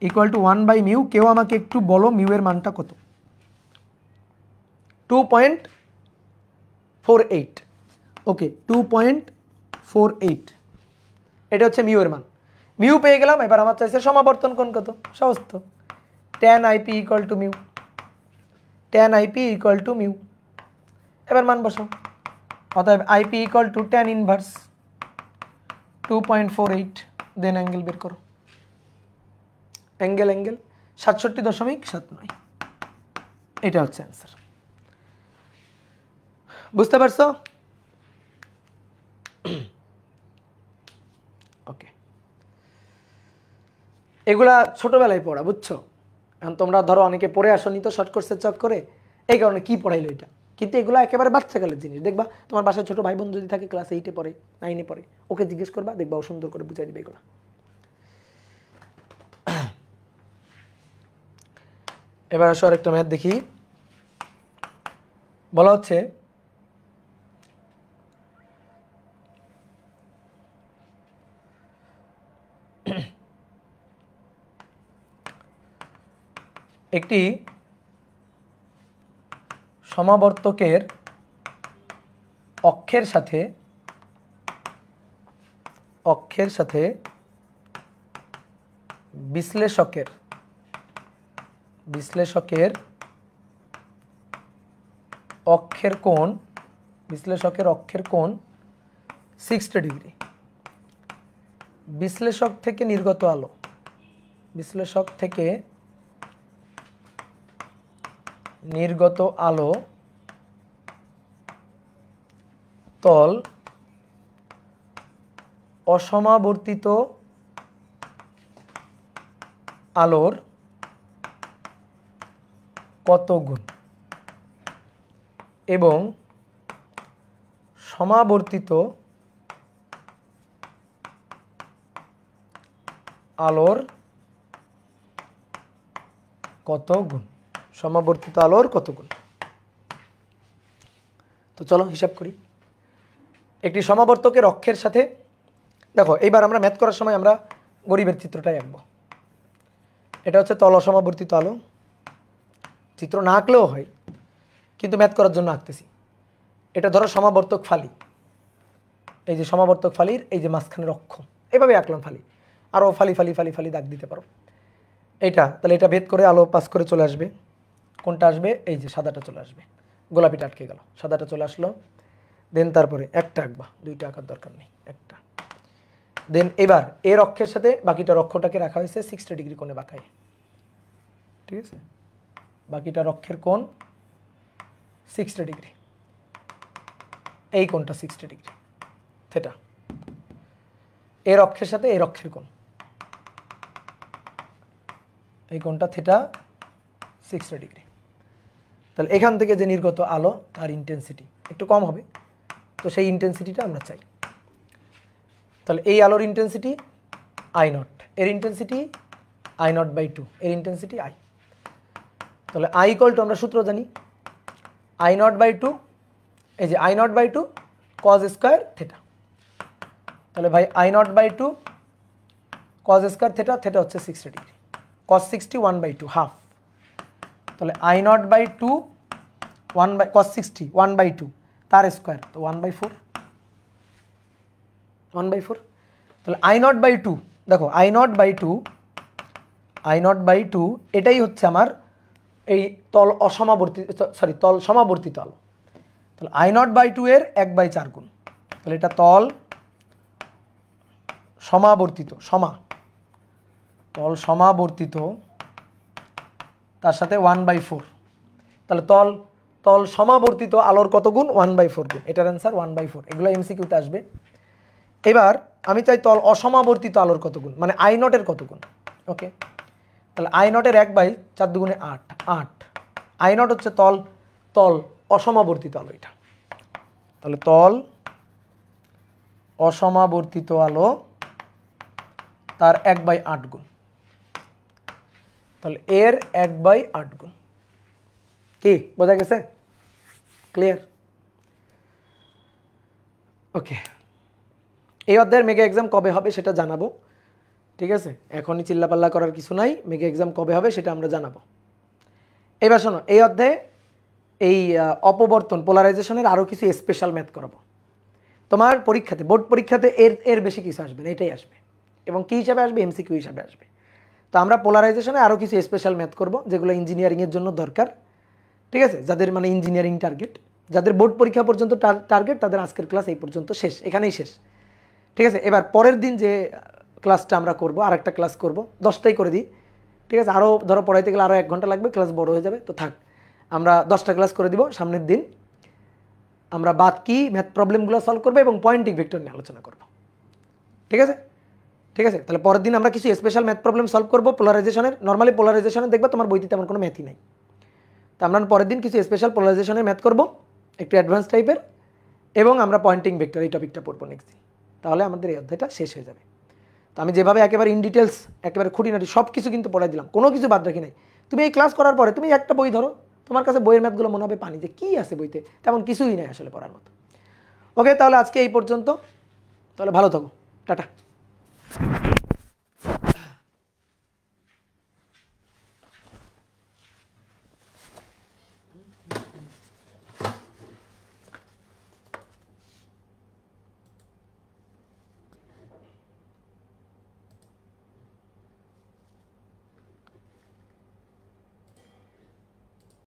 ইকুয়াল টু 1/মিউ, কেউ আমাকে একটু বলো মিউ এর মানটা কত? 2.48। ওকে, 2.48, এটা হচ্ছে মিউ এর মান। মিউ পেয়ে গেলাম, এবার আমার চাইছে সমাবর্তন কোণ কত? সহজ তো, tan IP equal to mu, tan IP equal to mu. এবার মান বসাও, অতএব IP equal to tan inverse 2.48, then angle বের করো। অ্যাঙ্গেল 67.79, এটা হচ্ছে অ্যান্সার। বুঝতে পারছো? ওকে, এগুলা ছোটবেলায় পড়া, বুঝছো? এখন তোমরা ধরো অনেকে পড়ে আসনি তো শর্ট কোর্সের চক্করে, এই কারণে কি পড়াইলো এটা, কিন্তু এগুলো একেবারে বাচ্চাকালের জিনিস। দেখবা তোমার বাসায় ছোট ভাই বোন যদি থাকে ক্লাস 8-এ পড়ে, 9-এ পড়ে, ওকে জিজ্ঞেস করবা, দেখবা ও সুন্দর করে বুঝাই দিবে এগুলো। এবার আসো আরেকটা ম্যাথ দেখি। বলা হচ্ছে একটি সমাবর্তকের অক্ষের সাথে বিশ্লেষকের অক্ষের কোণ 60 ডিগ্রি। বিশ্লেষক থেকে নির্গত আলো তল অসমাবর্তিত আলোর কত গুণ এবং সমাবর্তিত আলোর কত গুণ, তো চলো হিসাব করি। একটি সমাবর্তকের অক্ষের সাথে, দেখো এইবার আমরা ম্যাথ করার সময় আমরা গরিবের চিত্রটাই আঁকবো। এটা হচ্ছে তল অসমাবর্তিত আলো, চিত্র না আঁকলেও হয় কিন্তু ম্যাথ করার জন্য আঁকতেছি। এটা ধরো সমাবর্তক ফালি, এই যে সমাবর্তক ফালির এই যে মাঝখানের অক্ষ, এভাবে আঁকলাম ফালি, আরও ফালি দাগ দিতে পারো। এইটা তাহলে এটা ভেদ করে আলো পাস করে চলে আসবে, কোনটা আসবে, এই যে সাদাটা চলে আসবে, গোলাপিটা আটকে গেল, সাদাটা চলে আসলো। দেন তারপরে একটা আঁকবা, দুইটা আঁকার দরকার নেই, একটা। দেন এবার এর অক্ষের সাথে বাকিটার অক্ষটাকে রাখা হয়েছে 60 ডিগ্রি কোণে বাঁকায়, ঠিক আছে? বাকিটার অক্ষের কোণ 60 ডিগ্রি, এই কোণটা 60 ডিগ্রি থেটা। এর অক্ষের সাথে এর অক্ষের কোণ, এই কোণটা থেটা 60 ডিগ্রি। তাহলে এখান থেকে যে নির্গত আলো তার ইন্টেন্সিটি একটু কম হবে, তো সেই ইন্টেন্সিটিটা আমরা চাই। তাহলে এই আলোর ইন্টেন্সিটি I0, এর ইন্টেন্সিটি I0/2, এর ইন্টেন্সিটি I। তাহলে I = আমরা সূত্র জানি I0/2, এই যে I0/2 cos স্কয়ার থেটা। তাহলে ভাই I0/2 cos square theta, theta হচ্ছে 60 ডিগ্রি, cos 60 1/2 হাফ। তাহলে I0/2 cos 60 1/2 তার স্কয়ার, তো 1/4। তাহলে I0/2, দেখো I0/2 এটাই হচ্ছে আমার এই তল সমাবর্তিত আলো। তাহলে I0/2 এর 1/4 গুণ, তাহলে এটা তল সমাবর্তিত, তার সাথে 1/4। তাহলে তল সমাবর্তিত আলোর কত গুণ, 1/4 গুণ। এটার অ্যান্সার 1/4, এগুলো এমসিকিউতে আসবে। এবার আমি চাই তল অসমাবর্তিত আলোর কত গুণ, মানে I0 এর কত গুণ। ওকে, তাহলে I0 এর 1/4 দুগুণে 8। I0 হচ্ছে তল অসমাবর্তিত আলো এটা। তাহলে তল অসমাবর্তিত আলো তার 1/8 গুণ, তাহলে এর 1/8 গুণ। কি বোঝা গেছে? ক্লিয়ার? ওকে, এই অধ্যায়ের মেগা এক্সাম কবে হবে সেটা জানাবো, ঠিক আছে? এখনই চিল্লাপাল্লা করার কিছু নাই, মেগা এক্সাম কবে হবে সেটা আমরা জানাবো। এবার শোনো, এই অধ্যায়ে এই অপবর্তন পোলারাইজেশনের আরও কিছু স্পেশাল ম্যাথ করাবো। তোমার পরীক্ষাতে, বোর্ড পরীক্ষাতে এর বেশি কিছু আসবে না, এটাই আসবে। এবং কী হিসাবে আসবে? এমসিকিউ হিসাবে আসবে। তো আমরা পোলারাইজেশনে আরও কিছু স্পেশাল ম্যাথ করব যেগুলো ইঞ্জিনিয়ারিংয়ের জন্য দরকার, ঠিক আছে? যাদের মানে ইঞ্জিনিয়ারিং টার্গেট, যাদের বোর্ড পরীক্ষা পর্যন্ত টার্গেট, তাদের আজকের ক্লাস এই পর্যন্ত শেষ, এখানেই শেষ, ঠিক আছে? এবার পরের দিন যে ক্লাসটা আমরা করব, আর একটা ক্লাস করব, 10টাই করে দিই, ঠিক আছে? আরও ধরো পড়াইতে গেলে আরও 1 ঘন্টা লাগবে, ক্লাস বড় হয়ে যাবে, তো থাক, আমরা 10টা ক্লাস করে দিব। সামনের দিন আমরা বাকি ম্যাথ প্রবলেমগুলো সলভ করবো এবং পয়েন্টিং ভেক্টর নিয়ে আলোচনা করব, ঠিক আছে? ঠিক আছে, তাহলে পরের দিন আমরা কিছু স্পেশাল ম্যাথ প্রবলেম সলভ করবো পোলারাইজেশনের। নর্মালি পোলারাইজেশনে দেখবা তোমার বইতে তেমন কোনো ম্যাথই নাই, তো আমরা পরের দিন কিছু স্পেশাল পোলারাইজেশনের ম্যাথ করবো, একটু অ্যাডভান্স টাইপের, এবং আমরা পয়েন্টিং ভেক্টর এই টপিকটা পড়বো নেক্সট দিন। তাহলে আমাদের এই অধ্যায়টা শেষ হয়ে যাবে। তো আমি যেভাবে একেবারে ইন ডিটেলস একেবারে খুঁটিনাটি সব কিছু কিন্তু পড়াই দিলাম, কোনো কিছু বাদ রাখি নাই। তুমি এই ক্লাস করার পরে তুমি একটা বই ধরো, তোমার কাছে বইয়ের ম্যাথগুলো মনে হবে পানি, যে কী আছে বইতে, তেমন কিছুই নাই আসলে পড়ার মতো। ওকে, তাহলে আজকে এই পর্যন্ত, তাহলে ভালো থাকো, টাটা।